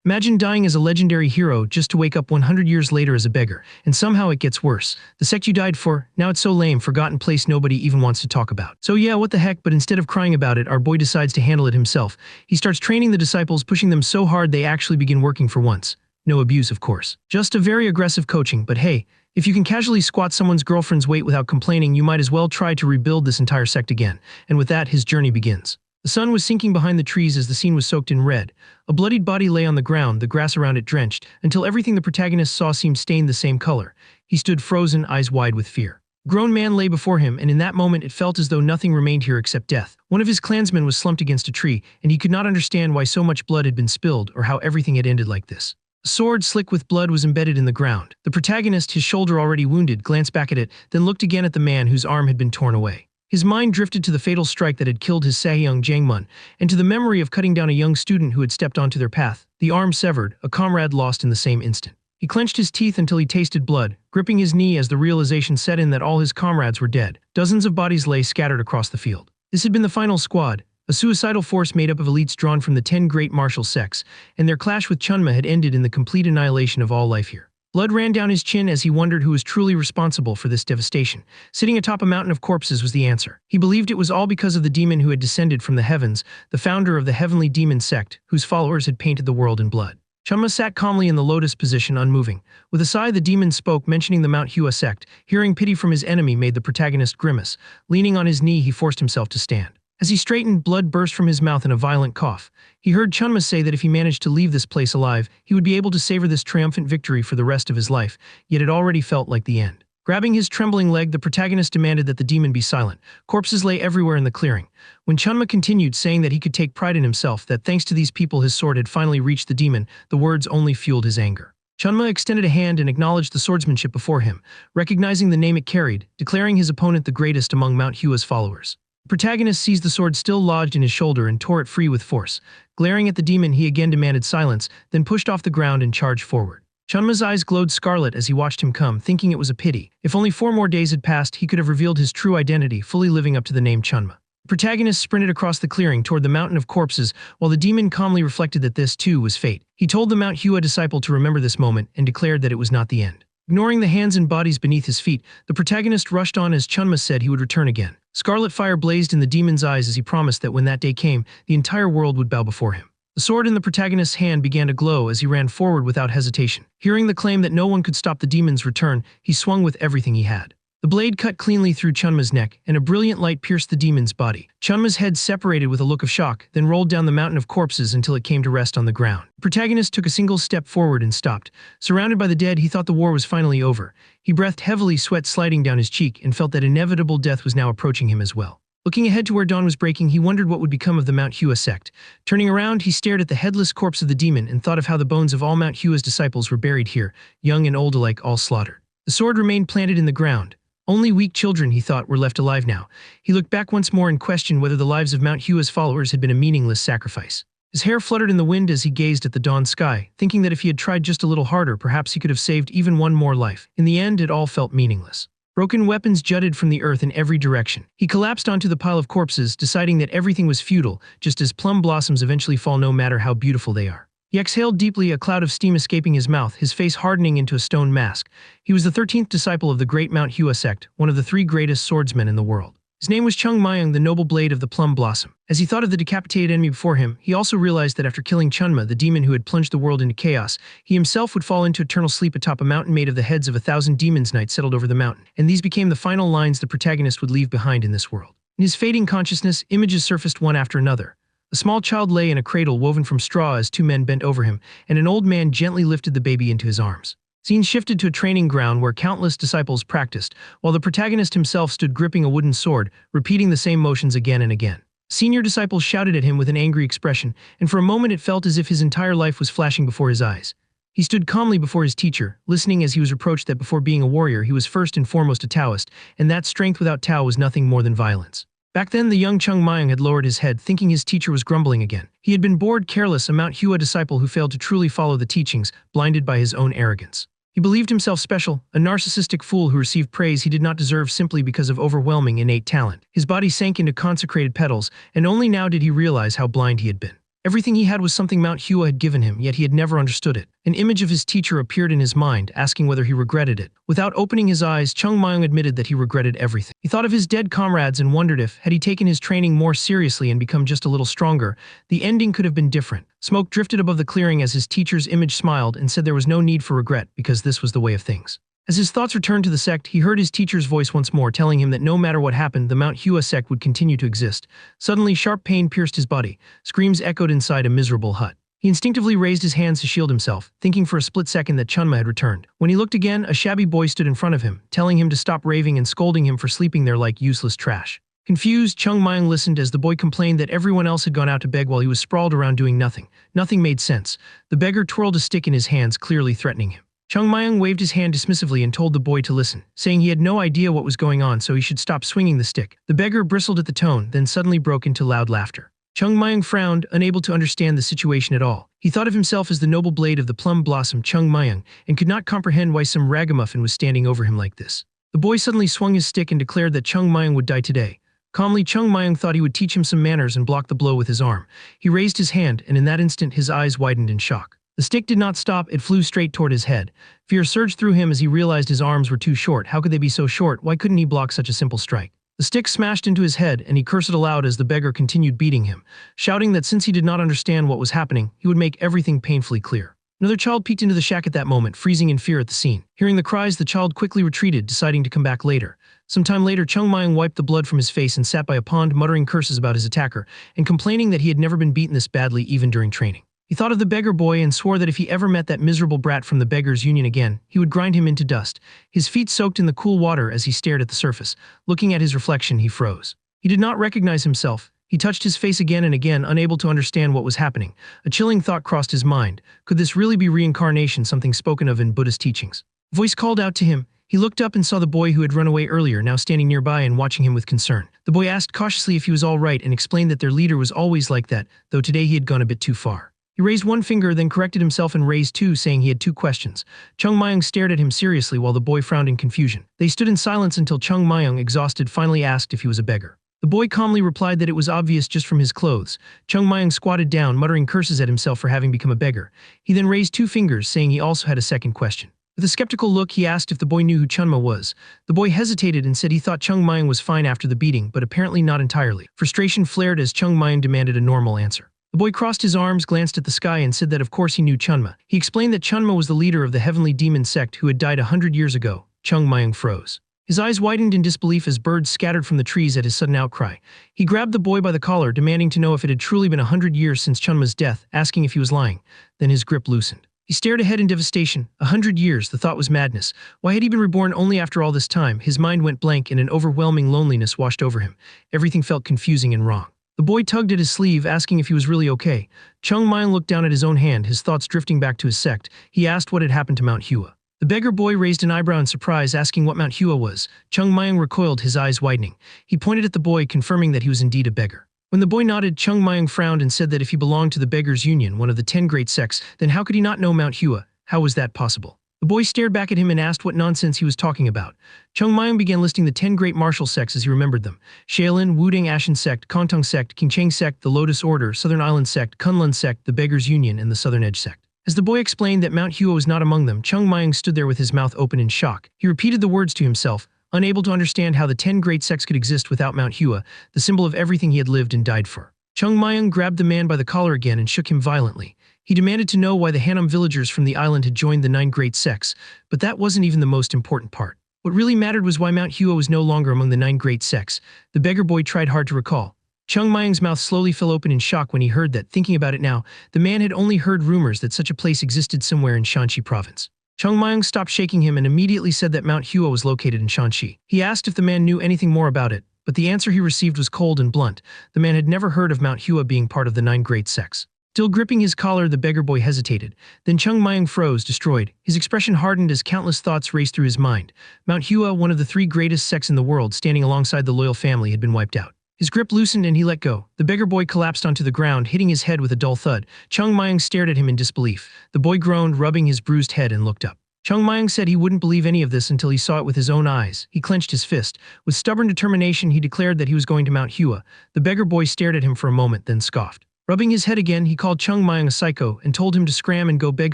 Imagine dying as a legendary hero just to wake up 100 years later as a beggar, and somehow it gets worse. The sect you died for, now it's so lame, forgotten place nobody even wants to talk about. So yeah, what the heck, but instead of crying about it, our boy decides to handle it himself. He starts training the disciples, pushing them so hard they actually begin working for once. No abuse, of course. Just a very aggressive coaching, but hey, if you can casually squat someone's girlfriend's weight without complaining, you might as well try to rebuild this entire sect again. And with that, his journey begins. The sun was sinking behind the trees as the scene was soaked in red. A bloodied body lay on the ground, the grass around it drenched, until everything the protagonist saw seemed stained the same color. He stood frozen, eyes wide with fear. A grown man lay before him, and in that moment it felt as though nothing remained here except death. One of his clansmen was slumped against a tree, and he could not understand why so much blood had been spilled or how everything had ended like this. A sword slick with blood was embedded in the ground. The protagonist, his shoulder already wounded, glanced back at it, then looked again at the man whose arm had been torn away. His mind drifted to the fatal strike that had killed his Sahyung Jangmun, and to the memory of cutting down a young student who had stepped onto their path. The arm severed, a comrade lost in the same instant. He clenched his teeth until he tasted blood, gripping his knee as the realization set in that all his comrades were dead. Dozens of bodies lay scattered across the field. This had been the final squad, a suicidal force made up of elites drawn from the 10 great martial sects, and their clash with Chunma had ended in the complete annihilation of all life here. Blood ran down his chin as he wondered who was truly responsible for this devastation. Sitting atop a mountain of corpses was the answer. He believed it was all because of the demon who had descended from the heavens, the founder of the heavenly demon sect, whose followers had painted the world in blood. Chunma sat calmly in the lotus position, unmoving. With a sigh, the demon spoke, mentioning the Manhwa sect. Hearing pity from his enemy made the protagonist grimace. Leaning on his knee, he forced himself to stand. As he straightened, blood burst from his mouth in a violent cough. He heard Chunma say that if he managed to leave this place alive, he would be able to savor this triumphant victory for the rest of his life, yet it already felt like the end. Grabbing his trembling leg, the protagonist demanded that the demon be silent. Corpses lay everywhere in the clearing. When Chunma continued, saying that he could take pride in himself, that thanks to these people his sword had finally reached the demon, the words only fueled his anger. Chunma extended a hand and acknowledged the swordsmanship before him, recognizing the name it carried, declaring his opponent the greatest among Manhwa's followers. The protagonist seized the sword still lodged in his shoulder and tore it free with force. Glaring at the demon, he again demanded silence, then pushed off the ground and charged forward. Chunma's eyes glowed scarlet as he watched him come, thinking it was a pity. If only 4 more days had passed, he could have revealed his true identity, fully living up to the name Chunma. The protagonist sprinted across the clearing toward the mountain of corpses, while the demon calmly reflected that this, too, was fate. He told the Manhwa disciple to remember this moment and declared that it was not the end. Ignoring the hands and bodies beneath his feet, the protagonist rushed on as Chunma said he would return again. Scarlet fire blazed in the demon's eyes as he promised that when that day came, the entire world would bow before him. The sword in the protagonist's hand began to glow as he ran forward without hesitation. Hearing the claim that no one could stop the demon's return, he swung with everything he had. The blade cut cleanly through Chunma's neck, and a brilliant light pierced the demon's body. Chunma's head separated with a look of shock, then rolled down the mountain of corpses until it came to rest on the ground. The protagonist took a single step forward and stopped. Surrounded by the dead, he thought the war was finally over. He breathed heavily, sweat sliding down his cheek, and felt that inevitable death was now approaching him as well. Looking ahead to where dawn was breaking, he wondered what would become of the Manhwa sect. Turning around, he stared at the headless corpse of the demon and thought of how the bones of all Manhwa's disciples were buried here, young and old alike, all slaughtered. The sword remained planted in the ground. Only weak children, he thought, were left alive now. He looked back once more and questioned whether the lives of Manhwa's followers had been a meaningless sacrifice. His hair fluttered in the wind as he gazed at the dawn sky, thinking that if he had tried just a little harder, perhaps he could have saved even one more life. In the end, it all felt meaningless. Broken weapons jutted from the earth in every direction. He collapsed onto the pile of corpses, deciding that everything was futile, just as plum blossoms eventually fall no matter how beautiful they are. He exhaled deeply, a cloud of steam escaping his mouth, his face hardening into a stone mask. He was the 13th disciple of the great Manhwa sect, one of the 3 greatest swordsmen in the world. His name was Chung Mayung, the noble blade of the plum blossom. As he thought of the decapitated enemy before him, he also realized that after killing Chunma, the demon who had plunged the world into chaos, he himself would fall into eternal sleep atop a mountain made of the heads of 1,000 demons night settled over the mountain. And these became the final lines the protagonist would leave behind in this world. In his fading consciousness, images surfaced one after another. A small child lay in a cradle woven from straw as 2 men bent over him, and an old man gently lifted the baby into his arms. Scene shifted to a training ground where countless disciples practiced, while the protagonist himself stood gripping a wooden sword, repeating the same motions again and again. Senior disciples shouted at him with an angry expression, and for a moment it felt as if his entire life was flashing before his eyes. He stood calmly before his teacher, listening as he was reproached that before being a warrior he was first and foremost a Taoist, and that strength without Tao was nothing more than violence. Back then, the young Chung Mayung had lowered his head, thinking his teacher was grumbling again. He had been bored, careless, a Manhwa disciple who failed to truly follow the teachings, blinded by his own arrogance. He believed himself special, a narcissistic fool who received praise he did not deserve simply because of overwhelming innate talent. His body sank into consecrated petals, and only now did he realize how blind he had been. Everything he had was something Manhwa had given him, yet he had never understood it. An image of his teacher appeared in his mind, asking whether he regretted it. Without opening his eyes, Chung Mayung admitted that he regretted everything. He thought of his dead comrades and wondered if, had he taken his training more seriously and become just a little stronger, the ending could have been different. Smoke drifted above the clearing as his teacher's image smiled and said there was no need for regret because this was the way of things. As his thoughts returned to the sect, he heard his teacher's voice once more telling him that no matter what happened, the Manhwa sect would continue to exist. Suddenly, sharp pain pierced his body. Screams echoed inside a miserable hut. He instinctively raised his hands to shield himself, thinking for a split second that Chunma had returned. When he looked again, a shabby boy stood in front of him, telling him to stop raving and scolding him for sleeping there like useless trash. Confused, Chung Mayung listened as the boy complained that everyone else had gone out to beg while he was sprawled around doing nothing. Nothing made sense. The beggar twirled a stick in his hands, clearly threatening him. Chung Mayung waved his hand dismissively and told the boy to listen, saying he had no idea what was going on so he should stop swinging the stick. The beggar bristled at the tone, then suddenly broke into loud laughter. Chung Mayung frowned, unable to understand the situation at all. He thought of himself as the noble blade of the plum blossom Chung Mayung and could not comprehend why some ragamuffin was standing over him like this. The boy suddenly swung his stick and declared that Chung Mayung would die today. Calmly, Chung Mayung thought he would teach him some manners and block the blow with his arm. He raised his hand, and in that instant his eyes widened in shock. The stick did not stop, it flew straight toward his head. Fear surged through him as he realized his arms were too short. How could they be so short? Why couldn't he block such a simple strike? The stick smashed into his head, and he cursed aloud as the beggar continued beating him, shouting that since he did not understand what was happening, he would make everything painfully clear. Another child peeked into the shack at that moment, freezing in fear at the scene. Hearing the cries, the child quickly retreated, deciding to come back later. Some time later, Chung Mayung wiped the blood from his face and sat by a pond, muttering curses about his attacker, and complaining that he had never been beaten this badly even during training. He thought of the beggar boy and swore that if he ever met that miserable brat from the beggars' union again, he would grind him into dust. His feet soaked in the cool water as he stared at the surface. Looking at his reflection, he froze. He did not recognize himself. He touched his face again and again, unable to understand what was happening. A chilling thought crossed his mind. Could this really be reincarnation, something spoken of in Buddhist teachings? A voice called out to him. He looked up and saw the boy who had run away earlier now standing nearby and watching him with concern. The boy asked cautiously if he was all right and explained that their leader was always like that, though today he had gone a bit too far. He raised one finger, then corrected himself and raised two, saying he had two questions. Chung Mayung stared at him seriously while the boy frowned in confusion. They stood in silence until Chung Mayung, exhausted, finally asked if he was a beggar. The boy calmly replied that it was obvious just from his clothes. Chung Mayung squatted down, muttering curses at himself for having become a beggar. He then raised two fingers, saying he also had a second question. With a skeptical look, he asked if the boy knew who Chunma was. The boy hesitated and said he thought Chung Mayung was fine after the beating, but apparently not entirely. Frustration flared as Chung Mayung demanded a normal answer. The boy crossed his arms, glanced at the sky, and said that of course he knew Chunma. He explained that Chunma was the leader of the heavenly demon sect who had died 100 years ago. Chung Mayung froze. His eyes widened in disbelief as birds scattered from the trees at his sudden outcry. He grabbed the boy by the collar, demanding to know if it had truly been 100 years since Chunma's death, asking if he was lying. Then his grip loosened. He stared ahead in devastation. 100 years, the thought was madness. Why had he been reborn only after all this time? His mind went blank and an overwhelming loneliness washed over him. Everything felt confusing and wrong. The boy tugged at his sleeve, asking if he was really okay. Chung Mayung looked down at his own hand, his thoughts drifting back to his sect. He asked what had happened to Manhwa. The beggar boy raised an eyebrow in surprise, asking what Manhwa was. Chung Mayung recoiled, his eyes widening. He pointed at the boy, confirming that he was indeed a beggar. When the boy nodded, Chung Mayung frowned and said that if he belonged to the Beggars' Union, one of the 10 great sects, then how could he not know Manhwa? How was that possible? The boy stared back at him and asked what nonsense he was talking about. Chung Mayung began listing the 10 great martial sects as he remembered them. Shaolin, Wudang Ashen sect, Kongtung sect, Qingcheng sect, the Lotus Order, Southern Island sect, Kunlun sect, the Beggars' Union, and the Southern Edge sect. As the boy explained that Manhwa was not among them, Chung Mayung stood there with his mouth open in shock. He repeated the words to himself, unable to understand how the 10 great sects could exist without Manhwa, the symbol of everything he had lived and died for. Chung Mayung grabbed the man by the collar again and shook him violently. He demanded to know why the Hanam villagers from the island had joined the 9 great sects, but that wasn't even the most important part. What really mattered was why Manhwa was no longer among the 9 great sects. The beggar boy tried hard to recall. Chung Mayung's mouth slowly fell open in shock when he heard that. Thinking about it now, the man had only heard rumors that such a place existed somewhere in Shanxi province. Chung Mayung stopped shaking him and immediately said that Manhwa was located in Shanxi. He asked if the man knew anything more about it, but the answer he received was cold and blunt. The man had never heard of Manhwa being part of the 9 great sects. Still gripping his collar, the beggar boy hesitated. Then Chung Mayung froze, destroyed. His expression hardened as countless thoughts raced through his mind. Manhwa, one of the 3 greatest sects in the world, standing alongside the loyal family, had been wiped out. His grip loosened and he let go. The beggar boy collapsed onto the ground, hitting his head with a dull thud. Chung Mayung stared at him in disbelief. The boy groaned, rubbing his bruised head, and looked up. Chung Mayung said he wouldn't believe any of this until he saw it with his own eyes. He clenched his fist. With stubborn determination, he declared that he was going to Manhwa. The beggar boy stared at him for a moment, then scoffed. Rubbing his head again, he called Chung Mayang a psycho and told him to scram and go beg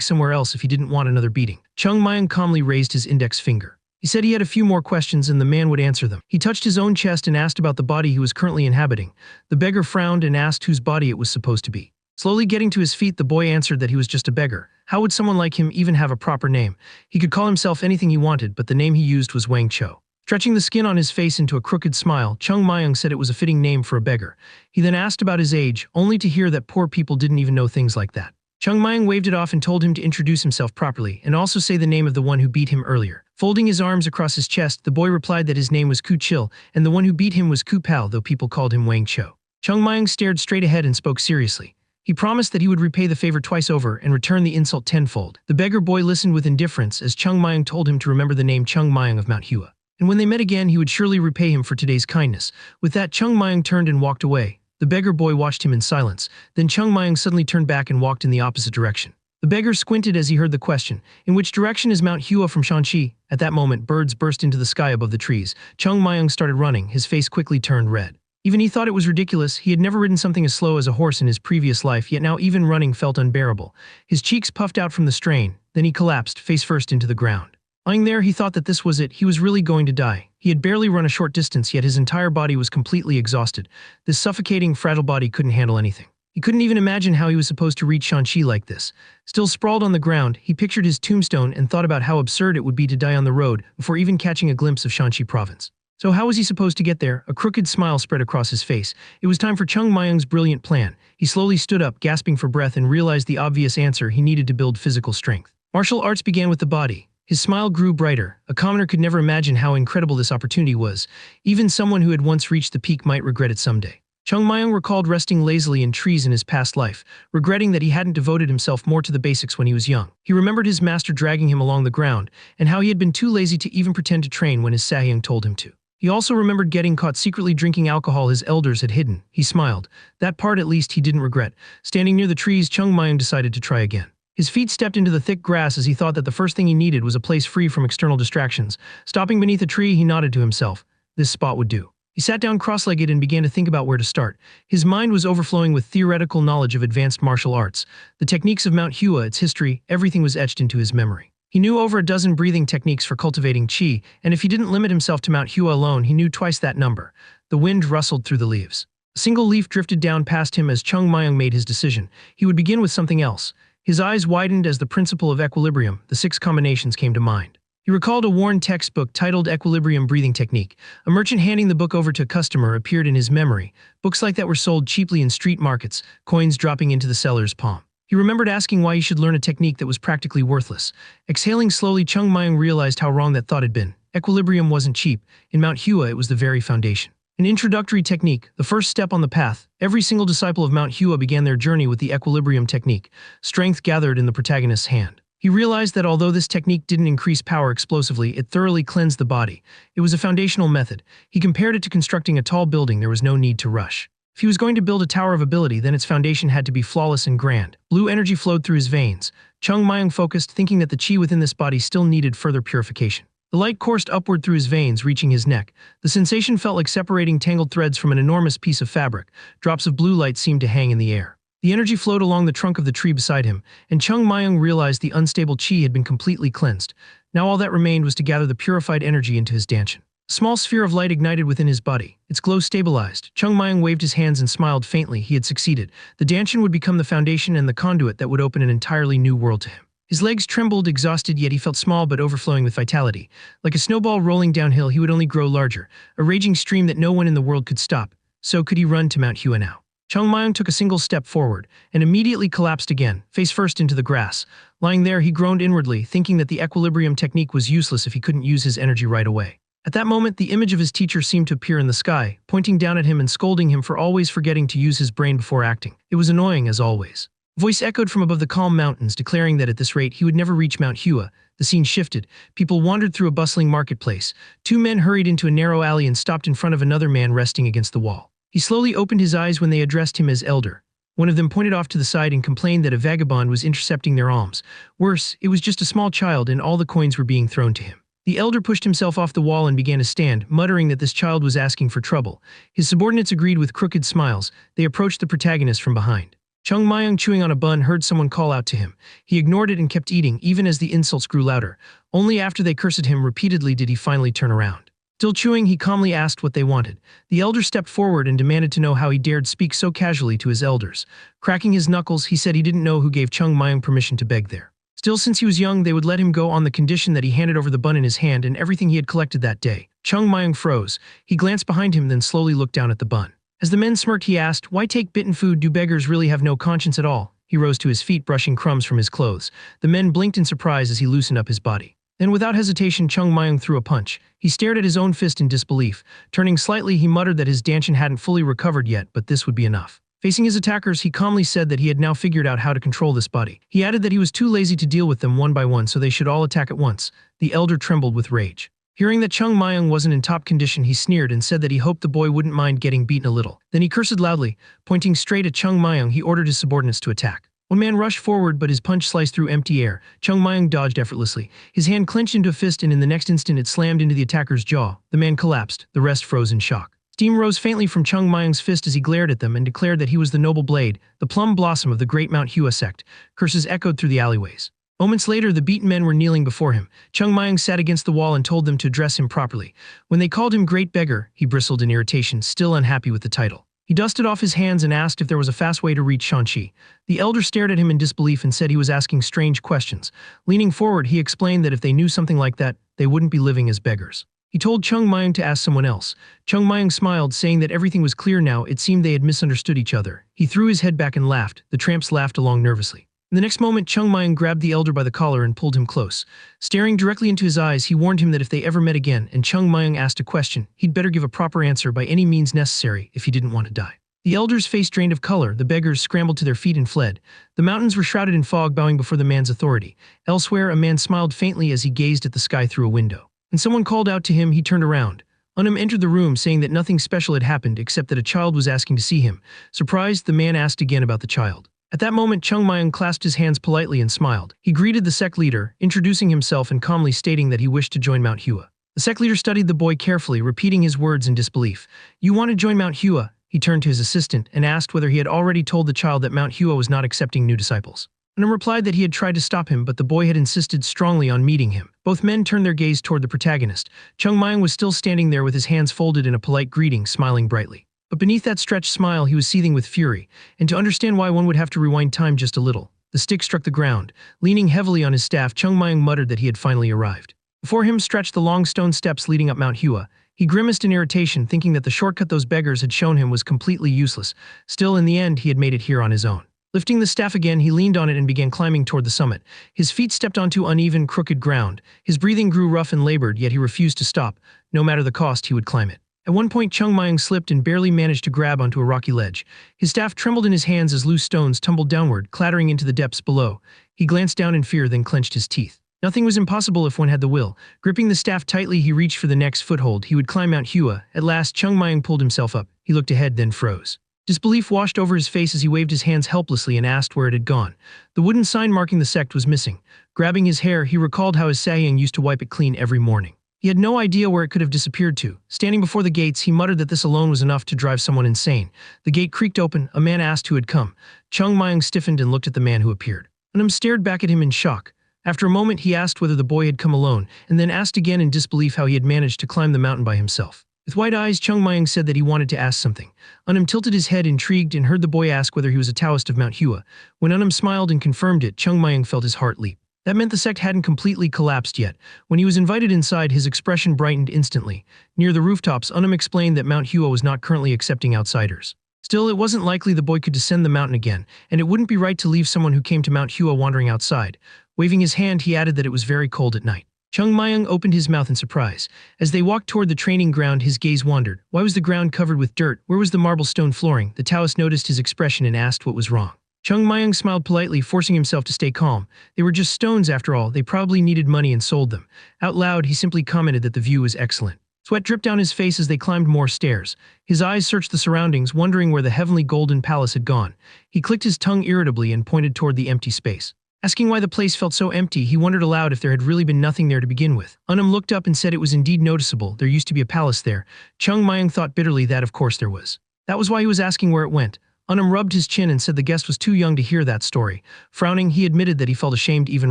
somewhere else if he didn't want another beating. Chung Mayang calmly raised his index finger. He said he had a few more questions and the man would answer them. He touched his own chest and asked about the body he was currently inhabiting. The beggar frowned and asked whose body it was supposed to be. Slowly getting to his feet, the boy answered that he was just a beggar. How would someone like him even have a proper name? He could call himself anything he wanted, but the name he used was Wang Cho. Stretching the skin on his face into a crooked smile, Chung Mayang said it was a fitting name for a beggar. He then asked about his age, only to hear that poor people didn't even know things like that. Chung Mayang waved it off and told him to introduce himself properly, and also say the name of the one who beat him earlier. Folding his arms across his chest, the boy replied that his name was Ku Chil, and the one who beat him was Ku Pao, though people called him Wang Cho. Chung Mayang stared straight ahead and spoke seriously. He promised that he would repay the favor twice over and return the insult tenfold. The beggar boy listened with indifference as Chung Mayang told him to remember the name Chung Mayang of Manhwa. And when they met again, he would surely repay him for today's kindness. With that, Chung Mayang turned and walked away. The beggar boy watched him in silence. Then Chung Mayang suddenly turned back and walked in the opposite direction. The beggar squinted as he heard the question, "In which direction is Mount Hua from Shanxi?" At that moment, birds burst into the sky above the trees. Chung Mayang started running. His face quickly turned red. Even he thought it was ridiculous. He had never ridden something as slow as a horse in his previous life, yet now even running felt unbearable. His cheeks puffed out from the strain. Then he collapsed, face first into the ground. Lying there, he thought that this was it. He was really going to die. He had barely run a short distance, yet his entire body was completely exhausted. This suffocating, fragile body couldn't handle anything. He couldn't even imagine how he was supposed to reach Shanxi like this. Still sprawled on the ground, he pictured his tombstone and thought about how absurd it would be to die on the road before even catching a glimpse of Shanxi province. So how was he supposed to get there? A crooked smile spread across his face. It was time for Chung Mayang's brilliant plan. He slowly stood up, gasping for breath, and realized the obvious answer: he needed to build physical strength. Martial arts began with the body. His smile grew brighter. A commoner could never imagine how incredible this opportunity was. Even someone who had once reached the peak might regret it someday. Chung Mayang recalled resting lazily in trees in his past life, regretting that he hadn't devoted himself more to the basics when he was young. He remembered his master dragging him along the ground, and how he had been too lazy to even pretend to train when his sahyang told him to. He also remembered getting caught secretly drinking alcohol his elders had hidden. He smiled. That part at least he didn't regret. Standing near the trees, Chung Mayang decided to try again. His feet stepped into the thick grass as he thought that the first thing he needed was a place free from external distractions. Stopping beneath a tree, he nodded to himself. This spot would do. He sat down cross-legged and began to think about where to start. His mind was overflowing with theoretical knowledge of advanced martial arts. The techniques of Mount Hua, its history, everything was etched into his memory. He knew over a dozen breathing techniques for cultivating qi, and if he didn't limit himself to Mount Hua alone, he knew twice that number. The wind rustled through the leaves. A single leaf drifted down past him as Chung Mayang made his decision. He would begin with something else. His eyes widened as the principle of equilibrium, the 6 combinations, came to mind. He recalled a worn textbook titled Equilibrium Breathing Technique. A merchant handing the book over to a customer appeared in his memory. Books like that were sold cheaply in street markets, coins dropping into the seller's palm. He remembered asking why he should learn a technique that was practically worthless. Exhaling slowly, Chung Mayang realized how wrong that thought had been. Equilibrium wasn't cheap. In Mount Hua, it was the very foundation. An introductory technique, the first step on the path. Every single disciple of Mount Hua began their journey with the equilibrium technique. Strength gathered in the protagonist's hand. He realized that although this technique didn't increase power explosively, it thoroughly cleansed the body. It was a foundational method. He compared it to constructing a tall building. There was no need to rush. If he was going to build a tower of ability, then its foundation had to be flawless and grand. Blue energy flowed through his veins. Chung Mayang focused, thinking that the qi within this body still needed further purification. The light coursed upward through his veins, reaching his neck. The sensation felt like separating tangled threads from an enormous piece of fabric. Drops of blue light seemed to hang in the air. The energy flowed along the trunk of the tree beside him, and Chung Mayang realized the unstable qi had been completely cleansed. Now all that remained was to gather the purified energy into his danshan. A small sphere of light ignited within his body. Its glow stabilized. Chung Mayang waved his hands and smiled faintly. He had succeeded. The danshan would become the foundation and the conduit that would open an entirely new world to him. His legs trembled, exhausted, yet he felt small but overflowing with vitality. Like a snowball rolling downhill, he would only grow larger, a raging stream that no one in the world could stop. So could he run to Mount Hua now? Chung Mayang took a single step forward, and immediately collapsed again, face first into the grass. Lying there, he groaned inwardly, thinking that the equilibrium technique was useless if he couldn't use his energy right away. At that moment, the image of his teacher seemed to appear in the sky, pointing down at him and scolding him for always forgetting to use his brain before acting. It was annoying as always. A voice echoed from above the calm mountains, declaring that at this rate he would never reach Mount Hua. The scene shifted. People wandered through a bustling marketplace. 2 men hurried into a narrow alley and stopped in front of another man resting against the wall. He slowly opened his eyes when they addressed him as elder. One of them pointed off to the side and complained that a vagabond was intercepting their alms. Worse, it was just a small child and all the coins were being thrown to him. The elder pushed himself off the wall and began to stand, muttering that this child was asking for trouble. His subordinates agreed with crooked smiles. They approached the protagonist from behind. Chung Mayung, chewing on a bun, heard someone call out to him. He ignored it and kept eating, even as the insults grew louder. Only after they cursed him repeatedly did he finally turn around. Still chewing, he calmly asked what they wanted. The elder stepped forward and demanded to know how he dared speak so casually to his elders. Cracking his knuckles, he said he didn't know who gave Chung Mayung permission to beg there. Still, since he was young, they would let him go on the condition that he handed over the bun in his hand and everything he had collected that day. Chung Mayung froze. He glanced behind him, then slowly looked down at the bun. As the men smirked, he asked, "Why take bitten food? Do beggars really have no conscience at all?" He rose to his feet, brushing crumbs from his clothes. The men blinked in surprise as he loosened up his body. Then, without hesitation, Chung Mayung threw a punch. He stared at his own fist in disbelief. Turning slightly, he muttered that his danchin hadn't fully recovered yet, but this would be enough. Facing his attackers, he calmly said that he had now figured out how to control this body. He added that he was too lazy to deal with them one by one, so they should all attack at once. The elder trembled with rage. Hearing that Chung Mayung wasn't in top condition, he sneered and said that he hoped the boy wouldn't mind getting beaten a little. Then he cursed loudly. Pointing straight at Chung Mayung, he ordered his subordinates to attack. One man rushed forward, but his punch sliced through empty air. Chung Mayung dodged effortlessly. His hand clenched into a fist, and in the next instant it slammed into the attacker's jaw. The man collapsed. The rest froze in shock. Steam rose faintly from Chung Mayung's fist as he glared at them and declared that he was the noble blade, the plum blossom of the great Manhwa sect. Curses echoed through the alleyways. Moments later, the beaten men were kneeling before him. Chung Mayung sat against the wall and told them to address him properly. When they called him great beggar, he bristled in irritation, still unhappy with the title. He dusted off his hands and asked if there was a fast way to reach Shanxi. The elder stared at him in disbelief and said he was asking strange questions. Leaning forward, he explained that if they knew something like that, they wouldn't be living as beggars. He told Chung Mayung to ask someone else. Chung Mayung smiled, saying that everything was clear now. It seemed they had misunderstood each other. He threw his head back and laughed. The tramps laughed along nervously. In the next moment, Chung Mayung grabbed the elder by the collar and pulled him close. Staring directly into his eyes, he warned him that if they ever met again and Chung Mayung asked a question, he'd better give a proper answer by any means necessary if he didn't want to die. The elder's face drained of color. The beggars scrambled to their feet and fled. The mountains were shrouded in fog, bowing before the man's authority. Elsewhere, a man smiled faintly as he gazed at the sky through a window. When someone called out to him, he turned around. Unum entered the room, saying that nothing special had happened except that a child was asking to see him. Surprised, the man asked again about the child. At that moment, Chung Mayung clasped his hands politely and smiled. He greeted the sect leader, introducing himself and calmly stating that he wished to join Manhwa. The sect leader studied the boy carefully, repeating his words in disbelief. "You want to join Manhwa?" He turned to his assistant and asked whether he had already told the child that Manhwa was not accepting new disciples. Unum replied that he had tried to stop him, but the boy had insisted strongly on meeting him. Both men turned their gaze toward the protagonist. Chung Mayung was still standing there with his hands folded in a polite greeting, smiling brightly. But beneath that stretched smile, he was seething with fury, and to understand why, one would have to rewind time just a little. The stick struck the ground. Leaning heavily on his staff, Chung Mayung muttered that he had finally arrived. Before him stretched the long stone steps leading up Manhwa. He grimaced in irritation, thinking that the shortcut those beggars had shown him was completely useless. Still, in the end, he had made it here on his own. Lifting the staff again, he leaned on it and began climbing toward the summit. His feet stepped onto uneven, crooked ground. His breathing grew rough and labored, yet he refused to stop. No matter the cost, he would climb it. At one point, Chung Mayung slipped and barely managed to grab onto a rocky ledge. His staff trembled in his hands as loose stones tumbled downward, clattering into the depths below. He glanced down in fear, then clenched his teeth. Nothing was impossible if one had the will. Gripping the staff tightly, he reached for the next foothold. He would climb Manhwa. At last, Chung Mayung pulled himself up. He looked ahead, then froze. Disbelief washed over his face as he waved his hands helplessly and asked where it had gone. The wooden sign marking the sect was missing. Grabbing his hair, he recalled how his Sahyang used to wipe it clean every morning. He had no idea where it could have disappeared to. Standing before the gates, he muttered that this alone was enough to drive someone insane. The gate creaked open. A man asked who had come. Chung Mayung stiffened and looked at the man who appeared. Unum stared back at him in shock. After a moment, he asked whether the boy had come alone, and then asked again in disbelief how he had managed to climb the mountain by himself. With wide eyes, Chung Mayung said that he wanted to ask something. Unum tilted his head, intrigued, and heard the boy ask whether he was a Taoist of Manhwa. When Unum smiled and confirmed it, Chung Mayung felt his heart leap. That meant the sect hadn't completely collapsed yet. When he was invited inside, his expression brightened instantly. Near the rooftops, Unum explained that Manhwa was not currently accepting outsiders. Still, it wasn't likely the boy could descend the mountain again, and it wouldn't be right to leave someone who came to Manhwa wandering outside. Waving his hand, he added that it was very cold at night. Chung Mayung opened his mouth in surprise. As they walked toward the training ground, his gaze wandered. Why was the ground covered with dirt? Where was the marble stone flooring? The Taoist noticed his expression and asked what was wrong. Chung Mayung smiled politely, forcing himself to stay calm. They were just stones after all. They probably needed money and sold them. Out loud, he simply commented that the view was excellent. Sweat dripped down his face as they climbed more stairs. His eyes searched the surroundings, wondering where the heavenly golden palace had gone. He clicked his tongue irritably and pointed toward the empty space. Asking why the place felt so empty, he wondered aloud if there had really been nothing there to begin with. Unum looked up and said it was indeed noticeable. There used to be a palace there. Chung Mayung thought bitterly that of course there was. That was why he was asking where it went. Unum rubbed his chin and said the guest was too young to hear that story. Frowning, he admitted that he felt ashamed even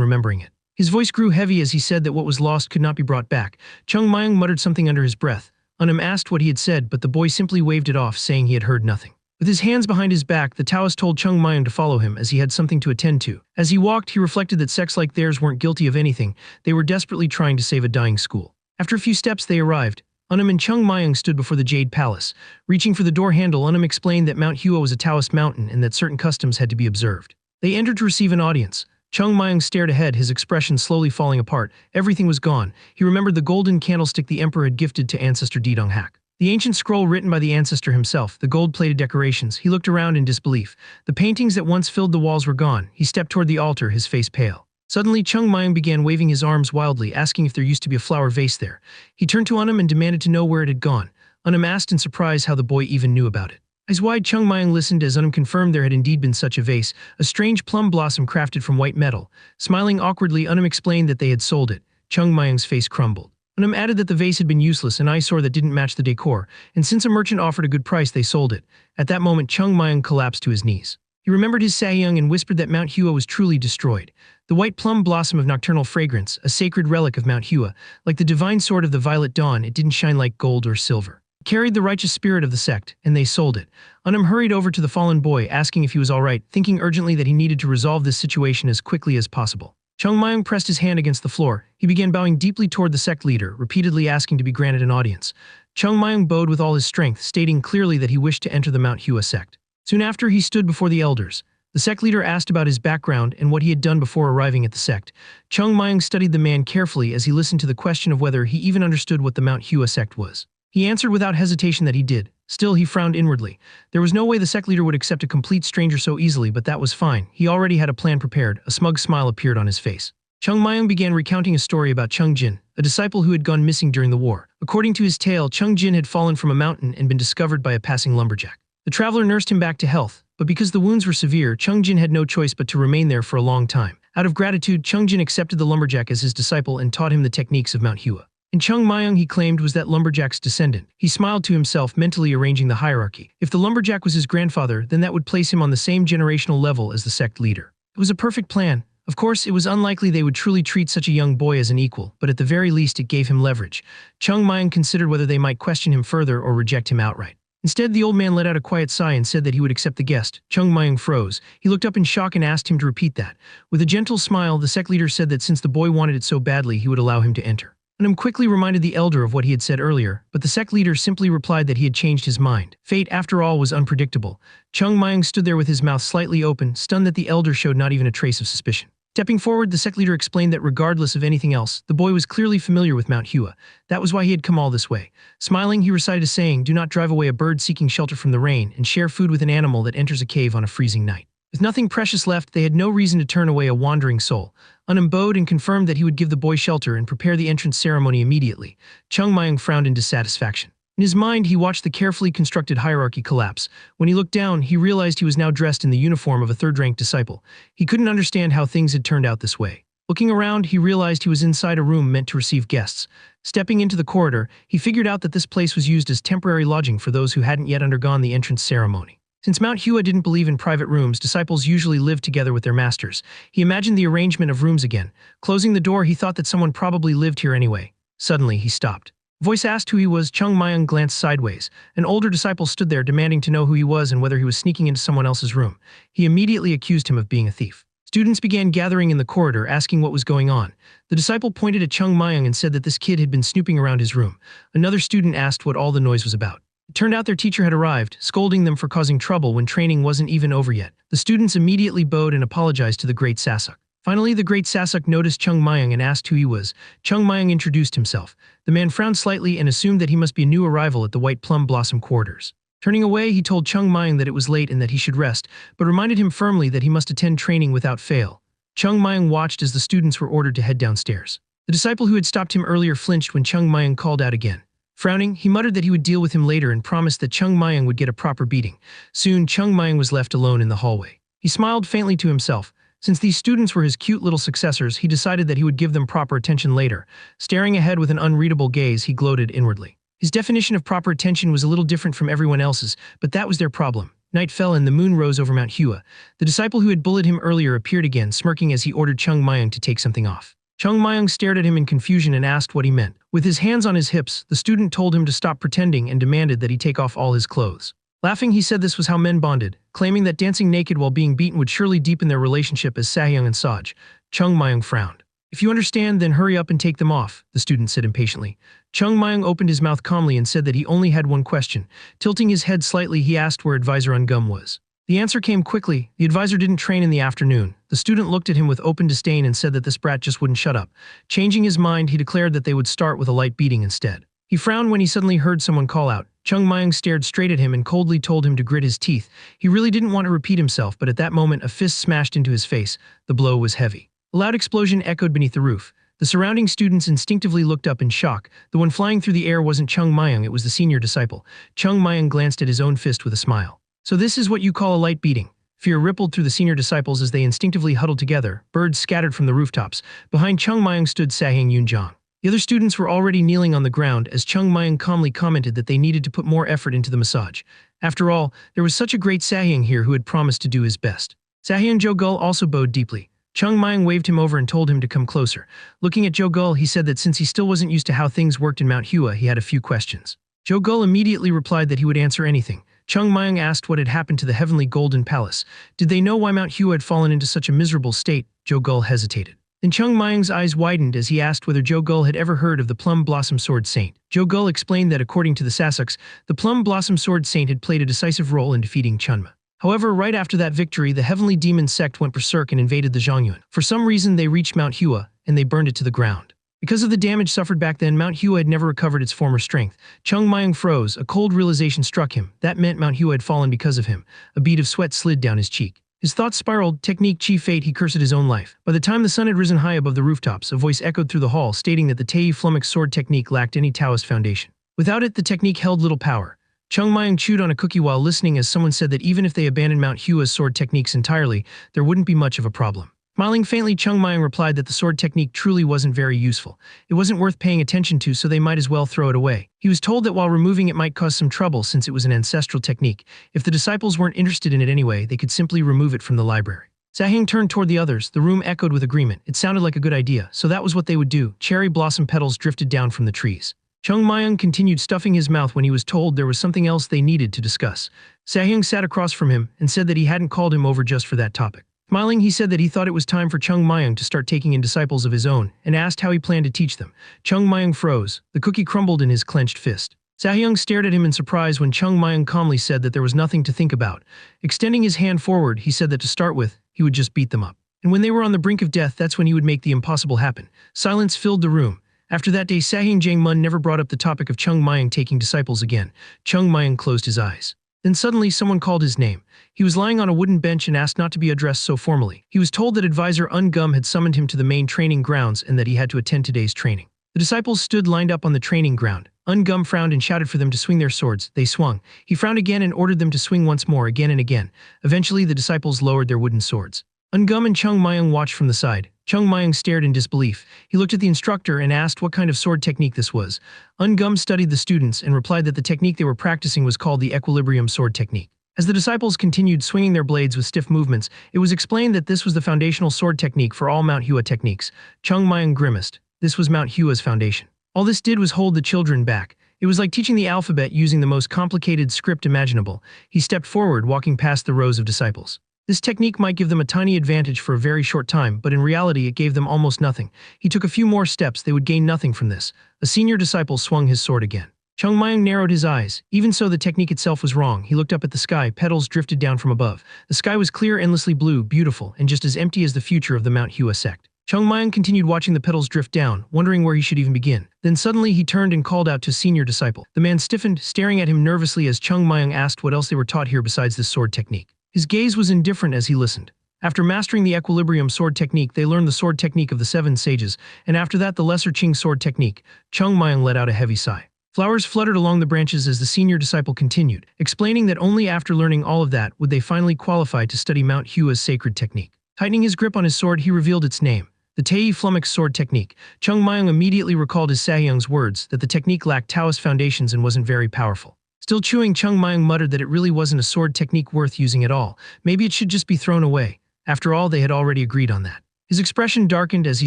remembering it. His voice grew heavy as he said that what was lost could not be brought back. Chung Myung muttered something under his breath. Unum asked what he had said, but the boy simply waved it off, saying he had heard nothing. With his hands behind his back, the Taoist told Chung Myung to follow him as he had something to attend to. As he walked, he reflected that sects like theirs weren't guilty of anything. They were desperately trying to save a dying school. After a few steps, they arrived. Unum and Chung Myung stood before the Jade Palace. Reaching for the door handle, Unum explained that Mount Hua was a Taoist mountain and that certain customs had to be observed. They entered to receive an audience. Chung Myung stared ahead, his expression slowly falling apart. Everything was gone. He remembered the golden candlestick the emperor had gifted to ancestor Dedong Hak. The ancient scroll written by the ancestor himself, the gold-plated decorations. He looked around in disbelief. The paintings that once filled the walls were gone. He stepped toward the altar, his face pale. Suddenly, Chung Myung began waving his arms wildly, asking if there used to be a flower vase there. He turned to Unum and demanded to know where it had gone. Unum asked in surprise how the boy even knew about it. Eyes wide, Chung Myung listened as Unum confirmed there had indeed been such a vase, a strange plum blossom crafted from white metal. Smiling awkwardly, Unum explained that they had sold it. Chung Myung's face crumbled. Unum added that the vase had been useless, an eyesore that didn't match the decor, and since a merchant offered a good price, they sold it. At that moment, Chung Myung collapsed to his knees. He remembered his Sahyung and whispered that Mount Hua was truly destroyed. The white plum blossom of nocturnal fragrance, a sacred relic of Mount Hua, like the divine sword of the violet dawn, it didn't shine like gold or silver. It carried the righteous spirit of the sect, and they sold it. Unum hurried over to the fallen boy, asking if he was all right, thinking urgently that he needed to resolve this situation as quickly as possible. Chung Myung pressed his hand against the floor. He began bowing deeply toward the sect leader, repeatedly asking to be granted an audience. Chung Myung bowed with all his strength, stating clearly that he wished to enter the Mount Hua sect. Soon after, he stood before the elders. The sect leader asked about his background and what he had done before arriving at the sect. Chung Myung studied the man carefully as he listened to the question of whether he even understood what the Mount Hua sect was. He answered without hesitation that he did. Still, he frowned inwardly. There was no way the sect leader would accept a complete stranger so easily, but that was fine. He already had a plan prepared. A smug smile appeared on his face. Chung Myung began recounting a story about Chung Jin, a disciple who had gone missing during the war. According to his tale, Chung Jin had fallen from a mountain and been discovered by a passing lumberjack. The traveler nursed him back to health, but because the wounds were severe, Chung Jin had no choice but to remain there for a long time. Out of gratitude, Chung Jin accepted the lumberjack as his disciple and taught him the techniques of Mount Hua. And Chung Myung, he claimed, was that lumberjack's descendant. He smiled to himself, mentally arranging the hierarchy. If the lumberjack was his grandfather, then that would place him on the same generational level as the sect leader. It was a perfect plan. Of course, it was unlikely they would truly treat such a young boy as an equal, but at the very least it gave him leverage. Chung Myung considered whether they might question him further or reject him outright. Instead, the old man let out a quiet sigh and said that he would accept the guest. Chung Myung froze. He looked up in shock and asked him to repeat that. With a gentle smile, the sect leader said that since the boy wanted it so badly, he would allow him to enter. Unum quickly reminded the elder of what he had said earlier, but the sect leader simply replied that he had changed his mind. Fate, after all, was unpredictable. Chung Myung stood there with his mouth slightly open, stunned that the elder showed not even a trace of suspicion. Stepping forward, the sect leader explained that regardless of anything else, the boy was clearly familiar with Mount Hua. That was why he had come all this way. Smiling, he recited a saying, "Do not drive away a bird seeking shelter from the rain, and share food with an animal that enters a cave on a freezing night." With nothing precious left, they had no reason to turn away a wandering soul. Unum bowed and confirmed that he would give the boy shelter and prepare the entrance ceremony immediately. Chung Myung frowned in dissatisfaction. In his mind, he watched the carefully constructed hierarchy collapse. When he looked down, he realized he was now dressed in the uniform of a third-ranked disciple. He couldn't understand how things had turned out this way. Looking around, he realized he was inside a room meant to receive guests. Stepping into the corridor, he figured out that this place was used as temporary lodging for those who hadn't yet undergone the entrance ceremony. Since Mount Hua didn't believe in private rooms, disciples usually lived together with their masters. He imagined the arrangement of rooms again. Closing the door, he thought that someone probably lived here anyway. Suddenly, he stopped. Voice asked who he was. Chung Myung glanced sideways. An older disciple stood there demanding to know who he was and whether he was sneaking into someone else's room. He immediately accused him of being a thief. Students began gathering in the corridor, asking what was going on. The disciple pointed at Chung Myung and said that this kid had been snooping around his room. Another student asked what all the noise was about. It turned out their teacher had arrived, scolding them for causing trouble when training wasn't even over yet. The students immediately bowed and apologized to the great Sasuk. Finally, the great Sasuk noticed Chung Myung and asked who he was. Chung Myung introduced himself. The man frowned slightly and assumed that he must be a new arrival at the White Plum Blossom quarters. Turning away, he told Chung Myung that it was late and that he should rest, but reminded him firmly that he must attend training without fail. Chung Myung watched as the students were ordered to head downstairs. The disciple who had stopped him earlier flinched when Chung Myung called out again. Frowning, he muttered that he would deal with him later and promised that Chung Myung would get a proper beating. Soon, Chung Myung was left alone in the hallway. He smiled faintly to himself. Since these students were his cute little successors, he decided that he would give them proper attention later. Staring ahead with an unreadable gaze, he gloated inwardly. His definition of proper attention was a little different from everyone else's, but that was their problem. Night fell and the moon rose over Mount Hua. The disciple who had bullied him earlier appeared again, smirking as he ordered Chung Mayang to take something off. Chung Mayang stared at him in confusion and asked what he meant. With his hands on his hips, the student told him to stop pretending and demanded that he take off all his clothes. Laughing, he said this was how men bonded, claiming that dancing naked while being beaten would surely deepen their relationship as Sahyung and Saj. Chung Mayang frowned. If you understand, then hurry up and take them off, the student said impatiently. Chung Mayang opened his mouth calmly and said that he only had one question. Tilting his head slightly, he asked where Advisor Ungum was. The answer came quickly. The advisor didn't train in the afternoon. The student looked at him with open disdain and said that this brat just wouldn't shut up. Changing his mind, he declared that they would start with a light beating instead. He frowned when he suddenly heard someone call out. Chung Mayang stared straight at him and coldly told him to grit his teeth. He really didn't want to repeat himself, but at that moment a fist smashed into his face. The blow was heavy. A loud explosion echoed beneath the roof. The surrounding students instinctively looked up in shock. The one flying through the air wasn't Chung Mayang, it was the senior disciple. Chung Mayang glanced at his own fist with a smile. So this is what you call a light beating? Fear rippled through the senior disciples as they instinctively huddled together. Birds scattered from the rooftops. Behind Chung Mayang stood Sahyang Yoonjong. The other students were already kneeling on the ground as Chung Mayang calmly commented that they needed to put more effort into the massage. After all, there was such a great Sahyang here who had promised to do his best. Sahyang Jogul also bowed deeply. Chung Mayang waved him over and told him to come closer. Looking at Jogul, he said that since he still wasn't used to how things worked in Mount Hua, he had a few questions. Jogul immediately replied that he would answer anything. Chung Mayang asked what had happened to the heavenly golden palace. Did they know why Mount Hua had fallen into such a miserable state? Jogul hesitated. Then Chung Mayang's eyes widened as he asked whether Jogul had ever heard of the Plum Blossom Sword Saint. Jogul explained that according to the Sasuks, the Plum Blossom Sword Saint had played a decisive role in defeating Chunma. However, right after that victory, the heavenly demon sect went berserk and invaded the Zhongyuan. For some reason, they reached Mount Hua, and they burned it to the ground. Because of the damage suffered back then, Mount Hua had never recovered its former strength. Chung Mayang froze. A cold realization struck him. That meant Mount Hua had fallen because of him. A bead of sweat slid down his cheek. His thoughts spiraled. Technique, chi fate, he cursed his own life. By the time the sun had risen high above the rooftops, a voice echoed through the hall stating that the Tei Flummox sword technique lacked any Taoist foundation. Without it, the technique held little power. Chung Mayang chewed on a cookie while listening as someone said that even if they abandoned Mount Hua's sword techniques entirely, there wouldn't be much of a problem. Smiling faintly, Chung Mayang replied that the sword technique truly wasn't very useful. It wasn't worth paying attention to, so they might as well throw it away. He was told that while removing it might cause some trouble since it was an ancestral technique, if the disciples weren't interested in it anyway, they could simply remove it from the library. Sahyang turned toward the others. The room echoed with agreement. It sounded like a good idea, so that was what they would do. Cherry blossom petals drifted down from the trees. Chung Mayang continued stuffing his mouth when he was told there was something else they needed to discuss. Sahyang sat across from him and said that he hadn't called him over just for that topic. Smiling, he said that he thought it was time for Chung Mayang to start taking in disciples of his own and asked how he planned to teach them. Chung Mayang froze. The cookie crumbled in his clenched fist. Sahyang stared at him in surprise when Chung Mayang calmly said that there was nothing to think about. Extending his hand forward, he said that to start with, he would just beat them up. And when they were on the brink of death, that's when he would make the impossible happen. Silence filled the room. After that day, Sahyang Jangmun never brought up the topic of Chung Mayang taking disciples again. Chung Mayang closed his eyes. Then suddenly someone called his name. He was lying on a wooden bench and asked not to be addressed so formally. He was told that Advisor Ungum had summoned him to the main training grounds and that he had to attend today's training. The disciples stood lined up on the training ground. Ungum frowned and shouted for them to swing their swords. They swung. He frowned again and ordered them to swing once more, again and again. Eventually, the disciples lowered their wooden swords. Ungum and Chung Mayang watched from the side. Chung Mayang stared in disbelief. He looked at the instructor and asked what kind of sword technique this was. Ungum studied the students and replied that the technique they were practicing was called the equilibrium sword technique. As the disciples continued swinging their blades with stiff movements, it was explained that this was the foundational sword technique for all Mount Hua techniques. Chung Mayang grimaced. This was Mount Hua's foundation. All this did was hold the children back. It was like teaching the alphabet using the most complicated script imaginable. He stepped forward, walking past the rows of disciples. This technique might give them a tiny advantage for a very short time, but in reality it gave them almost nothing. He took a few more steps, they would gain nothing from this. A senior disciple swung his sword again. Chung Mayang narrowed his eyes. Even so, the technique itself was wrong. He looked up at the sky, petals drifted down from above. The sky was clear, endlessly blue, beautiful, and just as empty as the future of the Mount Hua sect. Chung Mayang continued watching the petals drift down, wondering where he should even begin. Then suddenly he turned and called out to senior disciple. The man stiffened, staring at him nervously as Chung Mayang asked what else they were taught here besides this sword technique. His gaze was indifferent as he listened. After mastering the equilibrium sword technique, they learned the sword technique of the 7 sages, and after that the lesser Qing sword technique. Chung Mayang let out a heavy sigh. Flowers fluttered along the branches as the senior disciple continued, explaining that only after learning all of that would they finally qualify to study Mount Hua's sacred technique. Tightening his grip on his sword, he revealed its name. The Tei Flummox sword technique. Chung Mayang immediately recalled his Sahyang's words that the technique lacked Taoist foundations and wasn't very powerful. Still chewing, Chung Mayang muttered that it really wasn't a sword technique worth using at all. Maybe it should just be thrown away. After all, they had already agreed on that. His expression darkened as he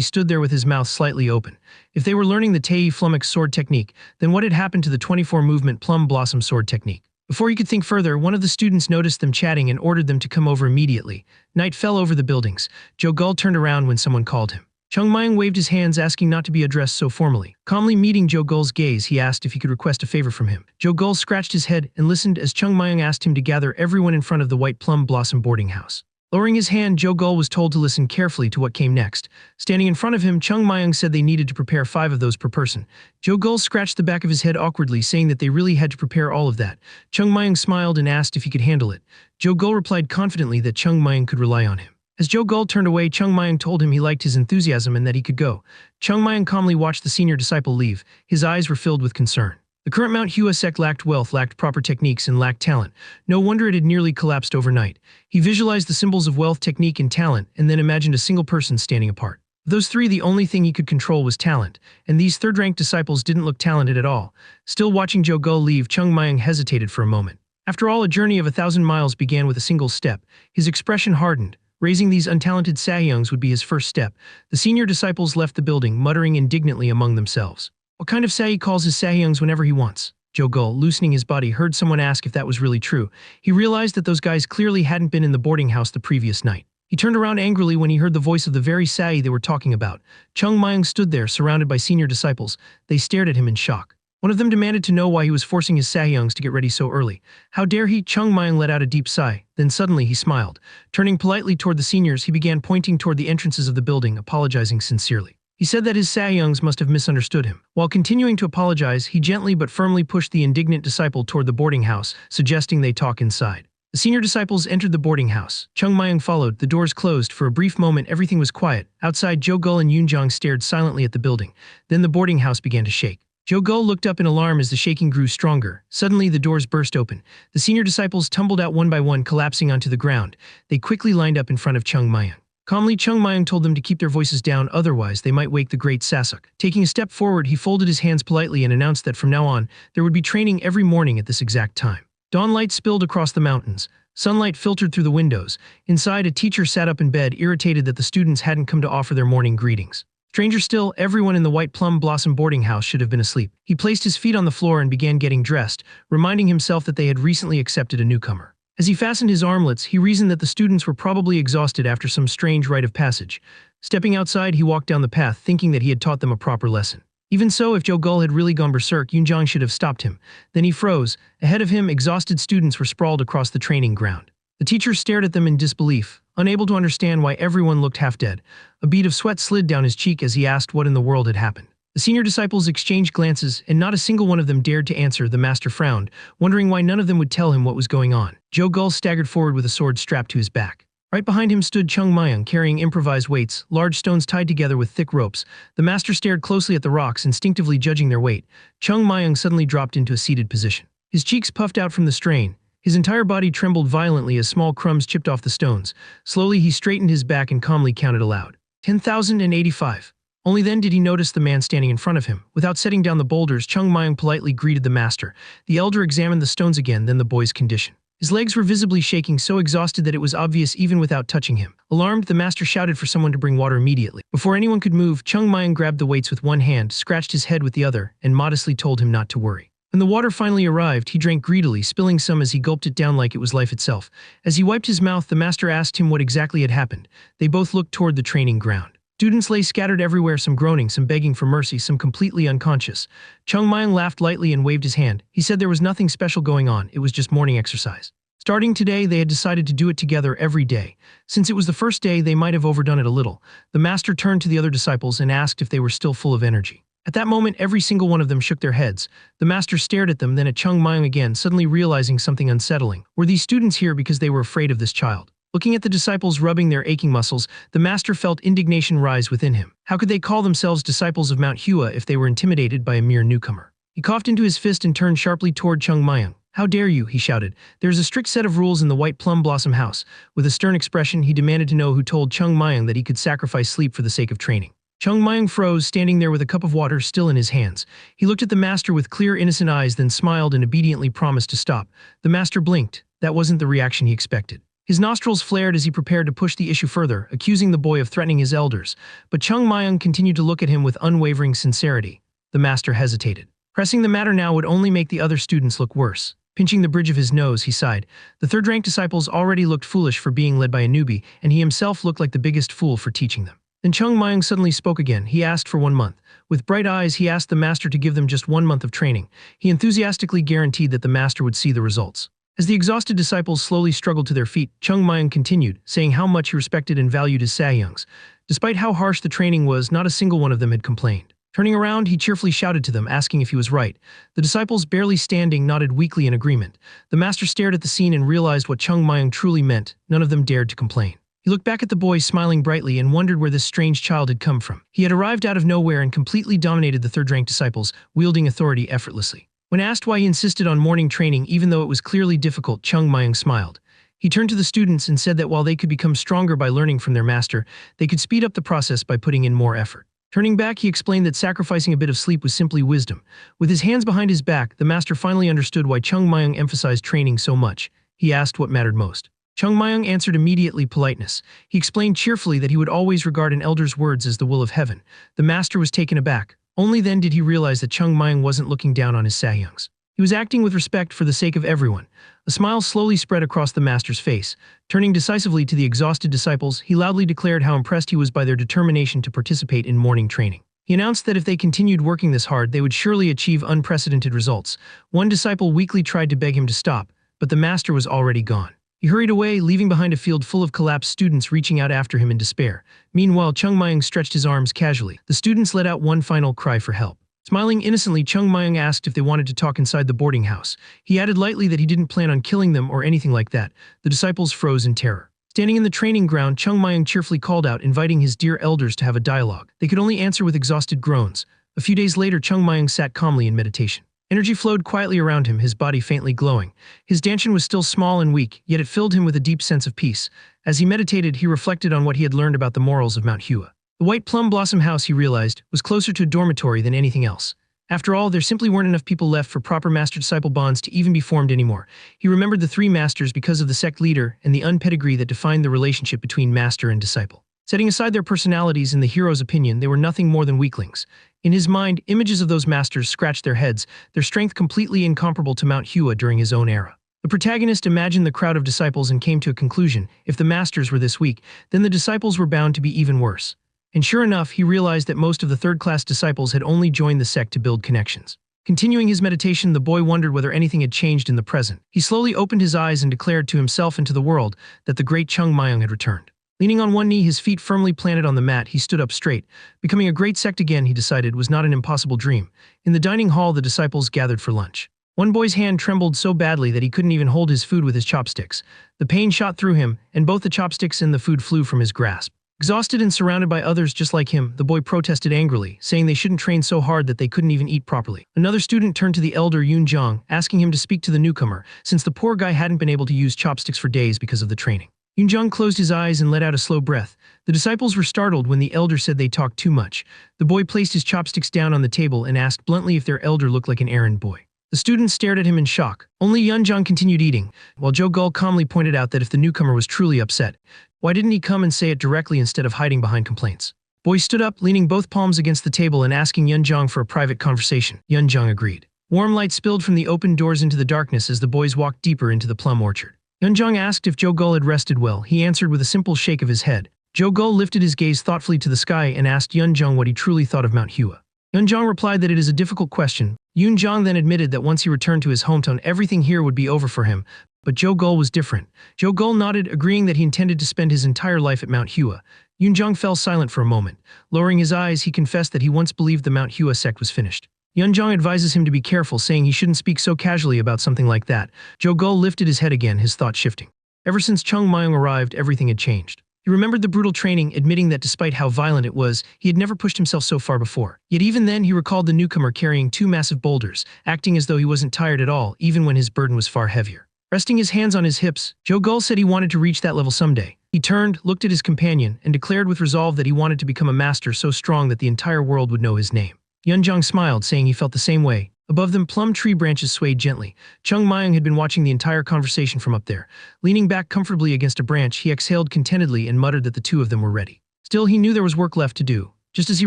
stood there with his mouth slightly open. If they were learning the Tei Flummox sword technique, then what had happened to the 24-movement Plum Blossom sword technique? Before he could think further, one of the students noticed them chatting and ordered them to come over immediately. Night fell over the buildings. Joe Gull turned around when someone called him. Chung Mayang waved his hands, asking not to be addressed so formally. Calmly meeting Joe Gull's gaze, he asked if he could request a favor from him. Joe Gull scratched his head and listened as Chung Mayang asked him to gather everyone in front of the White Plum Blossom boarding house. Lowering his hand, Joe Gull was told to listen carefully to what came next. Standing in front of him, Chung Mayang said they needed to prepare 5 of those per person. Joe Gull scratched the back of his head awkwardly, saying that they really had to prepare all of that. Chung Mayang smiled and asked if he could handle it. Joe Gull replied confidently that Chung Mayang could rely on him. As Joe Gull turned away, Chung Mayang told him he liked his enthusiasm and that he could go. Chung Mayang calmly watched the senior disciple leave. His eyes were filled with concern. The current Manhwa sect lacked wealth, lacked proper techniques, and lacked talent. No wonder it had nearly collapsed overnight. He visualized the symbols of wealth, technique, and talent, and then imagined a single person standing apart. Of those 3, the only thing he could control was talent, and these third-ranked disciples didn't look talented at all. Still watching Joe Gull leave, Chung Mayang hesitated for a moment. After all, a journey of 1,000 miles began with a single step. His expression hardened. Raising these untalented Sahyungs would be his first step. The senior disciples left the building, muttering indignantly among themselves. What kind of Sahi calls his Sahyungs whenever he wants? Joe Gull, loosening his body, heard someone ask if that was really true. He realized that those guys clearly hadn't been in the boarding house the previous night. He turned around angrily when he heard the voice of the very Sahi they were talking about. Chung Mayang stood there, surrounded by senior disciples. They stared at him in shock. One of them demanded to know why he was forcing his Sahyungs to get ready so early. How dare he? Chung Mayang let out a deep sigh. Then suddenly he smiled. Turning politely toward the seniors, he began pointing toward the entrances of the building, apologizing sincerely. He said that his Sahyungs must have misunderstood him. While continuing to apologize, he gently but firmly pushed the indignant disciple toward the boarding house, suggesting they talk inside. The senior disciples entered the boarding house. Chung Mayang followed. The doors closed. For a brief moment, everything was quiet. Outside, Joe Gull and Yoonjong stared silently at the building. Then the boarding house began to shake. Joe Gull looked up in alarm as the shaking grew stronger. Suddenly, the doors burst open. The senior disciples tumbled out one by one, collapsing onto the ground. They quickly lined up in front of Chung Mayang. Calmly, Chung Mayang told them to keep their voices down, otherwise they might wake the great Sasuk. Taking a step forward, he folded his hands politely and announced that from now on, there would be training every morning at this exact time. Dawn light spilled across the mountains. Sunlight filtered through the windows. Inside, a teacher sat up in bed, irritated that the students hadn't come to offer their morning greetings. Stranger still, everyone in the White Plum Blossom boarding house should have been asleep. He placed his feet on the floor and began getting dressed, reminding himself that they had recently accepted a newcomer. As he fastened his armlets, he reasoned that the students were probably exhausted after some strange rite of passage. Stepping outside, he walked down the path, thinking that he had taught them a proper lesson. Even so, if Joe Gull had really gone berserk, Yoonjong should have stopped him. Then he froze. Ahead of him, exhausted students were sprawled across the training ground. The teacher stared at them in disbelief, unable to understand why everyone looked half dead. A bead of sweat slid down his cheek as he asked what in the world had happened. The senior disciples exchanged glances, and not a single one of them dared to answer. The master frowned, wondering why none of them would tell him what was going on. Joe Gull staggered forward with a sword strapped to his back. Right behind him stood Chung Mayang, carrying improvised weights, large stones tied together with thick ropes. The master stared closely at the rocks, instinctively judging their weight. Chung Mayang suddenly dropped into a seated position. His cheeks puffed out from the strain. His entire body trembled violently as small crumbs chipped off the stones. Slowly he straightened his back and calmly counted aloud. 10,085. Only then did he notice the man standing in front of him. Without setting down the boulders, Chung Mayang politely greeted the master. The elder examined the stones again, then the boy's condition. His legs were visibly shaking, so exhausted that it was obvious even without touching him. Alarmed, the master shouted for someone to bring water immediately. Before anyone could move, Chung Mayang grabbed the weights with one hand, scratched his head with the other, and modestly told him not to worry. When the water finally arrived, he drank greedily, spilling some as he gulped it down like it was life itself. As he wiped his mouth, the master asked him what exactly had happened. They both looked toward the training ground. Students lay scattered everywhere, some groaning, some begging for mercy, some completely unconscious. Chung Mayang laughed lightly and waved his hand. He said there was nothing special going on, it was just morning exercise. Starting today, they had decided to do it together every day. Since it was the first day, they might have overdone it a little. The master turned to the other disciples and asked if they were still full of energy. At that moment, every single one of them shook their heads. The master stared at them, then at Chung Mayang again, suddenly realizing something unsettling. Were these students here because they were afraid of this child? Looking at the disciples rubbing their aching muscles, the master felt indignation rise within him. How could they call themselves disciples of Manhwa if they were intimidated by a mere newcomer? He coughed into his fist and turned sharply toward Chung Mayang. "How dare you?" he shouted. "There is a strict set of rules in the White Plum Blossom House." With a stern expression, he demanded to know who told Chung Mayang that he could sacrifice sleep for the sake of training. Chung Mayung froze, standing there with a cup of water still in his hands. He looked at the master with clear, innocent eyes, then smiled and obediently promised to stop. The master blinked. That wasn't the reaction he expected. His nostrils flared as he prepared to push the issue further, accusing the boy of threatening his elders. But Chung Mayung continued to look at him with unwavering sincerity. The master hesitated. Pressing the matter now would only make the other students look worse. Pinching the bridge of his nose, he sighed. The third-ranked disciples already looked foolish for being led by a newbie, and he himself looked like the biggest fool for teaching them. Then Chung Mayung suddenly spoke again. He asked for 1 month. With bright eyes, he asked the master to give them just 1 month of training. He enthusiastically guaranteed that the master would see the results. As the exhausted disciples slowly struggled to their feet, Chung Mayung continued, saying how much he respected and valued his Sahyungs. Despite how harsh the training was, not a single one of them had complained. Turning around, he cheerfully shouted to them, asking if he was right. The disciples, barely standing, nodded weakly in agreement. The master stared at the scene and realized what Chung Mayung truly meant. None of them dared to complain. He looked back at the boy, smiling brightly, and wondered where this strange child had come from. He had arrived out of nowhere and completely dominated the third-ranked disciples, wielding authority effortlessly. When asked why he insisted on morning training even though it was clearly difficult, Chung Mayung smiled. He turned to the students and said that while they could become stronger by learning from their master, they could speed up the process by putting in more effort. Turning back, he explained that sacrificing a bit of sleep was simply wisdom. With his hands behind his back, the master finally understood why Chung Mayung emphasized training so much. He asked what mattered most. Chung Mayung answered immediately, politeness. He explained cheerfully that he would always regard an elder's words as the will of heaven. The master was taken aback. Only then did he realize that Chung Mayung wasn't looking down on his Sahyungs. He was acting with respect for the sake of everyone. A smile slowly spread across the master's face. Turning decisively to the exhausted disciples, he loudly declared how impressed he was by their determination to participate in morning training. He announced that if they continued working this hard, they would surely achieve unprecedented results. One disciple weakly tried to beg him to stop, but the master was already gone. He hurried away, leaving behind a field full of collapsed students reaching out after him in despair. Meanwhile, Chung Mayung stretched his arms casually. The students let out one final cry for help. Smiling innocently, Chung Mayung asked if they wanted to talk inside the boarding house. He added lightly that he didn't plan on killing them or anything like that. The disciples froze in terror. Standing in the training ground, Chung Mayung cheerfully called out, inviting his dear elders to have a dialogue. They could only answer with exhausted groans. A few days later, Chung Mayung sat calmly in meditation. Energy flowed quietly around him, his body faintly glowing. His danshan was still small and weak, yet it filled him with a deep sense of peace. As he meditated, he reflected on what he had learned about the morals of Manhwa. The white plum blossom house, he realized, was closer to a dormitory than anything else. After all, there simply weren't enough people left for proper master-disciple bonds to even be formed anymore. He remembered the 3 masters because of the sect leader and the unpedigree that defined the relationship between master and disciple. Setting aside their personalities, in the hero's opinion, they were nothing more than weaklings. In his mind, images of those masters scratched their heads, their strength completely incomparable to Manhwa during his own era. The protagonist imagined the crowd of disciples and came to a conclusion: if the masters were this weak, then the disciples were bound to be even worse. And sure enough, he realized that most of the third-class disciples had only joined the sect to build connections. Continuing his meditation, the boy wondered whether anything had changed in the present. He slowly opened his eyes and declared to himself and to the world that the great Chung Mayung had returned. Leaning on one knee, his feet firmly planted on the mat, he stood up straight. Becoming a great sect again, he decided, was not an impossible dream. In the dining hall, the disciples gathered for lunch. One boy's hand trembled so badly that he couldn't even hold his food with his chopsticks. The pain shot through him, and both the chopsticks and the food flew from his grasp. Exhausted and surrounded by others just like him, the boy protested angrily, saying they shouldn't train so hard that they couldn't even eat properly. Another student turned to the elder Yoonjong, asking him to speak to the newcomer, since the poor guy hadn't been able to use chopsticks for days because of the training. Yoonjong closed his eyes and let out a slow breath. The disciples were startled when the elder said they talked too much. The boy placed his chopsticks down on the table and asked bluntly if their elder looked like an errand boy. The students stared at him in shock. Only Yoonjong continued eating, while Jo Gul calmly pointed out that if the newcomer was truly upset, why didn't he come and say it directly instead of hiding behind complaints? Boy stood up, leaning both palms against the table and asking Yoonjong for a private conversation. Yoonjong agreed. Warm light spilled from the open doors into the darkness as the boys walked deeper into the plum orchard. Yoonjong asked if Jo Gul had rested well. He answered with a simple shake of his head. Jo Gul lifted his gaze thoughtfully to the sky and asked Yoonjong what he truly thought of Manhwa. Yoonjong replied that it is a difficult question. Yoonjong then admitted that once he returned to his hometown, everything here would be over for him. But Jo Gul was different. Jo Gul nodded, agreeing that he intended to spend his entire life at Manhwa. Yoonjong fell silent for a moment. Lowering his eyes, he confessed that he once believed the Manhwa sect was finished. Yoonjong advises him to be careful, saying he shouldn't speak so casually about something like that. Jo Gul lifted his head again, his thoughts shifting. Ever since Chung Mayung arrived, everything had changed. He remembered the brutal training, admitting that despite how violent it was, he had never pushed himself so far before. Yet even then, he recalled the newcomer carrying 2 massive boulders, acting as though he wasn't tired at all, even when his burden was far heavier. Resting his hands on his hips, Jo Gul said he wanted to reach that level someday. He turned, looked at his companion, and declared with resolve that he wanted to become a master so strong that the entire world would know his name. Yunjiang smiled, saying he felt the same way. Above them, plum tree branches swayed gently. Chung Mayang had been watching the entire conversation from up there. Leaning back comfortably against a branch, he exhaled contentedly and muttered that the two of them were ready. Still, he knew there was work left to do. Just as he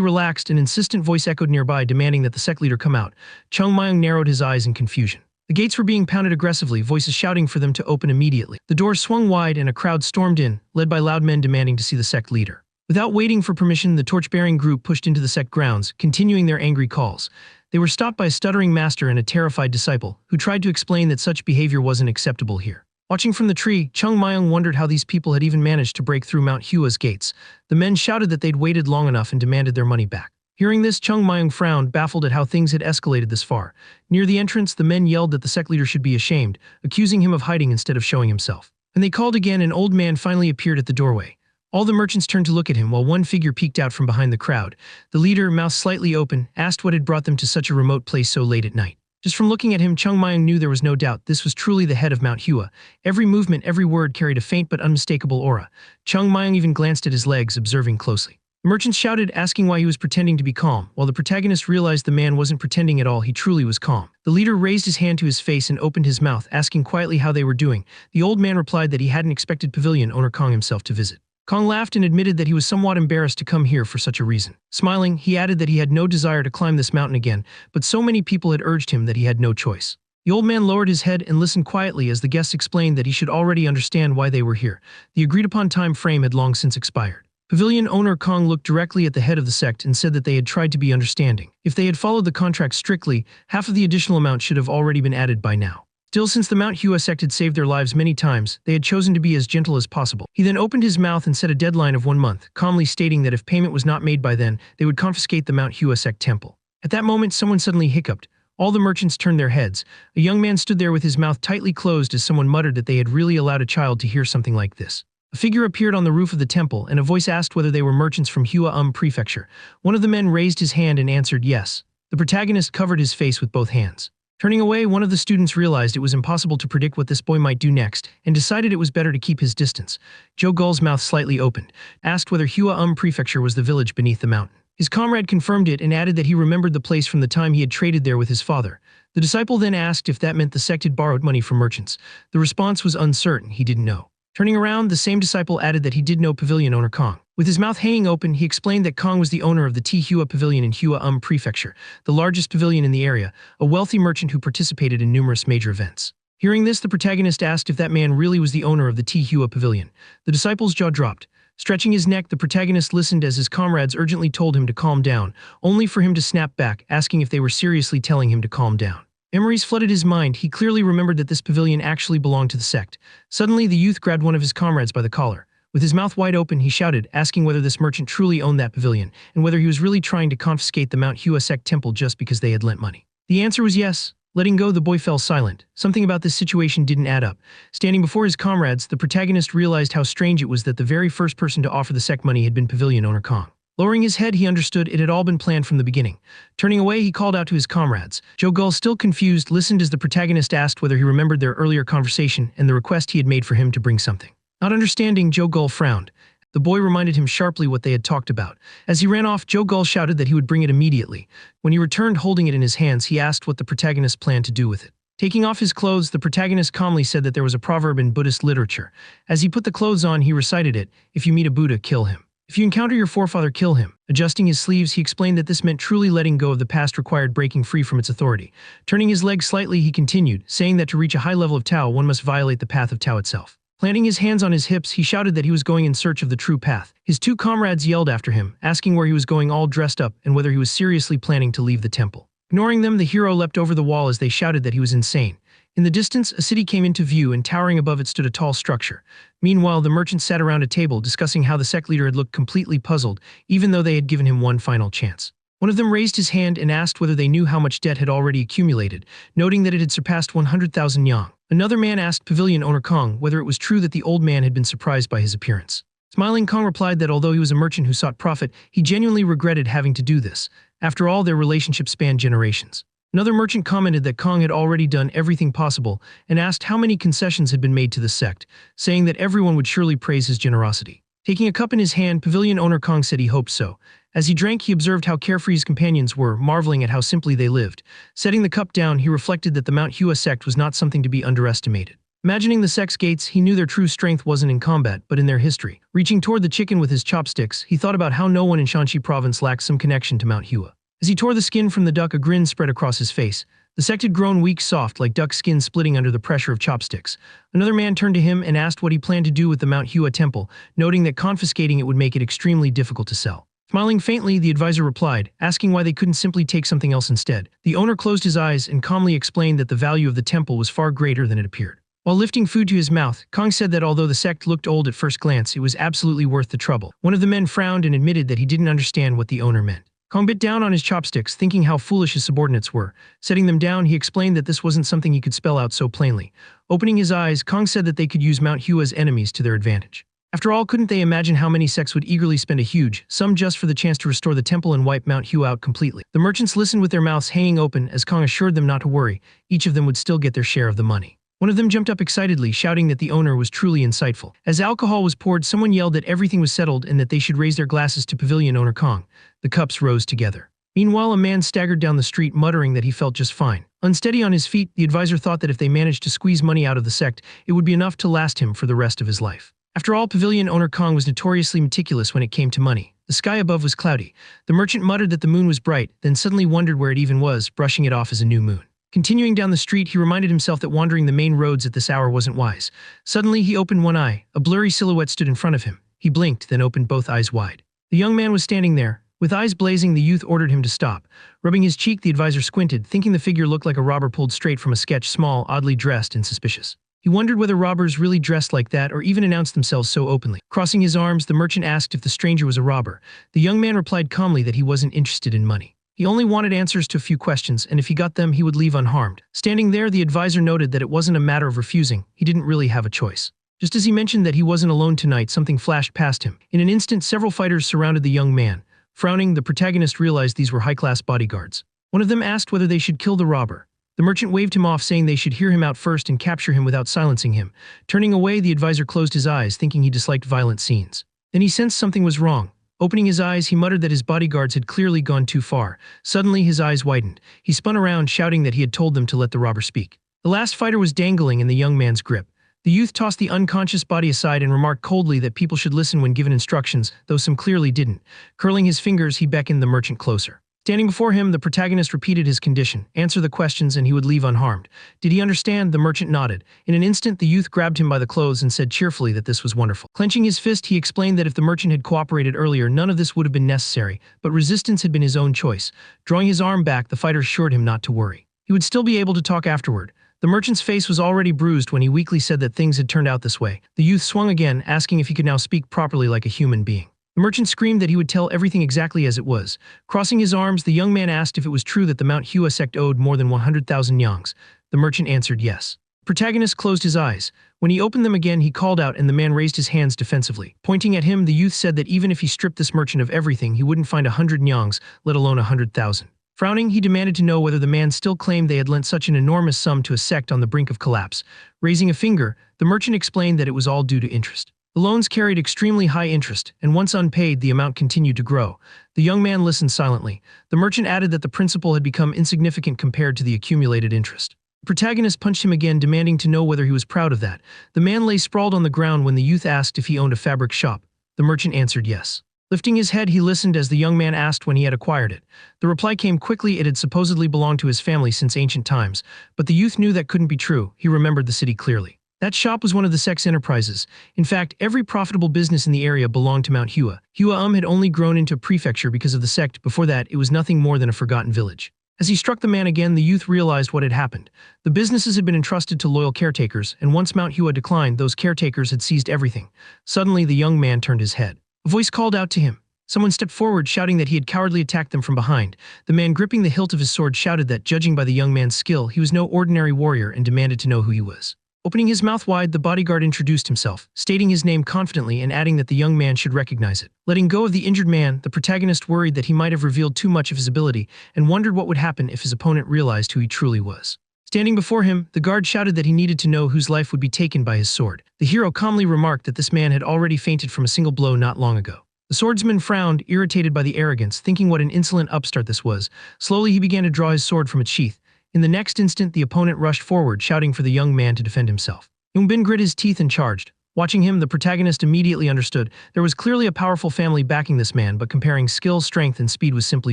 relaxed, an insistent voice echoed nearby, demanding that the sect leader come out. Chung Mayang narrowed his eyes in confusion. The gates were being pounded aggressively, voices shouting for them to open immediately. The doors swung wide and a crowd stormed in, led by loud men demanding to see the sect leader. Without waiting for permission, the torch-bearing group pushed into the sect grounds, continuing their angry calls. They were stopped by a stuttering master and a terrified disciple, who tried to explain that such behavior wasn't acceptable here. Watching from the tree, Chung Mayang wondered how these people had even managed to break through Manhwa's gates. The men shouted that they'd waited long enough and demanded their money back. Hearing this, Chung Mayang frowned, baffled at how things had escalated this far. Near the entrance, the men yelled that the sect leader should be ashamed, accusing him of hiding instead of showing himself. When they called again, an old man finally appeared at the doorway. All the merchants turned to look at him while one figure peeked out from behind the crowd. The leader, mouth slightly open, asked what had brought them to such a remote place so late at night. Just from looking at him, Chung Mayang knew there was no doubt this was truly the head of Manhwa. Every movement, every word carried a faint but unmistakable aura. Chung Mayang even glanced at his legs, observing closely. The merchants shouted, asking why he was pretending to be calm. While the protagonist realized the man wasn't pretending at all, he truly was calm. The leader raised his hand to his face and opened his mouth, asking quietly how they were doing. The old man replied that he hadn't expected pavilion owner Kong himself to visit. Kong laughed and admitted that he was somewhat embarrassed to come here for such a reason. Smiling, he added that he had no desire to climb this mountain again, but so many people had urged him that he had no choice. The old man lowered his head and listened quietly as the guests explained that he should already understand why they were here. The agreed-upon time frame had long since expired. Pavilion owner Kong looked directly at the head of the sect and said that they had tried to be understanding. If they had followed the contract strictly, half of the additional amount should have already been added by now. Still, since the Manhwa sect had saved their lives many times, they had chosen to be as gentle as possible. He then opened his mouth and set a deadline of 1 month, calmly stating that if payment was not made by then, they would confiscate the Manhwa sect temple. At that moment, someone suddenly hiccuped. All the merchants turned their heads. A young man stood there with his mouth tightly closed as someone muttered that they had really allowed a child to hear something like this. A figure appeared on the roof of the temple, and a voice asked whether they were merchants from Hua Prefecture. One of the men raised his hand and answered yes. The protagonist covered his face with both hands. Turning away, one of the students realized it was impossible to predict what this boy might do next, and decided it was better to keep his distance. Joe Gull's mouth slightly opened, asked whether Hua Prefecture was the village beneath the mountain. His comrade confirmed it and added that he remembered the place from the time he had traded there with his father. The disciple then asked if that meant the sect had borrowed money from merchants. The response was uncertain, he didn't know. Turning around, the same disciple added that he did know pavilion owner Kong. With his mouth hanging open, he explained that Kong was the owner of the Hua Pavilion in Hua Prefecture, the largest pavilion in the area, a wealthy merchant who participated in numerous major events. Hearing this, the protagonist asked if that man really was the owner of the Hua Pavilion. The disciple's jaw dropped. Stretching his neck, the protagonist listened as his comrades urgently told him to calm down, only for him to snap back, asking if they were seriously telling him to calm down. Memories flooded his mind. He clearly remembered that this pavilion actually belonged to the sect. Suddenly, the youth grabbed one of his comrades by the collar. With his mouth wide open, he shouted, asking whether this merchant truly owned that pavilion, and whether he was really trying to confiscate the Manhwa sect temple just because they had lent money. The answer was yes. Letting go, the boy fell silent. Something about this situation didn't add up. Standing before his comrades, the protagonist realized how strange it was that the very first person to offer the sect money had been pavilion owner Kong. Lowering his head, he understood it had all been planned from the beginning. Turning away, he called out to his comrades. Joe Gull, still confused, listened as the protagonist asked whether he remembered their earlier conversation and the request he had made for him to bring something. Not understanding, Joe Gull frowned. The boy reminded him sharply what they had talked about. As he ran off, Joe Gull shouted that he would bring it immediately. When he returned holding it in his hands, he asked what the protagonist planned to do with it. Taking off his clothes, the protagonist calmly said that there was a proverb in Buddhist literature. As he put the clothes on, he recited it, "If you meet a Buddha, kill him. If you encounter your forefather, kill him." Adjusting his sleeves, he explained that this meant truly letting go of the past required breaking free from its authority. Turning his legs slightly, he continued, saying that to reach a high level of Tao, one must violate the path of Tao itself. Planting his hands on his hips, he shouted that he was going in search of the true path. His two comrades yelled after him, asking where he was going all dressed up and whether he was seriously planning to leave the temple. Ignoring them, the hero leapt over the wall as they shouted that he was insane. In the distance, a city came into view, and towering above it stood a tall structure. Meanwhile, the merchants sat around a table discussing how the sect leader had looked completely puzzled, even though they had given him one final chance. One of them raised his hand and asked whether they knew how much debt had already accumulated, noting that it had surpassed 100,000 yang. Another man asked pavilion owner Kong whether it was true that the old man had been surprised by his appearance. Smiling, Kong replied that although he was a merchant who sought profit, he genuinely regretted having to do this. After all, their relationship spanned generations. Another merchant commented that Kong had already done everything possible and asked how many concessions had been made to the sect, saying that everyone would surely praise his generosity. Taking a cup in his hand, pavilion owner Kong said he hoped so. As he drank, he observed how carefree his companions were, marveling at how simply they lived. Setting the cup down, he reflected that the Manhwa sect was not something to be underestimated. Imagining the sect's gates, he knew their true strength wasn't in combat, but in their history. Reaching toward the chicken with his chopsticks, he thought about how no one in Shanxi province lacked some connection to Manhwa. As he tore the skin from the duck, a grin spread across his face. The sect had grown weak, soft, like duck skin splitting under the pressure of chopsticks. Another man turned to him and asked what he planned to do with the Manhwa temple, noting that confiscating it would make it extremely difficult to sell. Smiling faintly, the advisor replied, asking why they couldn't simply take something else instead. The owner closed his eyes and calmly explained that the value of the temple was far greater than it appeared. While lifting food to his mouth, Kong said that although the sect looked old at first glance, it was absolutely worth the trouble. One of the men frowned and admitted that he didn't understand what the owner meant. Kong bit down on his chopsticks, thinking how foolish his subordinates were. Setting them down, he explained that this wasn't something he could spell out so plainly. Opening his eyes, Kong said that they could use Manhwa's enemies to their advantage. After all, couldn't they imagine how many sects would eagerly spend a huge sum just for the chance to restore the temple and wipe Manhwa out completely? The merchants listened with their mouths hanging open as Kong assured them not to worry, each of them would still get their share of the money. One of them jumped up excitedly, shouting that the owner was truly insightful. As alcohol was poured, someone yelled that everything was settled and that they should raise their glasses to pavilion owner Kong. The cups rose together. Meanwhile, a man staggered down the street, muttering that he felt just fine. Unsteady on his feet, the advisor thought that if they managed to squeeze money out of the sect, it would be enough to last him for the rest of his life. After all, pavilion owner Kong was notoriously meticulous when it came to money. The sky above was cloudy. The merchant muttered that the moon was bright, then suddenly wondered where it even was, brushing it off as a new moon. Continuing down the street, he reminded himself that wandering the main roads at this hour wasn't wise. Suddenly, he opened one eye. A blurry silhouette stood in front of him. He blinked, then opened both eyes wide. The young man was standing there. With eyes blazing, the youth ordered him to stop. Rubbing his cheek, the advisor squinted, thinking the figure looked like a robber pulled straight from a sketch, small, oddly dressed, and suspicious. He wondered whether robbers really dressed like that or even announced themselves so openly. Crossing his arms, the merchant asked if the stranger was a robber. The young man replied calmly that he wasn't interested in money. He only wanted answers to a few questions, and if he got them, he would leave unharmed. Standing there, the advisor noted that it wasn't a matter of refusing. He didn't really have a choice. Just as he mentioned that he wasn't alone tonight, something flashed past him. In an instant, several fighters surrounded the young man. Frowning, the protagonist realized these were high-class bodyguards. One of them asked whether they should kill the robber. The merchant waved him off, saying they should hear him out first and capture him without silencing him. Turning away, the advisor closed his eyes, thinking he disliked violent scenes. Then he sensed something was wrong. Opening his eyes, he muttered that his bodyguards had clearly gone too far. Suddenly, his eyes widened. He spun around, shouting that he had told them to let the robber speak. The last fighter was dangling in the young man's grip. The youth tossed the unconscious body aside and remarked coldly that people should listen when given instructions, though some clearly didn't. Curling his fingers, he beckoned the merchant closer. Standing before him, the protagonist repeated his condition: answer the questions and he would leave unharmed. Did he understand? The merchant nodded. In an instant, the youth grabbed him by the clothes and said cheerfully that this was wonderful. Clenching his fist, he explained that if the merchant had cooperated earlier, none of this would have been necessary, but resistance had been his own choice. Drawing his arm back, the fighter assured him not to worry. He would still be able to talk afterward. The merchant's face was already bruised when he weakly said that things had turned out this way. The youth swung again, asking if he could now speak properly like a human being. The merchant screamed that he would tell everything exactly as it was. Crossing his arms, the young man asked if it was true that the Manhwa sect owed more than 100,000 yangs. The merchant answered yes. The protagonist closed his eyes. When he opened them again, he called out and the man raised his hands defensively. Pointing at him, the youth said that even if he stripped this merchant of everything, he wouldn't find 100 yangs, let alone 100,000. Frowning, he demanded to know whether the man still claimed they had lent such an enormous sum to a sect on the brink of collapse. Raising a finger, the merchant explained that it was all due to interest. The loans carried extremely high interest, and once unpaid, the amount continued to grow. The young man listened silently. The merchant added that the principal had become insignificant compared to the accumulated interest. The protagonist punched him again, demanding to know whether he was proud of that. The man lay sprawled on the ground when the youth asked if he owned a fabric shop. The merchant answered yes. Lifting his head, he listened as the young man asked when he had acquired it. The reply came quickly. It had supposedly belonged to his family since ancient times, but the youth knew that couldn't be true. He remembered the city clearly. That shop was one of the sect's enterprises. In fact, every profitable business in the area belonged to Manhwa. Hua had only grown into a prefecture because of the sect. Before that, it was nothing more than a forgotten village. As he struck the man again, the youth realized what had happened. The businesses had been entrusted to loyal caretakers, and once Manhwa declined, those caretakers had seized everything. Suddenly, the young man turned his head. A voice called out to him. Someone stepped forward, shouting that he had cowardly attacked them from behind. The man gripping the hilt of his sword shouted that, judging by the young man's skill, he was no ordinary warrior and demanded to know who he was. Opening his mouth wide, the bodyguard introduced himself, stating his name confidently and adding that the young man should recognize it. Letting go of the injured man, the protagonist worried that he might have revealed too much of his ability and wondered what would happen if his opponent realized who he truly was. Standing before him, the guard shouted that he needed to know whose life would be taken by his sword. The hero calmly remarked that this man had already fainted from a single blow not long ago. The swordsman frowned, irritated by the arrogance, thinking what an insolent upstart this was. Slowly he began to draw his sword from its sheath. In the next instant, the opponent rushed forward, shouting for the young man to defend himself. Yungbin grit his teeth and charged. Watching him, the protagonist immediately understood there was clearly a powerful family backing this man, but comparing skill, strength, and speed was simply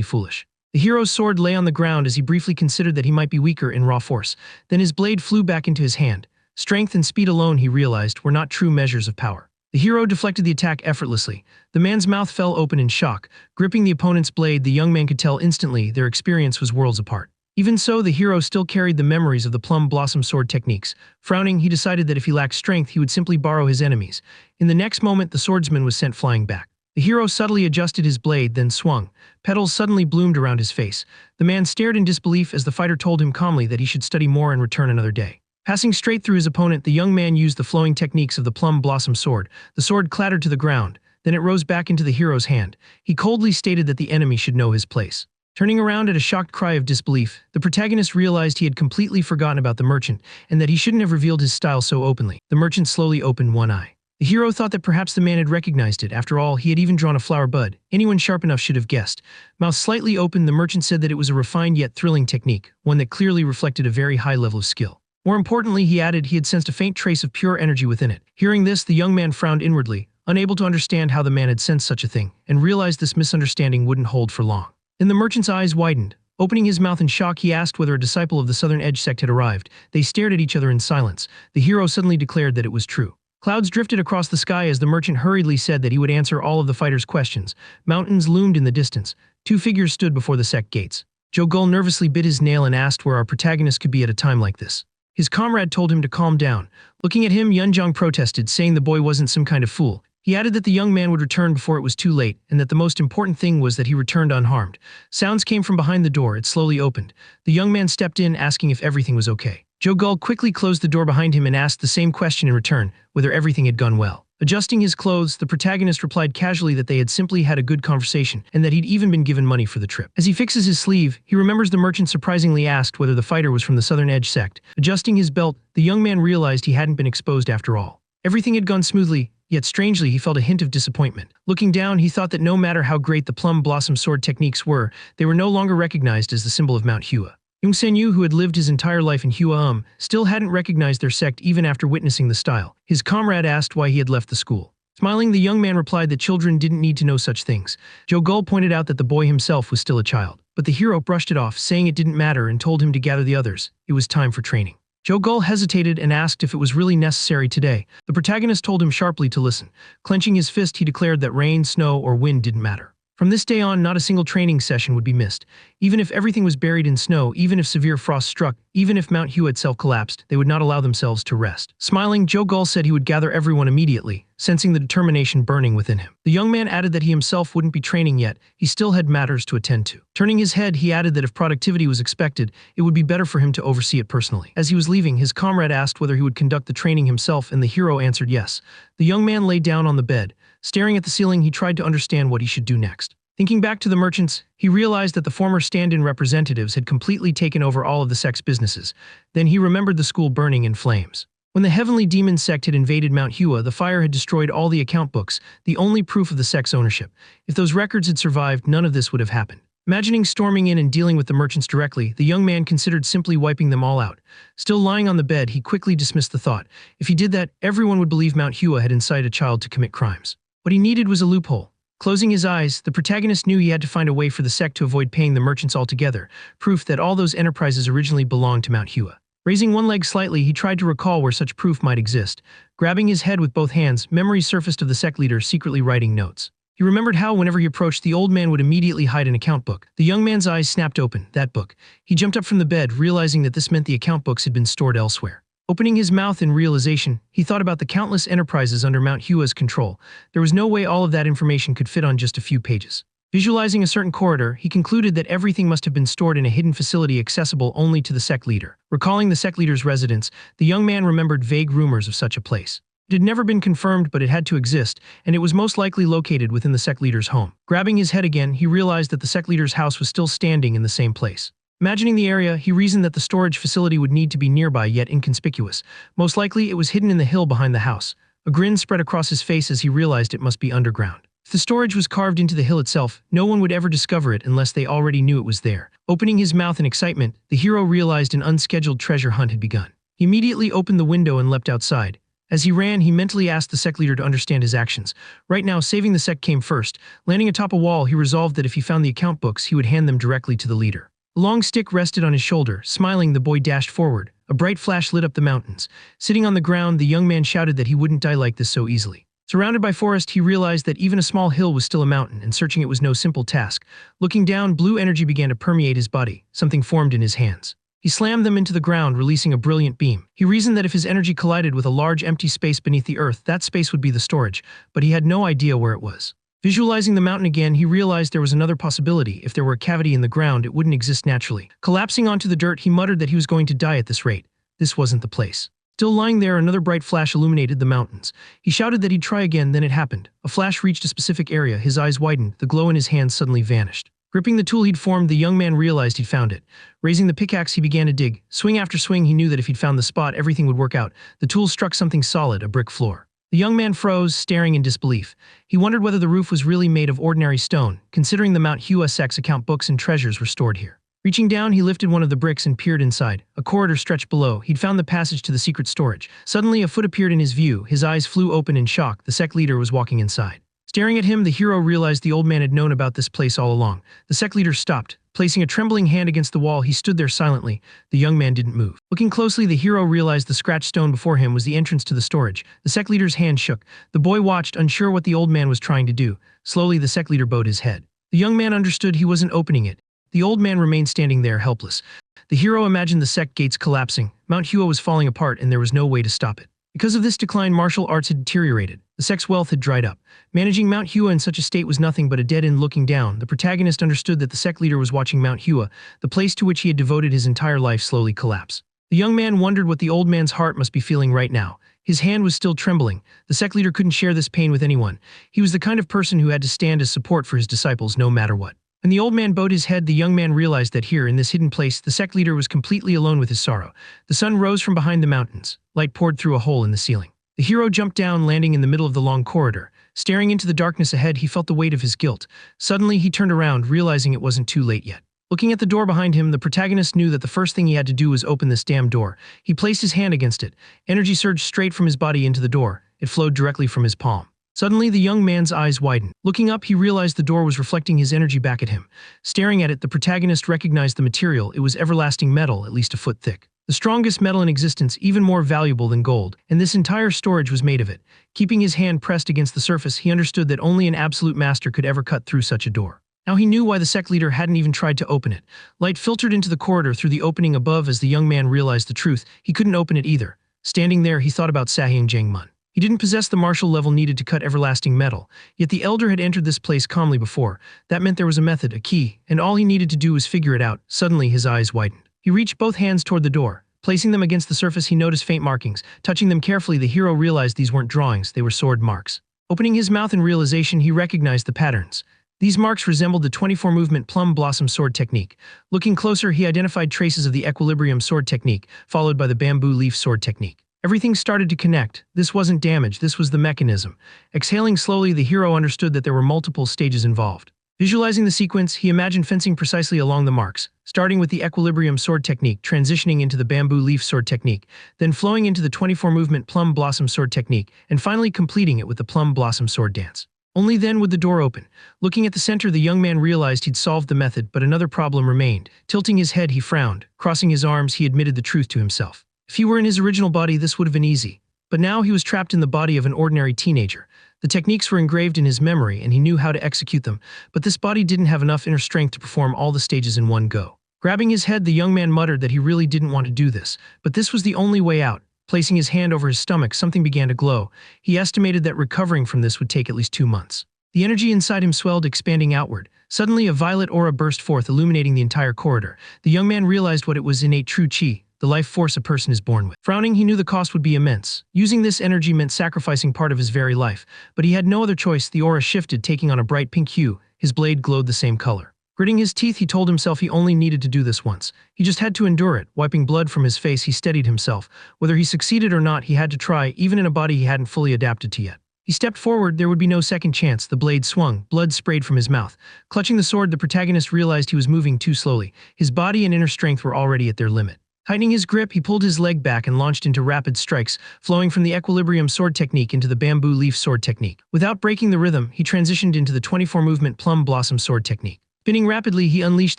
foolish. The hero's sword lay on the ground as he briefly considered that he might be weaker in raw force. Then his blade flew back into his hand. Strength and speed alone, he realized, were not true measures of power. The hero deflected the attack effortlessly. The man's mouth fell open in shock. Gripping the opponent's blade, the young man could tell instantly their experience was worlds apart. Even so, the hero still carried the memories of the plum blossom sword techniques. Frowning, he decided that if he lacked strength, he would simply borrow his enemies. In the next moment, the swordsman was sent flying back. The hero subtly adjusted his blade, then swung. Petals suddenly bloomed around his face. The man stared in disbelief as the fighter told him calmly that he should study more and return another day. Passing straight through his opponent, the young man used the flowing techniques of the plum blossom sword. The sword clattered to the ground. Then it rose back into the hero's hand. He coldly stated that the enemy should know his place. Turning around at a shocked cry of disbelief, the protagonist realized he had completely forgotten about the merchant and that he shouldn't have revealed his style so openly. The merchant slowly opened one eye. The hero thought that perhaps the man had recognized it. After all, he had even drawn a flower bud. Anyone sharp enough should have guessed. Mouth slightly open, the merchant said that it was a refined yet thrilling technique, one that clearly reflected a very high level of skill. More importantly, he added, he had sensed a faint trace of pure energy within it. Hearing this, the young man frowned inwardly, unable to understand how the man had sensed such a thing, and realized this misunderstanding wouldn't hold for long. Then the merchant's eyes widened. Opening his mouth in shock, he asked whether a disciple of the Southern Edge sect had arrived. They stared at each other in silence. The hero suddenly declared that it was true. Clouds drifted across the sky as the merchant hurriedly said that he would answer all of the fighters' questions. Mountains loomed in the distance. Two figures stood before the sect gates. Joe Gull nervously bit his nail and asked where our protagonist could be at a time like this. His comrade told him to calm down. Looking at him, Yunjong protested, saying the boy wasn't some kind of fool. He added that the young man would return before it was too late, and that the most important thing was that he returned unharmed. Sounds came from behind the door. It slowly opened. The young man stepped in, asking if everything was okay. Joe Gull quickly closed the door behind him and asked the same question in return, whether everything had gone well. Adjusting his clothes, the protagonist replied casually that they had simply had a good conversation, and that he'd even been given money for the trip. As he fixes his sleeve, he remembers the merchant surprisingly asked whether the fighter was from the Southern Edge sect. Adjusting his belt, the young man realized he hadn't been exposed after all. Everything had gone smoothly, yet strangely he felt a hint of disappointment. Looking down, he thought that no matter how great the plum blossom sword techniques were, they were no longer recognized as the symbol of Mount Hua. Yung Senyu, who had lived his entire life in Hua, still hadn't recognized their sect even after witnessing the style. His comrade asked why he had left the school. Smiling, the young man replied that children didn't need to know such things. Joe Gull pointed out that the boy himself was still a child. But the hero brushed it off, saying it didn't matter, and told him to gather the others. It was time for training. Joe Gull hesitated and asked if it was really necessary today. The protagonist told him sharply to listen. Clenching his fist, he declared that rain, snow, or wind didn't matter. From this day on, not a single training session would be missed. Even if everything was buried in snow, even if severe frost struck, even if Mount Hua itself collapsed, they would not allow themselves to rest. Smiling, Joe Gull said he would gather everyone immediately, sensing the determination burning within him. The young man added that he himself wouldn't be training yet, he still had matters to attend to. Turning his head, he added that if productivity was expected, it would be better for him to oversee it personally. As he was leaving, his comrade asked whether he would conduct the training himself, and the hero answered yes. The young man lay down on the bed. Staring at the ceiling, he tried to understand what he should do next. Thinking back to the merchants, he realized that the former stand-in representatives had completely taken over all of the sect's businesses. Then he remembered the school burning in flames. When the Heavenly Demon sect had invaded Mount Hua, the fire had destroyed all the account books, the only proof of the sect's ownership. If those records had survived, none of this would have happened. Imagining storming in and dealing with the merchants directly, the young man considered simply wiping them all out. Still lying on the bed, he quickly dismissed the thought. If he did that, everyone would believe Mount Hua had incited a child to commit crimes. What he needed was a loophole. Closing his eyes, the protagonist knew he had to find a way for the sect to avoid paying the merchants altogether, proof that all those enterprises originally belonged to Mount Hua. Raising one leg slightly, he tried to recall where such proof might exist. Grabbing his head with both hands, memories surfaced of the sect leader secretly writing notes. He remembered how, whenever he approached, the old man would immediately hide an account book. The young man's eyes snapped open. That book. He jumped up from the bed, realizing that this meant the account books had been stored elsewhere. Opening his mouth in realization, he thought about the countless enterprises under Mount Hua's control. There was no way all of that information could fit on just a few pages. Visualizing a certain corridor, he concluded that everything must have been stored in a hidden facility accessible only to the sect leader. Recalling the sect leader's residence, the young man remembered vague rumors of such a place. It had never been confirmed, but it had to exist, and it was most likely located within the sect leader's home. Grabbing his head again, he realized that the sect leader's house was still standing in the same place. Imagining the area, he reasoned that the storage facility would need to be nearby yet inconspicuous. Most likely, it was hidden in the hill behind the house. A grin spread across his face as he realized it must be underground. If the storage was carved into the hill itself, no one would ever discover it unless they already knew it was there. Opening his mouth in excitement, the hero realized an unscheduled treasure hunt had begun. He immediately opened the window and leapt outside. As he ran, he mentally asked the sect leader to understand his actions. Right now, saving the sect came first. Landing atop a wall, he resolved that if he found the account books, he would hand them directly to the leader. A long stick rested on his shoulder. Smiling, the boy dashed forward. A bright flash lit up the mountains. Sitting on the ground, the young man shouted that he wouldn't die like this so easily. Surrounded by forest, he realized that even a small hill was still a mountain, and searching it was no simple task. Looking down, blue energy began to permeate his body. Something formed in his hands. He slammed them into the ground, releasing a brilliant beam. He reasoned that if his energy collided with a large empty space beneath the earth, that space would be the storage, but he had no idea where it was. Visualizing the mountain again, he realized there was another possibility. If there were a cavity in the ground, it wouldn't exist naturally. Collapsing onto the dirt, he muttered that he was going to die at this rate. This wasn't the place. Still lying there, another bright flash illuminated the mountains. He shouted that he'd try again, then it happened. A flash reached a specific area, his eyes widened, the glow in his hands suddenly vanished. Gripping the tool he'd formed, the young man realized he'd found it. Raising the pickaxe, he began to dig. Swing after swing, he knew that if he'd found the spot, everything would work out. The tool struck something solid, a brick floor. The young man froze, staring in disbelief. He wondered whether the roof was really made of ordinary stone, considering the Manhwa sect's account books and treasures were stored here. Reaching down, he lifted one of the bricks and peered inside. A corridor stretched below. He'd found the passage to the secret storage. Suddenly, a foot appeared in his view. His eyes flew open in shock. The sect leader was walking inside. Staring at him, the hero realized the old man had known about this place all along. The sect leader stopped. Placing a trembling hand against the wall, he stood there silently. The young man didn't move. Looking closely, the hero realized the scratched stone before him was the entrance to the storage. The sect leader's hand shook. The boy watched, unsure what the old man was trying to do. Slowly, the sect leader bowed his head. The young man understood he wasn't opening it. The old man remained standing there, helpless. The hero imagined the sect gates collapsing. Manhwa was falling apart, and there was no way to stop it. Because of this decline, martial arts had deteriorated. The sect's wealth had dried up. Managing Manhwa in such a state was nothing but a dead end. Looking down, the protagonist understood that the sect leader was watching Manhwa, the place to which he had devoted his entire life, slowly collapse. The young man wondered what the old man's heart must be feeling right now. His hand was still trembling. The sect leader couldn't share this pain with anyone. He was the kind of person who had to stand as support for his disciples no matter what. When the old man bowed his head, the young man realized that here, in this hidden place, the sect leader was completely alone with his sorrow. The sun rose from behind the mountains. Light poured through a hole in the ceiling. The hero jumped down, landing in the middle of the long corridor. Staring into the darkness ahead, he felt the weight of his guilt. Suddenly, he turned around, realizing it wasn't too late yet. Looking at the door behind him, the protagonist knew that the first thing he had to do was open this damn door. He placed his hand against it. Energy surged straight from his body into the door. It flowed directly from his palm. Suddenly, the young man's eyes widened. Looking up, he realized the door was reflecting his energy back at him. Staring at it, the protagonist recognized the material. It was everlasting metal, at least a foot thick. The strongest metal in existence, even more valuable than gold, and this entire storage was made of it. Keeping his hand pressed against the surface, he understood that only an absolute master could ever cut through such a door. Now he knew why the sect leader hadn't even tried to open it. Light filtered into the corridor through the opening above. As the young man realized the truth, he couldn't open it either. Standing there, he thought about Sahyang Jangmun. He didn't possess the martial level needed to cut everlasting metal, yet the elder had entered this place calmly before. That meant there was a method, a key, and all he needed to do was figure it out. Suddenly, his eyes widened. He reached both hands toward the door. Placing them against the surface, he noticed faint markings. Touching them carefully, the hero realized these weren't drawings, they were sword marks. Opening his mouth in realization, he recognized the patterns. These marks resembled the 24-movement plum blossom sword technique. Looking closer, he identified traces of the equilibrium sword technique, followed by the bamboo leaf sword technique. Everything started to connect. This wasn't damage, this was the mechanism. Exhaling slowly, the hero understood that there were multiple stages involved. Visualizing the sequence, he imagined fencing precisely along the marks, starting with the equilibrium sword technique, transitioning into the bamboo leaf sword technique, then flowing into the 24-movement plum blossom sword technique, and finally completing it with the plum blossom sword dance. Only then would the door open. Looking at the center, the young man realized he'd solved the method, but another problem remained. Tilting his head, he frowned. Crossing his arms, he admitted the truth to himself. If he were in his original body, this would have been easy. But now he was trapped in the body of an ordinary teenager. The techniques were engraved in his memory, and he knew how to execute them, but this body didn't have enough inner strength to perform all the stages in one go. Grabbing his head, the young man muttered that he really didn't want to do this, but this was the only way out. Placing his hand over his stomach, something began to glow. He estimated that recovering from this would take at least 2 months. The energy inside him swelled, expanding outward. Suddenly, a violet aura burst forth, illuminating the entire corridor. The young man realized what it was: innate true chi, the life force a person is born with. Frowning, he knew the cost would be immense. Using this energy meant sacrificing part of his very life, but he had no other choice. The aura shifted, taking on a bright pink hue. His blade glowed the same color. Gritting his teeth, he told himself he only needed to do this once. He just had to endure it. Wiping blood from his face, he steadied himself. Whether he succeeded or not, he had to try, even in a body he hadn't fully adapted to yet. He stepped forward. There would be no second chance. The blade swung. Blood sprayed from his mouth. Clutching the sword, the protagonist realized he was moving too slowly. His body and inner strength were already at their limit. Tightening his grip, he pulled his leg back and launched into rapid strikes, flowing from the equilibrium sword technique into the bamboo leaf sword technique. Without breaking the rhythm, he transitioned into the 24-movement plum blossom sword technique. Spinning rapidly, he unleashed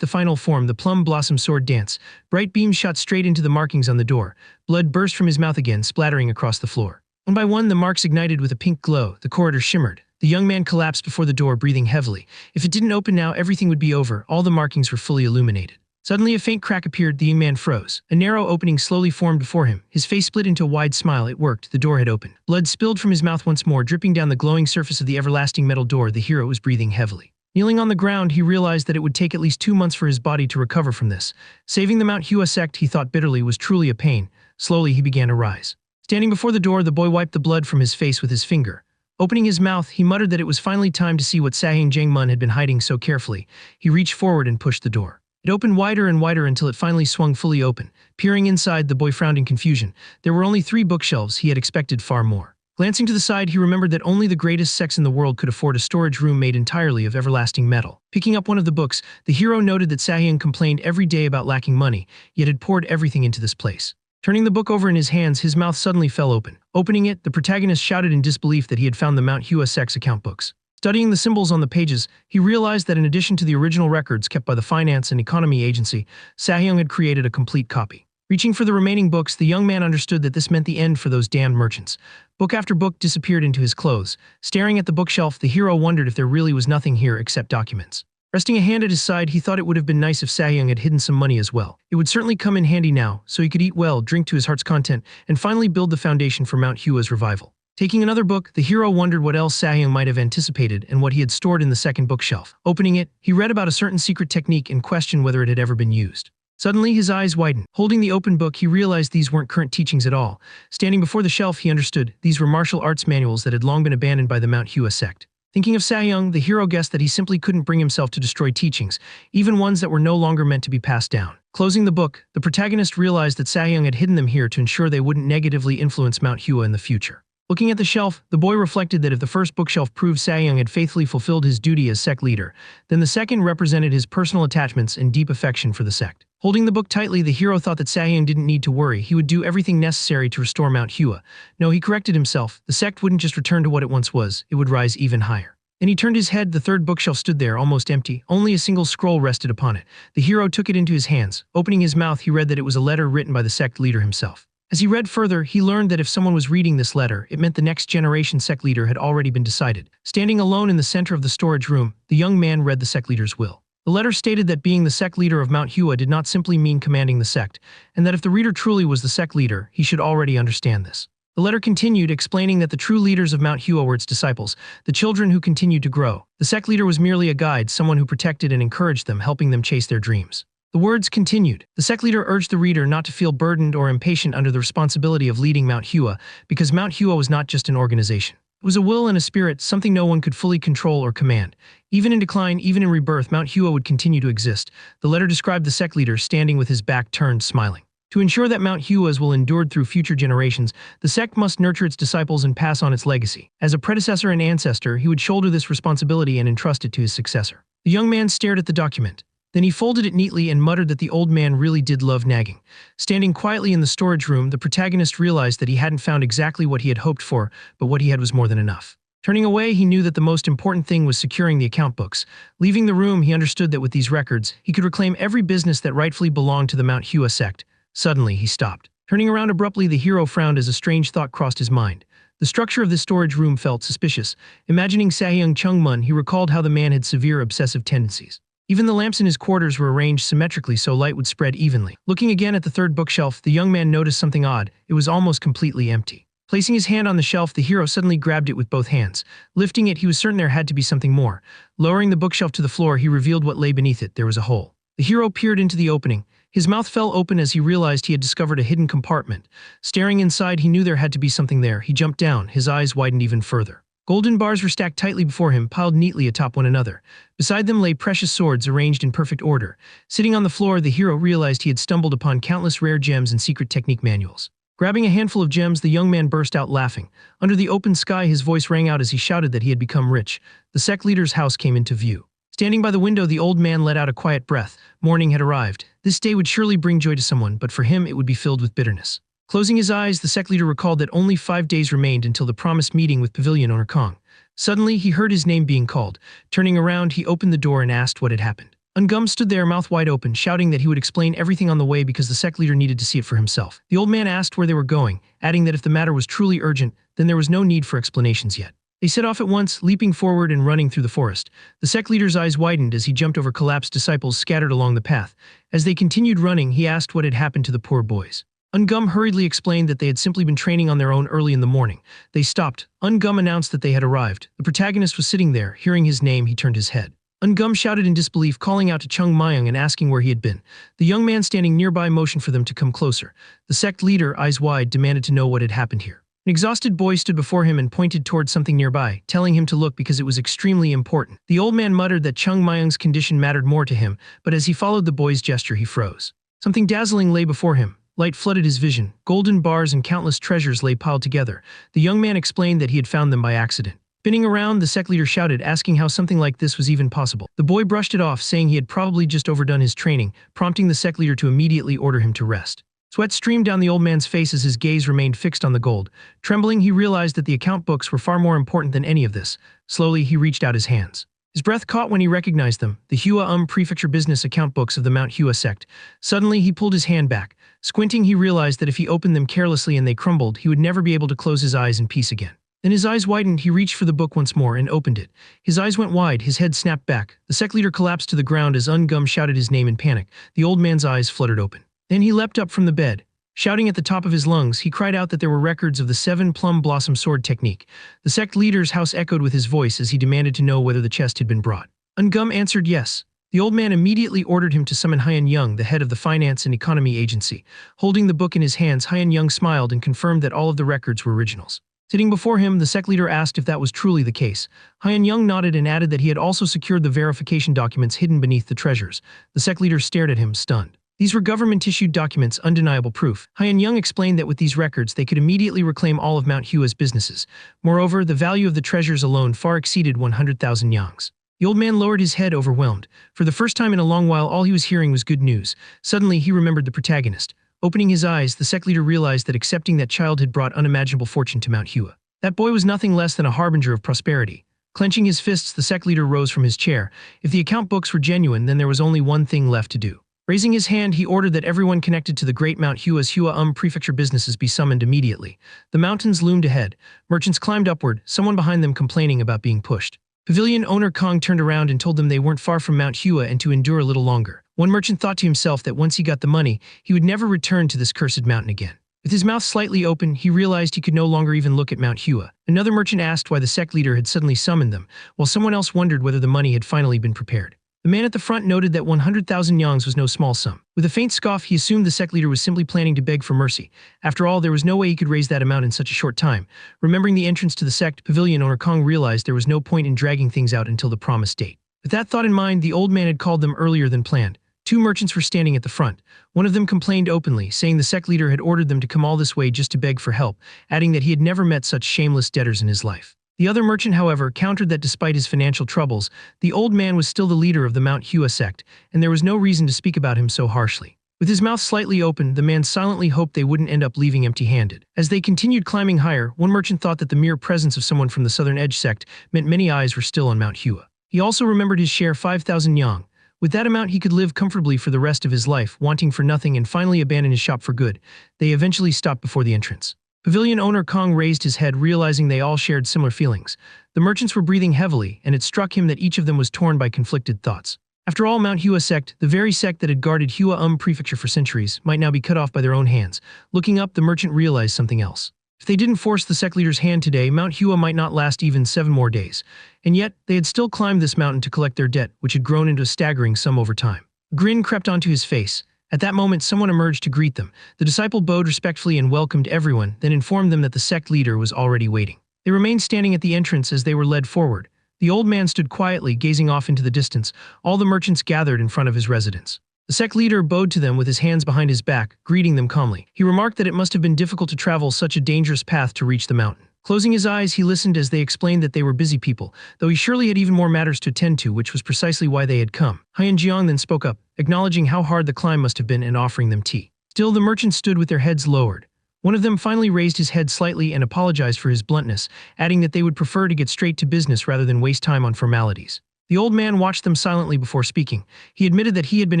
the final form, the plum blossom sword dance. Bright beams shot straight into the markings on the door. Blood burst from his mouth again, splattering across the floor. One by one, the marks ignited with a pink glow. The corridor shimmered. The young man collapsed before the door, breathing heavily. If it didn't open now, everything would be over. All the markings were fully illuminated. Suddenly, a faint crack appeared. The young man froze. A narrow opening slowly formed before him. His face split into a wide smile. It worked. The door had opened. Blood spilled from his mouth once more, dripping down the glowing surface of the everlasting metal door. The hero was breathing heavily. Kneeling on the ground, he realized that it would take at least 2 months for his body to recover from this. Saving the Manhwa sect, he thought bitterly, was truly a pain. Slowly, he began to rise. Standing before the door, the boy wiped the blood from his face with his finger. Opening his mouth, he muttered that it was finally time to see what Sahyeong Jangmun had been hiding so carefully. He reached forward and pushed the door. It opened wider and wider until it finally swung fully open. Peering inside, the boy frowned in confusion. There were only 3 bookshelves. He had expected far more. Glancing to the side, he remembered that only the greatest sects in the world could afford a storage room made entirely of everlasting metal. Picking up one of the books, the hero noted that Sahyeong complained every day about lacking money, yet had poured everything into this place. Turning the book over in his hands, his mouth suddenly fell open. Opening it, the protagonist shouted in disbelief that he had found the Manhwa sect's account books. Studying the symbols on the pages, he realized that in addition to the original records kept by the Finance and Economy Agency, Sahyeong had created a complete copy. Reaching for the remaining books, the young man understood that this meant the end for those damned merchants. Book after book disappeared into his clothes. Staring at the bookshelf, the hero wondered if there really was nothing here except documents. Resting a hand at his side, he thought it would have been nice if Sahyeong had hidden some money as well. It would certainly come in handy now, so he could eat well, drink to his heart's content, and finally build the foundation for Manhwa's revival. Taking another book, the hero wondered what else Sahyeong might have anticipated and what he had stored in the second bookshelf. Opening it, he read about a certain secret technique and questioned whether it had ever been used. Suddenly, his eyes widened. Holding the open book, he realized these weren't current teachings at all. Standing before the shelf, he understood. These were martial arts manuals that had long been abandoned by the Manhwa sect. Thinking of Sahyeong, the hero guessed that he simply couldn't bring himself to destroy teachings, even ones that were no longer meant to be passed down. Closing the book, the protagonist realized that Sahyeong had hidden them here to ensure they wouldn't negatively influence Manhwa in the future. Looking at the shelf, the boy reflected that if the first bookshelf proved Sahyeong had faithfully fulfilled his duty as sect leader, then the second represented his personal attachments and deep affection for the sect. Holding the book tightly, the hero thought that Sahyeong didn't need to worry. He would do everything necessary to restore Manhwa. No, he corrected himself. The sect wouldn't just return to what it once was, it would rise even higher. Then he turned his head. The third bookshelf stood there, almost empty. Only a single scroll rested upon it. The hero took it into his hands. Opening his mouth, he read that it was a letter written by the sect leader himself. As he read further, he learned that if someone was reading this letter, it meant the next generation sect leader had already been decided. Standing alone in the center of the storage room, the young man read the sect leader's will. The letter stated that being the sect leader of Manhwa did not simply mean commanding the sect, and that if the reader truly was the sect leader, he should already understand this. The letter continued, explaining that the true leaders of Manhwa were its disciples, the children who continued to grow. The sect leader was merely a guide, someone who protected and encouraged them, helping them chase their dreams. The words continued. The sect leader urged the reader not to feel burdened or impatient under the responsibility of leading Manhwa, because Manhwa was not just an organization. It was a will and a spirit, something no one could fully control or command. Even in decline, even in rebirth, Manhwa would continue to exist. The letter described the sect leader standing with his back turned, smiling. To ensure that Manhwa's will endured through future generations, the sect must nurture its disciples and pass on its legacy. As a predecessor and ancestor, he would shoulder this responsibility and entrust it to his successor. The young man stared at the document. Then he folded it neatly and muttered that the old man really did love nagging. Standing quietly in the storage room, the protagonist realized that he hadn't found exactly what he had hoped for, but what he had was more than enough. Turning away, he knew that the most important thing was securing the account books. Leaving the room, he understood that with these records, he could reclaim every business that rightfully belonged to the Manhwa sect. Suddenly, he stopped. Turning around abruptly, the hero frowned as a strange thought crossed his mind. The structure of this storage room felt suspicious. Imagining Sahyeong Jangmun, he recalled how the man had severe obsessive tendencies. Even the lamps in his quarters were arranged symmetrically so light would spread evenly. Looking again at the third bookshelf, the young man noticed something odd. It was almost completely empty. Placing his hand on the shelf, the hero suddenly grabbed it with both hands. Lifting it, he was certain there had to be something more. Lowering the bookshelf to the floor, he revealed what lay beneath it. There was a hole. The hero peered into the opening. His mouth fell open as he realized he had discovered a hidden compartment. Staring inside, he knew there had to be something there. He jumped down. His eyes widened even further. Golden bars were stacked tightly before him, piled neatly atop one another. Beside them lay precious swords arranged in perfect order. Sitting on the floor, the hero realized he had stumbled upon countless rare gems and secret technique manuals. Grabbing a handful of gems, the young man burst out laughing. Under the open sky, his voice rang out as he shouted that he had become rich. The sect leader's house came into view. Standing by the window, the old man let out a quiet breath. Morning had arrived. This day would surely bring joy to someone, but for him it would be filled with bitterness. Closing his eyes, the sect leader recalled that only 5 days remained until the promised meeting with pavilion owner Kong. Suddenly, he heard his name being called. Turning around, he opened the door and asked what had happened. Ungum stood there, mouth wide open, shouting that he would explain everything on the way because the sect leader needed to see it for himself. The old man asked where they were going, adding that if the matter was truly urgent, then there was no need for explanations yet. They set off at once, leaping forward and running through the forest. The sect leader's eyes widened as he jumped over collapsed disciples scattered along the path. As they continued running, he asked what had happened to the poor boys. Ungum hurriedly explained that they had simply been training on their own early in the morning. They stopped. Ungum announced that they had arrived. The protagonist was sitting there. Hearing his name, he turned his head. Ungum shouted in disbelief, calling out to Chung Mayung and asking where he had been. The young man standing nearby motioned for them to come closer. The sect leader, eyes wide, demanded to know what had happened here. An exhausted boy stood before him and pointed towards something nearby, telling him to look because it was extremely important. The old man muttered that Chung Mayung's condition mattered more to him, but as he followed the boy's gesture, he froze. Something dazzling lay before him. Light flooded his vision. Golden bars and countless treasures lay piled together. The young man explained that he had found them by accident. Spinning around, the sect leader shouted, asking how something like this was even possible. The boy brushed it off, saying he had probably just overdone his training, prompting the sect leader to immediately order him to rest. Sweat streamed down the old man's face as his gaze remained fixed on the gold. Trembling, he realized that the account books were far more important than any of this. Slowly, he reached out his hands. His breath caught when he recognized them, the Hua Prefecture business account books of the Mount Hua sect. Suddenly, he pulled his hand back. Squinting, he realized that if he opened them carelessly and they crumbled, he would never be able to close his eyes in peace again. Then his eyes widened, he reached for the book once more and opened it. His eyes went wide, his head snapped back. The sect leader collapsed to the ground as Ungum shouted his name in panic. The old man's eyes fluttered open. Then he leapt up from the bed. Shouting at the top of his lungs, he cried out that there were records of the 7 plum blossom sword technique. The sect leader's house echoed with his voice as he demanded to know whether the chest had been brought. Ungum answered yes. The old man immediately ordered him to summon Hyan Young, the head of the Finance and Economy Agency. Holding the book in his hands, Hyan Young smiled and confirmed that all of the records were originals. Sitting before him, the sect leader asked if that was truly the case. Hyan Young nodded and added that he had also secured the verification documents hidden beneath the treasures. The sect leader stared at him, stunned. These were government-issued documents, undeniable proof. Hyan Young explained that with these records, they could immediately reclaim all of Mount Hua's businesses. Moreover, the value of the treasures alone far exceeded 100,000 yangs. The old man lowered his head, overwhelmed. For the first time in a long while, all he was hearing was good news. Suddenly, he remembered the protagonist. Opening his eyes, the sect leader realized that accepting that child had brought unimaginable fortune to Mount Hua. That boy was nothing less than a harbinger of prosperity. Clenching his fists, the sect leader rose from his chair. If the account books were genuine, then there was only one thing left to do. Raising his hand, he ordered that everyone connected to the great Mount Hua's Hua Prefecture businesses be summoned immediately. The mountains loomed ahead. Merchants climbed upward, someone behind them complaining about being pushed. Pavilion owner Kong turned around and told them they weren't far from Mount Hua and to endure a little longer. One merchant thought to himself that once he got the money, he would never return to this cursed mountain again. With his mouth slightly open, he realized he could no longer even look at Mount Hua. Another merchant asked why the sect leader had suddenly summoned them, while someone else wondered whether the money had finally been prepared. The man at the front noted that 100,000 yangs was no small sum. With a faint scoff, he assumed the sect leader was simply planning to beg for mercy. After all, there was no way he could raise that amount in such a short time. Remembering the entrance to the sect, pavilion owner Kong realized there was no point in dragging things out until the promised date. With that thought in mind, the old man had called them earlier than planned. 2 merchants were standing at the front. One of them complained openly, saying the sect leader had ordered them to come all this way just to beg for help, adding that he had never met such shameless debtors in his life. The other merchant, however, countered that despite his financial troubles, the old man was still the leader of the Mount Hua sect, and there was no reason to speak about him so harshly. With his mouth slightly open, the man silently hoped they wouldn't end up leaving empty-handed. As they continued climbing higher, one merchant thought that the mere presence of someone from the Southern Edge sect meant many eyes were still on Mount Hua. He also remembered his share 5,000 yang. With that amount, he could live comfortably for the rest of his life, wanting for nothing and finally abandon his shop for good. They eventually stopped before the entrance. Pavilion owner Kong raised his head, realizing they all shared similar feelings. The merchants were breathing heavily, and it struck him that each of them was torn by conflicted thoughts. After all, Mount Hua sect, the very sect that had guarded Hua Prefecture for centuries, might now be cut off by their own hands. Looking up, the merchant realized something else. If they didn't force the sect leader's hand today, Mount Hua might not last even 7 more days. And yet, they had still climbed this mountain to collect their debt, which had grown into a staggering sum over time. A grin crept onto his face. At that moment, someone emerged to greet them. The disciple bowed respectfully and welcomed everyone, then informed them that the sect leader was already waiting. They remained standing at the entrance as they were led forward. The old man stood quietly, gazing off into the distance. All the merchants gathered in front of his residence. The sect leader bowed to them with his hands behind his back, greeting them calmly. He remarked that it must have been difficult to travel such a dangerous path to reach the mountain. Closing his eyes, he listened as they explained that they were busy people, though he surely had even more matters to attend to, which was precisely why they had come. Jiang then spoke up, acknowledging how hard the climb must have been and offering them tea. Still, the merchants stood with their heads lowered. One of them finally raised his head slightly and apologized for his bluntness, adding that they would prefer to get straight to business rather than waste time on formalities. The old man watched them silently before speaking. He admitted that he had been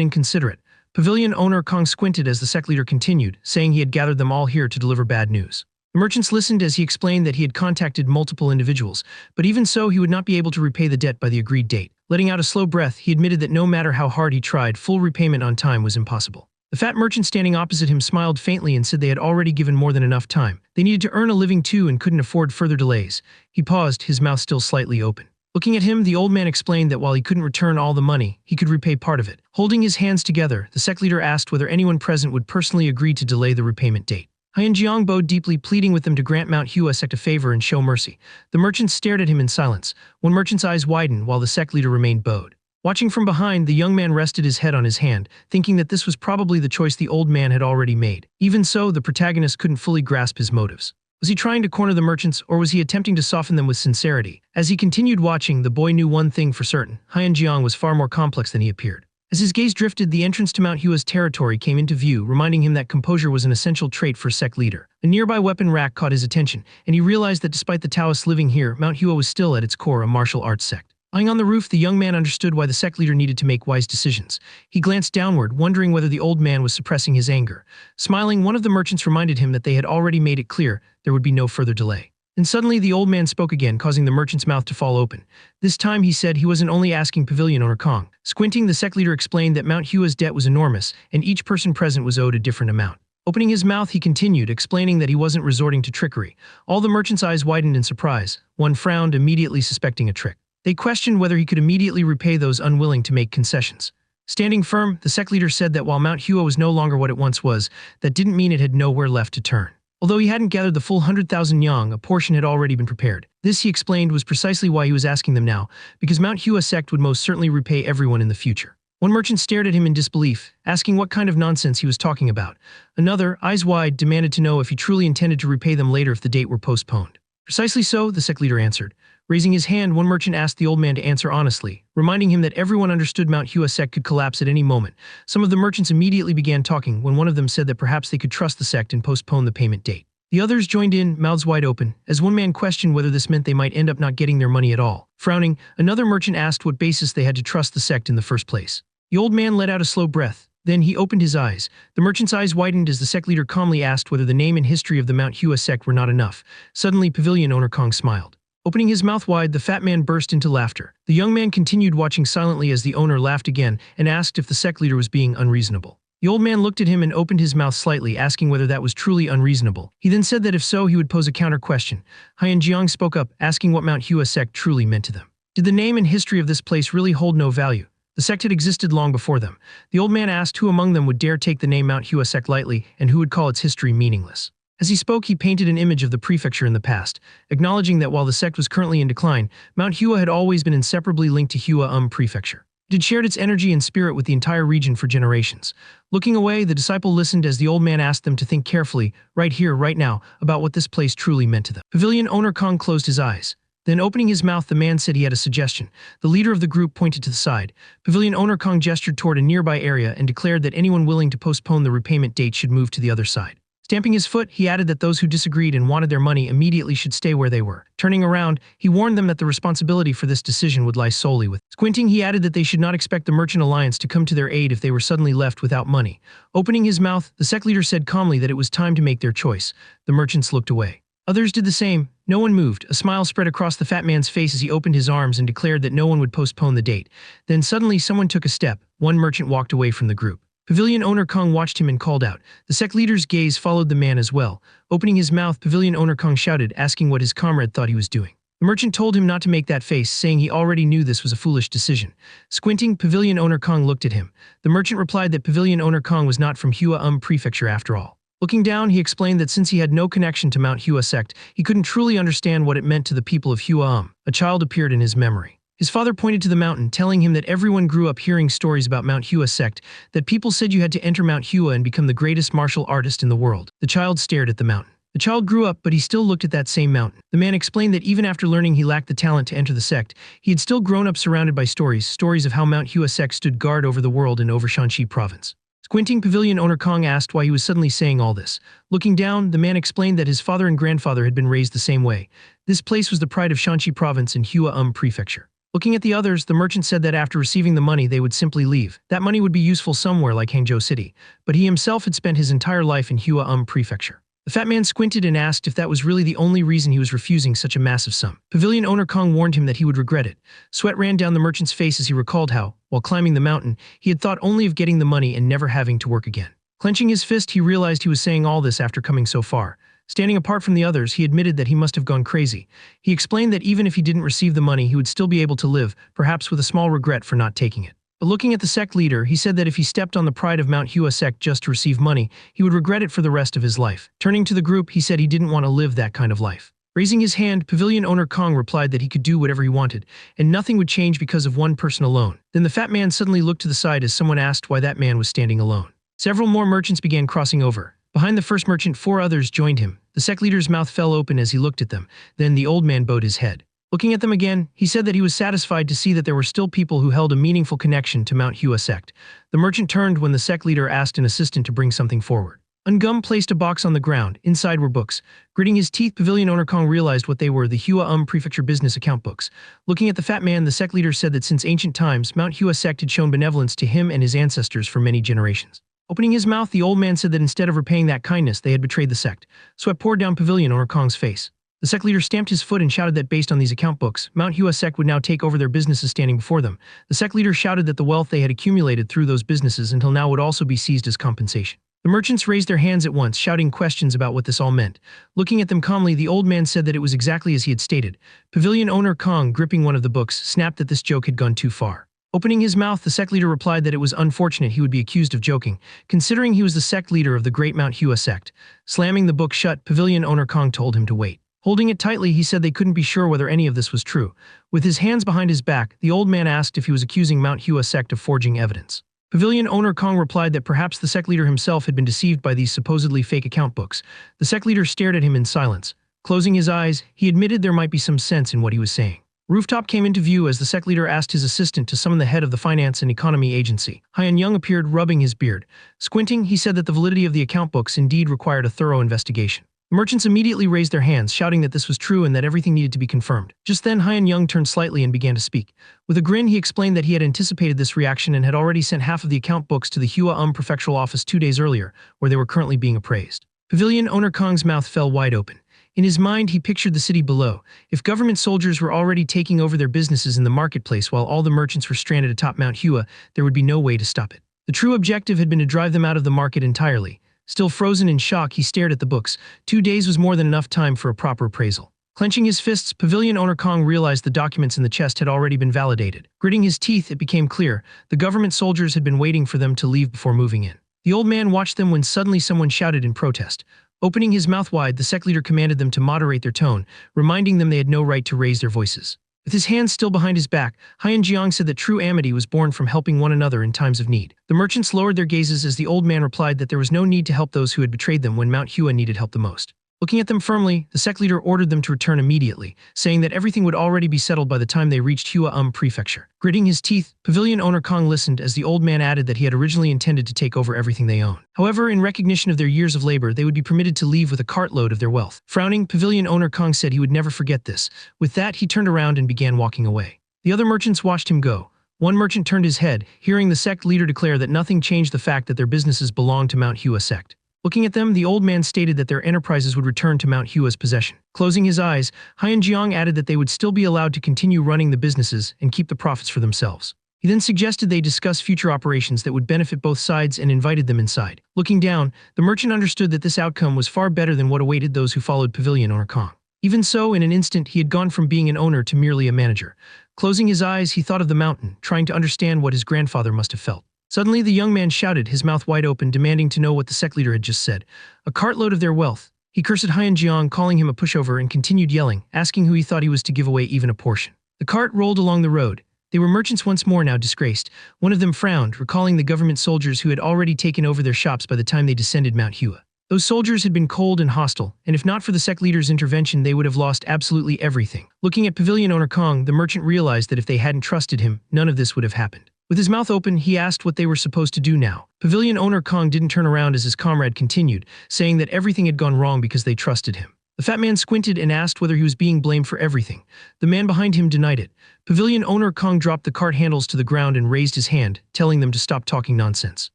inconsiderate. Pavilion owner Kong squinted as the sect leader continued, saying he had gathered them all here to deliver bad news. The merchants listened as he explained that he had contacted multiple individuals, but even so he would not be able to repay the debt by the agreed date. Letting out a slow breath, he admitted that no matter how hard he tried, full repayment on time was impossible. The fat merchant standing opposite him smiled faintly and said they had already given more than enough time. They needed to earn a living too and couldn't afford further delays. He paused, his mouth still slightly open. Looking at him, the old man explained that while he couldn't return all the money, he could repay part of it. Holding his hands together, the sect leader asked whether anyone present would personally agree to delay the repayment date. Jiang bowed deeply, pleading with them to grant Mount Hua sect a favor and show mercy. The merchants stared at him in silence. One merchant's eyes widened while the sect leader remained bowed. Watching from behind, the young man rested his head on his hand, thinking that this was probably the choice the old man had already made. Even so, the protagonist couldn't fully grasp his motives. Was he trying to corner the merchants, or was he attempting to soften them with sincerity? As he continued watching, the boy knew one thing for certain. Jiang was far more complex than he appeared. As his gaze drifted, the entrance to Mount Hua's territory came into view, reminding him that composure was an essential trait for sect leader. A nearby weapon rack caught his attention, and he realized that despite the Taoists living here, Mount Hua was still at its core a martial arts sect. Lying on the roof, the young man understood why the sect leader needed to make wise decisions. He glanced downward, wondering whether the old man was suppressing his anger. Smiling, one of the merchants reminded him that they had already made it clear there would be no further delay. And suddenly, the old man spoke again, causing the merchant's mouth to fall open. This time, he said he wasn't only asking pavilion owner Kong. Squinting, the sect leader explained that Mount Hua's debt was enormous, and each person present was owed a different amount. Opening his mouth, he continued, explaining that he wasn't resorting to trickery. All the merchants' eyes widened in surprise. One frowned, immediately suspecting a trick. They questioned whether he could immediately repay those unwilling to make concessions. Standing firm, the sect leader said that while Mount Hua was no longer what it once was, that didn't mean it had nowhere left to turn. Although he hadn't gathered the full 100,000 yang, a portion had already been prepared. This, he explained, was precisely why he was asking them now, because Mount Hua sect would most certainly repay everyone in the future. One merchant stared at him in disbelief, asking what kind of nonsense he was talking about. Another, eyes wide, demanded to know if he truly intended to repay them later if the date were postponed. Precisely so, the sect leader answered. Raising his hand, one merchant asked the old man to answer honestly, reminding him that everyone understood Mount Hua sect could collapse at any moment. Some of the merchants immediately began talking when one of them said that perhaps they could trust the sect and postpone the payment date. The others joined in, mouths wide open, as one man questioned whether this meant they might end up not getting their money at all. Frowning, another merchant asked what basis they had to trust the sect in the first place. The old man let out a slow breath. Then he opened his eyes. The merchant's eyes widened as the sect leader calmly asked whether the name and history of the Mount Hua sect were not enough. Suddenly, pavilion owner Kong smiled. Opening his mouth wide, the fat man burst into laughter. The young man continued watching silently as the owner laughed again and asked if the sect leader was being unreasonable. The old man looked at him and opened his mouth slightly, asking whether that was truly unreasonable. He then said that if so, he would pose a counter question. Jiang spoke up, asking what Mount Hua sect truly meant to them. Did the name and history of this place really hold no value? The sect had existed long before them. The old man asked who among them would dare take the name Mount Hua sect lightly and who would call its history meaningless. As he spoke, he painted an image of the prefecture in the past, acknowledging that while the sect was currently in decline, Mount Hua had always been inseparably linked to Hua Prefecture. It had shared its energy and spirit with the entire region for generations. Looking away, the disciple listened as the old man asked them to think carefully, right here, right now, about what this place truly meant to them. Pavilion owner Kong closed his eyes. Then opening his mouth, the man said he had a suggestion. The leader of the group pointed to the side. Pavilion owner Kong gestured toward a nearby area and declared that anyone willing to postpone the repayment date should move to the other side. Stamping his foot, he added that those who disagreed and wanted their money immediately should stay where they were. Turning around, he warned them that the responsibility for this decision would lie solely with. Squinting, he added that they should not expect the Merchant Alliance to come to their aid if they were suddenly left without money. Opening his mouth, the sect leader said calmly that it was time to make their choice. The merchants looked away. Others did the same. No one moved. A smile spread across the fat man's face as he opened his arms and declared that no one would postpone the date. Then suddenly someone took a step. One merchant walked away from the group. Pavilion owner Kong watched him and called out. The sect leader's gaze followed the man as well. Opening his mouth, Pavilion owner Kong shouted, asking what his comrade thought he was doing. The merchant told him not to make that face, saying he already knew this was a foolish decision. Squinting, Pavilion owner Kong looked at him. The merchant replied that Pavilion owner Kong was not from Hua Prefecture after all. Looking down, he explained that since he had no connection to Mount Hua sect, he couldn't truly understand what it meant to the people of Hua. A child appeared in his memory. His father pointed to the mountain, telling him that everyone grew up hearing stories about Mount Hua sect, that people said you had to enter Mount Hua and become the greatest martial artist in the world. The child stared at the mountain. The child grew up, but he still looked at that same mountain. The man explained that even after learning he lacked the talent to enter the sect, he had still grown up surrounded by stories of how Mount Hua sect stood guard over the world and over Shanxi province. Squinting, Pavilion owner Kong asked why he was suddenly saying all this. Looking down, the man explained that his father and grandfather had been raised the same way. This place was the pride of Shanxi province and Hua Prefecture. Looking at the others, the merchant said that after receiving the money they would simply leave. That money would be useful somewhere like Hangzhou City, but he himself had spent his entire life in Hua Prefecture. The fat man squinted and asked if that was really the only reason he was refusing such a massive sum. Pavilion owner Kong warned him that he would regret it. Sweat ran down the merchant's face as he recalled how, while climbing the mountain, he had thought only of getting the money and never having to work again. Clenching his fist, he realized he was saying all this after coming so far. Standing apart from the others, he admitted that he must have gone crazy. He explained that even if he didn't receive the money, he would still be able to live, perhaps with a small regret for not taking it. But looking at the sect leader, he said that if he stepped on the pride of Mount Hua sect just to receive money, he would regret it for the rest of his life. Turning to the group, he said he didn't want to live that kind of life. Raising his hand, Pavilion owner Kong replied that he could do whatever he wanted, and nothing would change because of one person alone. Then the fat man suddenly looked to the side as someone asked why that man was standing alone. Several more merchants began crossing over. Behind the first merchant, 4 others joined him. The sect leader's mouth fell open as he looked at them. Then the old man bowed his head. Looking at them again, he said that he was satisfied to see that there were still people who held a meaningful connection to Mount Hua sect. The merchant turned when the sect leader asked an assistant to bring something forward. Ungum placed a box on the ground. Inside were books. Gritting his teeth, Pavilion owner Kong realized what they were, the Hua Prefecture business account books. Looking at the fat man, the sect leader said that since ancient times, Mount Hua sect had shown benevolence to him and his ancestors for many generations. Opening his mouth, the old man said that instead of repaying that kindness, they had betrayed the sect. Sweat poured down Pavilion owner Kong's face. The sect leader stamped his foot and shouted that based on these account books, Mount Hua sect would now take over their businesses standing before them. The sect leader shouted that the wealth they had accumulated through those businesses until now would also be seized as compensation. The merchants raised their hands at once, shouting questions about what this all meant. Looking at them calmly, the old man said that it was exactly as he had stated. Pavilion owner Kong, gripping one of the books, snapped that this joke had gone too far. Opening his mouth, the sect leader replied that it was unfortunate he would be accused of joking, considering he was the sect leader of the great Mount Hua sect. Slamming the book shut, Pavilion owner Kong told him to wait. Holding it tightly, he said they couldn't be sure whether any of this was true. With his hands behind his back, the old man asked if he was accusing Mount Hua sect of forging evidence. Pavilion owner Kong replied that perhaps the sect leader himself had been deceived by these supposedly fake account books. The sect leader stared at him in silence. Closing his eyes, he admitted there might be some sense in what he was saying. Rooftop came into view as the sect leader asked his assistant to summon the head of the Finance and Economy Agency. Hyan Young appeared, rubbing his beard. Squinting, he said that the validity of the account books indeed required a thorough investigation. The merchants immediately raised their hands, shouting that this was true and that everything needed to be confirmed. Just then, Hyan Young turned slightly and began to speak. With a grin, he explained that he had anticipated this reaction and had already sent half of the account books to the Hua Prefectural Office 2 days earlier, where they were currently being appraised. Pavilion owner Kong's mouth fell wide open. In his mind, he pictured the city below. If government soldiers were already taking over their businesses in the marketplace while all the merchants were stranded atop Mount Hua, there would be no way to stop it. The true objective had been to drive them out of the market entirely. Still frozen in shock, he stared at the books. 2 days was more than enough time for a proper appraisal. Clenching his fists, Pavilion owner Kong realized the documents in the chest had already been validated. Gritting his teeth, it became clear. The government soldiers had been waiting for them to leave before moving in. The old man watched them when suddenly someone shouted in protest. Opening his mouth wide, the sect leader commanded them to moderate their tone, reminding them they had no right to raise their voices. With his hands still behind his back, Hyan Jiang said that true amity was born from helping one another in times of need. The merchants lowered their gazes as the old man replied that there was no need to help those who had betrayed them when Mount Hua needed help the most. Looking at them firmly, the sect leader ordered them to return immediately, saying that everything would already be settled by the time they reached Hua Prefecture. Gritting his teeth, Pavilion owner Kong listened as the old man added that he had originally intended to take over everything they own. However, in recognition of their years of labor, they would be permitted to leave with a cartload of their wealth. Frowning, Pavilion owner Kong said he would never forget this. With that, he turned around and began walking away. The other merchants watched him go. One merchant turned his head, hearing the sect leader declare that nothing changed the fact that their businesses belonged to Mount Hua sect. Looking at them, the old man stated that their enterprises would return to Mount Hua's possession. Closing his eyes, Hyan Jiang added that they would still be allowed to continue running the businesses and keep the profits for themselves. He then suggested they discuss future operations that would benefit both sides and invited them inside. Looking down, the merchant understood that this outcome was far better than what awaited those who followed pavilion owner Kong. Even so, in an instant, he had gone from being an owner to merely a manager. Closing his eyes, he thought of the mountain, trying to understand what his grandfather must have felt. Suddenly, the young man shouted, his mouth wide open, demanding to know what the sect leader had just said. A cartload of their wealth. He cursed Haiyan Jiang, calling him a pushover, and continued yelling, asking who he thought he was to give away even a portion. The cart rolled along the road. They were merchants once more, now disgraced. One of them frowned, recalling the government soldiers who had already taken over their shops by the time they descended Mount Hua. Those soldiers had been cold and hostile, and if not for the sect leader's intervention, they would have lost absolutely everything. Looking at pavilion owner Kong, the merchant realized that if they hadn't trusted him, none of this would have happened. With his mouth open, he asked what they were supposed to do now. Pavilion owner Kong didn't turn around as his comrade continued, saying that everything had gone wrong because they trusted him. The fat man squinted and asked whether he was being blamed for everything. The man behind him denied it. Pavilion owner Kong dropped the cart handles to the ground and raised his hand, telling them to stop talking nonsense.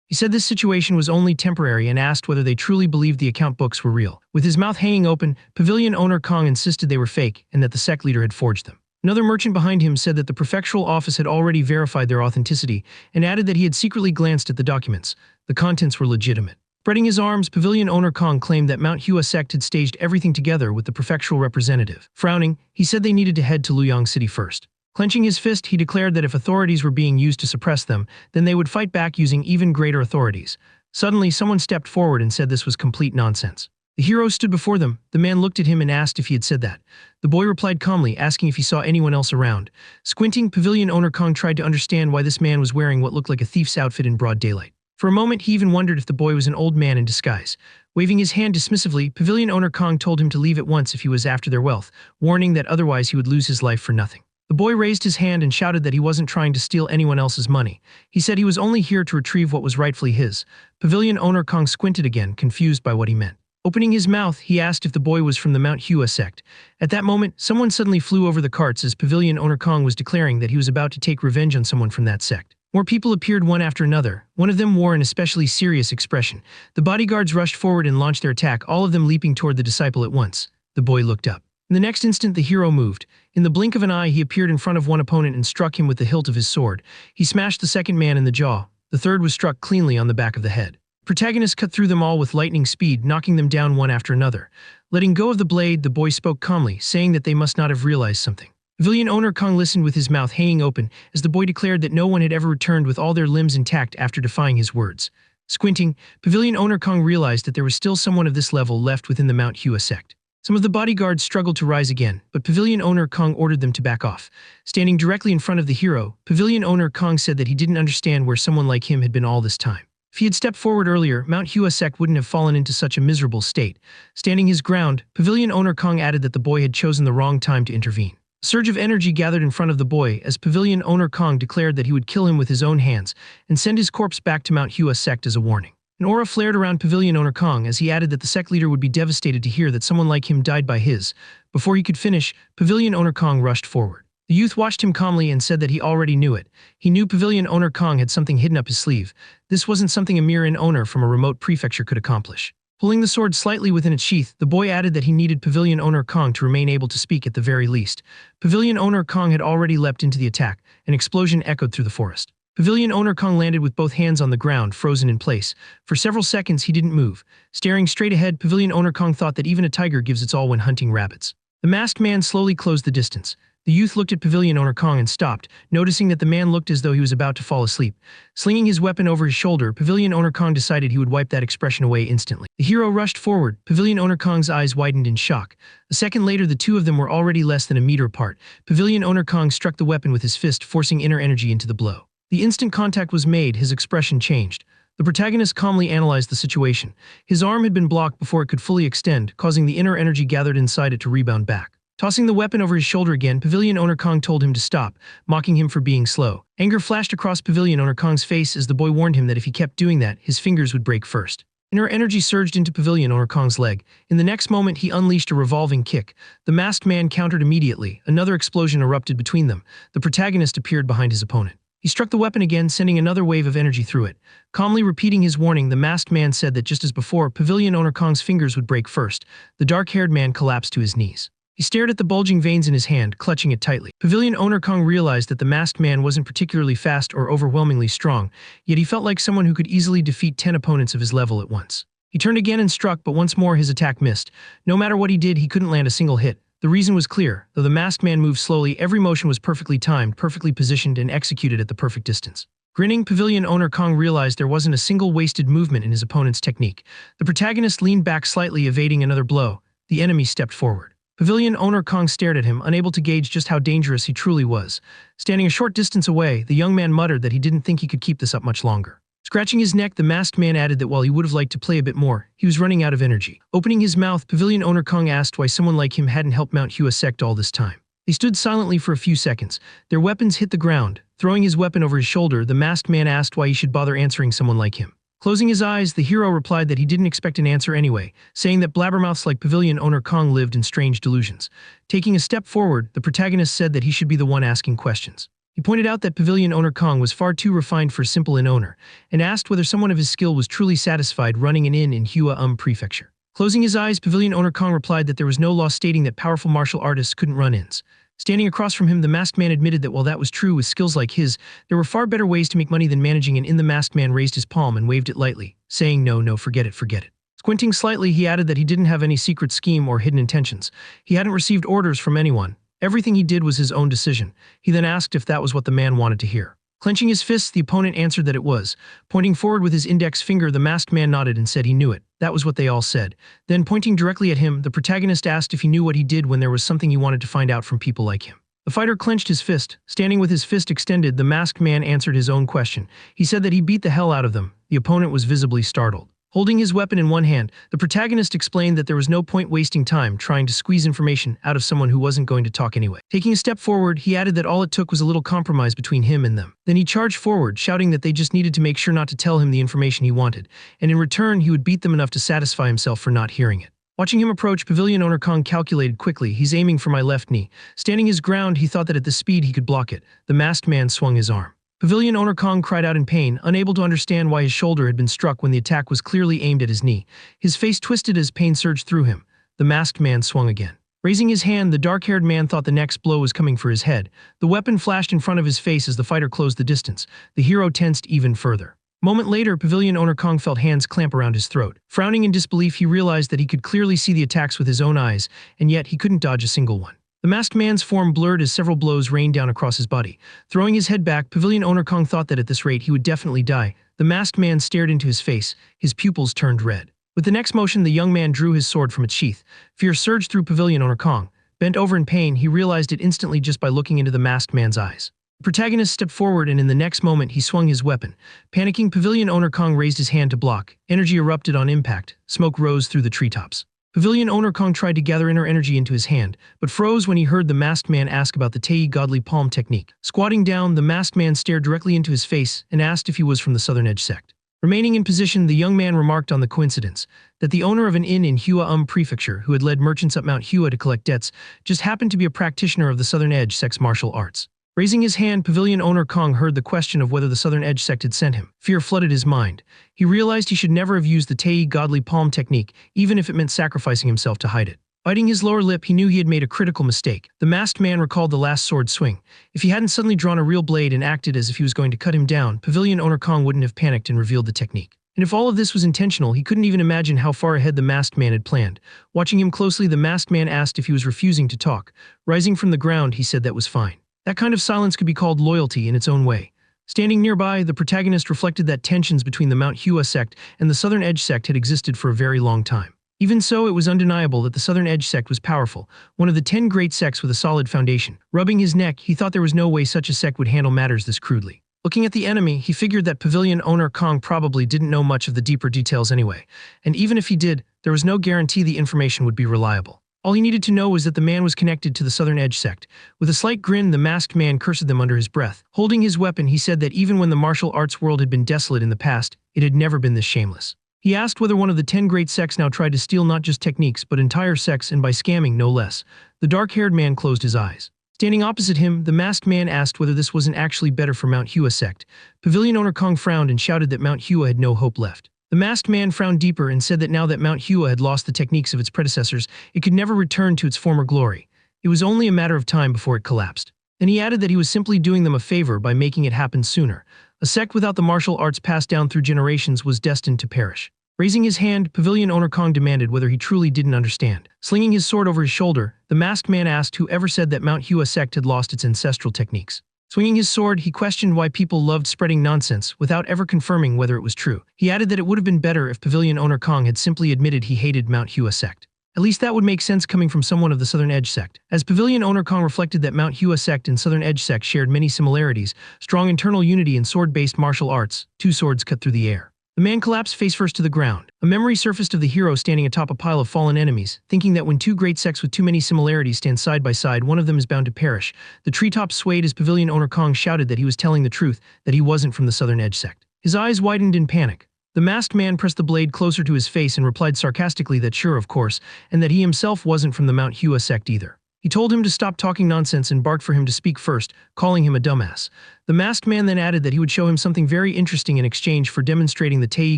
He said this situation was only temporary and asked whether they truly believed the account books were real. With his mouth hanging open, pavilion owner Kong insisted they were fake and that the sect leader had forged them. Another merchant behind him said that the prefectural office had already verified their authenticity and added that he had secretly glanced at the documents. The contents were legitimate. Spreading his arms, pavilion owner Kong claimed that Mount Hua sect had staged everything together with the prefectural representative. Frowning, he said they needed to head to Luoyang City first. Clenching his fist, he declared that if authorities were being used to suppress them, then they would fight back using even greater authorities. Suddenly, someone stepped forward and said this was complete nonsense. The hero stood before them. The man looked at him and asked if he had said that. The boy replied calmly, asking if he saw anyone else around. Squinting, pavilion owner Kong tried to understand why this man was wearing what looked like a thief's outfit in broad daylight. For a moment, he even wondered if the boy was an old man in disguise. Waving his hand dismissively, pavilion owner Kong told him to leave at once if he was after their wealth, warning that otherwise he would lose his life for nothing. The boy raised his hand and shouted that he wasn't trying to steal anyone else's money. He said he was only here to retrieve what was rightfully his. Pavilion owner Kong squinted again, confused by what he meant. Opening his mouth, he asked if the boy was from the Mount Hua sect. At that moment, someone suddenly flew over the carts as pavilion owner Kong was declaring that he was about to take revenge on someone from that sect. More people appeared one after another. One of them wore an especially serious expression. The bodyguards rushed forward and launched their attack, all of them leaping toward the disciple at once. The boy looked up. In the next instant, the hero moved. In the blink of an eye, he appeared in front of one opponent and struck him with the hilt of his sword. He smashed the second man in the jaw. The third was struck cleanly on the back of the head. Protagonist cut through them all with lightning speed, knocking them down one after another. Letting go of the blade, the boy spoke calmly, saying that they must not have realized something. Pavilion owner Kong listened with his mouth hanging open as the boy declared that no one had ever returned with all their limbs intact after defying his words. Squinting, pavilion owner Kong realized that there was still someone of this level left within the Mount Hua sect. Some of the bodyguards struggled to rise again, but pavilion owner Kong ordered them to back off. Standing directly in front of the hero, pavilion owner Kong said that he didn't understand where someone like him had been all this time. If he had stepped forward earlier, Mount Hua sect wouldn't have fallen into such a miserable state. Standing his ground, pavilion owner Kong added that the boy had chosen the wrong time to intervene. A surge of energy gathered in front of the boy as pavilion owner Kong declared that he would kill him with his own hands and send his corpse back to Mount Hua sect as a warning. An aura flared around pavilion owner Kong as he added that the sect leader would be devastated to hear that someone like him died by his. Before he could finish, pavilion owner Kong rushed forward. The youth watched him calmly and said that he already knew it. He knew pavilion owner Kong had something hidden up his sleeve. This wasn't something a mere owner from a remote prefecture could accomplish. Pulling the sword slightly within its sheath, the boy added that he needed pavilion owner Kong to remain able to speak at the very least. Pavilion owner Kong had already leapt into the attack. An explosion echoed through the forest. Pavilion owner Kong landed with both hands on the ground, frozen in place. For several seconds, he didn't move. Staring straight ahead, pavilion owner Kong thought that even a tiger gives its all when hunting rabbits. The masked man slowly closed the distance. The youth looked at pavilion owner Kong and stopped, noticing that the man looked as though he was about to fall asleep. Slinging his weapon over his shoulder, pavilion owner Kong decided he would wipe that expression away instantly. The hero rushed forward. Pavilion owner Kong's eyes widened in shock. A second later, the two of them were already less than a meter apart. Pavilion owner Kong struck the weapon with his fist, forcing inner energy into the blow. The instant contact was made, his expression changed. The protagonist calmly analyzed the situation. His arm had been blocked before it could fully extend, causing the inner energy gathered inside it to rebound back. Tossing the weapon over his shoulder again, pavilion owner Kong told him to stop, mocking him for being slow. Anger flashed across pavilion owner Kong's face as the boy warned him that if he kept doing that, his fingers would break first. Inner energy surged into pavilion owner Kong's leg. In the next moment, he unleashed a revolving kick. The masked man countered immediately. Another explosion erupted between them. The protagonist appeared behind his opponent. He struck the weapon again, sending another wave of energy through it. Calmly repeating his warning, the masked man said that just as before, pavilion owner Kong's fingers would break first. The dark-haired man collapsed to his knees. He stared at the bulging veins in his hand, clutching it tightly. Pavilion owner Kong realized that the masked man wasn't particularly fast or overwhelmingly strong, yet he felt like someone who could easily defeat 10 opponents of his level at once. He turned again and struck, but once more his attack missed. No matter what he did, he couldn't land a single hit. The reason was clear. Though the masked man moved slowly, every motion was perfectly timed, perfectly positioned, and executed at the perfect distance. Grinning, pavilion owner Kong realized there wasn't a single wasted movement in his opponent's technique. The protagonist leaned back slightly, evading another blow. The enemy stepped forward. Pavilion owner Kong stared at him, unable to gauge just how dangerous he truly was. Standing a short distance away, the young man muttered that he didn't think he could keep this up much longer. Scratching his neck, the masked man added that while he would have liked to play a bit more, he was running out of energy. Opening his mouth, pavilion owner Kong asked why someone like him hadn't helped Manhwa sect all this time. They stood silently for a few seconds. Their weapons hit the ground. Throwing his weapon over his shoulder, the masked man asked why he should bother answering someone like him. Closing his eyes, the hero replied that he didn't expect an answer anyway, saying that blabbermouths like pavilion owner Kong lived in strange delusions. Taking a step forward, the protagonist said that he should be the one asking questions. He pointed out that pavilion owner Kong was far too refined for a simple inn owner, and asked whether someone of his skill was truly satisfied running an inn in Hua Prefecture. Closing his eyes, pavilion owner Kong replied that there was no law stating that powerful martial artists couldn't run inns. Standing across from him, the masked man admitted that while that was true with skills like his, there were far better ways to make money than managing an inn. The masked man raised his palm and waved it lightly, saying no, forget it. Squinting slightly, he added that he didn't have any secret scheme or hidden intentions. He hadn't received orders from anyone. Everything he did was his own decision. He then asked if that was what the man wanted to hear. Clenching his fists, the opponent answered that it was. Pointing forward with his index finger, the masked man nodded and said he knew it. That was what they all said. Then, pointing directly at him, the protagonist asked if he knew what he did when there was something he wanted to find out from people like him. The fighter clenched his fist. Standing with his fist extended, the masked man answered his own question. He said that he beat the hell out of them. The opponent was visibly startled. Holding his weapon in one hand, the protagonist explained that there was no point wasting time trying to squeeze information out of someone who wasn't going to talk anyway. Taking a step forward, he added that all it took was a little compromise between him and them. Then he charged forward, shouting that they just needed to make sure not to tell him the information he wanted, and in return he would beat them enough to satisfy himself for not hearing it. Watching him approach, pavilion owner Kong calculated quickly. He's aiming for my left knee. Standing his ground, he thought that at this speed he could block it. The masked man swung his arm. Pavilion owner Kong cried out in pain, unable to understand why his shoulder had been struck when the attack was clearly aimed at his knee. His face twisted as pain surged through him. The masked man swung again. Raising his hand, the dark-haired man thought the next blow was coming for his head. The weapon flashed in front of his face as the fighter closed the distance. The hero tensed even further. Moment later, pavilion owner Kong felt hands clamp around his throat. Frowning in disbelief, he realized that he could clearly see the attacks with his own eyes, and yet he couldn't dodge a single one. The masked man's form blurred as several blows rained down across his body. Throwing his head back, pavilion owner Kong thought that at this rate he would definitely die. The masked man stared into his face. His pupils turned red. With the next motion, the young man drew his sword from its sheath. Fear surged through pavilion owner Kong. Bent over in pain, he realized it instantly just by looking into the masked man's eyes. The protagonist stepped forward, and in the next moment he swung his weapon. Panicking, pavilion owner Kong raised his hand to block. Energy erupted on impact. Smoke rose through the treetops. Pavilion owner Kong tried to gather inner energy into his hand, but froze when he heard the masked man ask about the Tei godly palm technique. Squatting down, the masked man stared directly into his face and asked if he was from the Southern Edge sect. Remaining in position, the young man remarked on the coincidence that the owner of an inn in Hua Prefecture, who had led merchants up Mount Hua to collect debts, just happened to be a practitioner of the Southern Edge sect's martial arts. Raising his hand, pavilion owner Kong heard the question of whether the Southern Edge sect had sent him. Fear flooded his mind. He realized he should never have used the Tei godly palm technique, even if it meant sacrificing himself to hide it. Biting his lower lip, he knew he had made a critical mistake. The masked man recalled the last sword swing. If he hadn't suddenly drawn a real blade and acted as if he was going to cut him down, pavilion owner Kong wouldn't have panicked and revealed the technique. And if all of this was intentional, he couldn't even imagine how far ahead the masked man had planned. Watching him closely, the masked man asked if he was refusing to talk. Rising from the ground, he said that was fine. That kind of silence could be called loyalty in its own way. Standing nearby, the protagonist reflected that tensions between the Mount Hua sect and the Southern Edge sect had existed for a very long time. Even so, it was undeniable that the Southern Edge sect was powerful, one of the 10 great sects with a solid foundation. Rubbing his neck, he thought there was no way such a sect would handle matters this crudely. Looking at the enemy, he figured that pavilion owner Kong probably didn't know much of the deeper details anyway, and even if he did, there was no guarantee the information would be reliable. All he needed to know was that the man was connected to the Southern Edge sect. With a slight grin, the masked man cursed them under his breath. Holding his weapon, he said that even when the martial arts world had been desolate in the past, it had never been this shameless. He asked whether one of the 10 great sects now tried to steal not just techniques but entire sects, and by scamming no less. The dark-haired man closed his eyes. Standing opposite him, the masked man asked whether this wasn't actually better for Mount Hua sect. Pavilion owner Kong frowned and shouted that Mount Hua had no hope left. The masked man frowned deeper and said that now that Manhwa had lost the techniques of its predecessors, it could never return to its former glory. It was only a matter of time before it collapsed. Then he added that he was simply doing them a favor by making it happen sooner. A sect without the martial arts passed down through generations was destined to perish. Raising his hand, pavilion owner Kong demanded whether he truly didn't understand. Slinging his sword over his shoulder, the masked man asked whoever said that Manhwa sect had lost its ancestral techniques. Swinging his sword, he questioned why people loved spreading nonsense without ever confirming whether it was true. He added that it would have been better if pavilion owner Kong had simply admitted he hated Manhwa sect. At least that would make sense coming from someone of the Southern Edge sect. As pavilion owner Kong reflected that Manhwa sect and Southern Edge sect shared many similarities, strong internal unity and sword-based martial arts, two swords cut through the air. The man collapsed face first to the ground. A memory surfaced of the hero standing atop a pile of fallen enemies, thinking that when two great sects with too many similarities stand side by side, one of them is bound to perish. The treetops swayed as pavilion owner Kong shouted that he was telling the truth, that he wasn't from the Southern Edge sect. His eyes widened in panic. The masked man pressed the blade closer to his face and replied sarcastically that sure, of course, and that he himself wasn't from the Manhwa sect either. He told him to stop talking nonsense and barked for him to speak first, calling him a dumbass. The masked man then added that he would show him something very interesting in exchange for demonstrating the Tei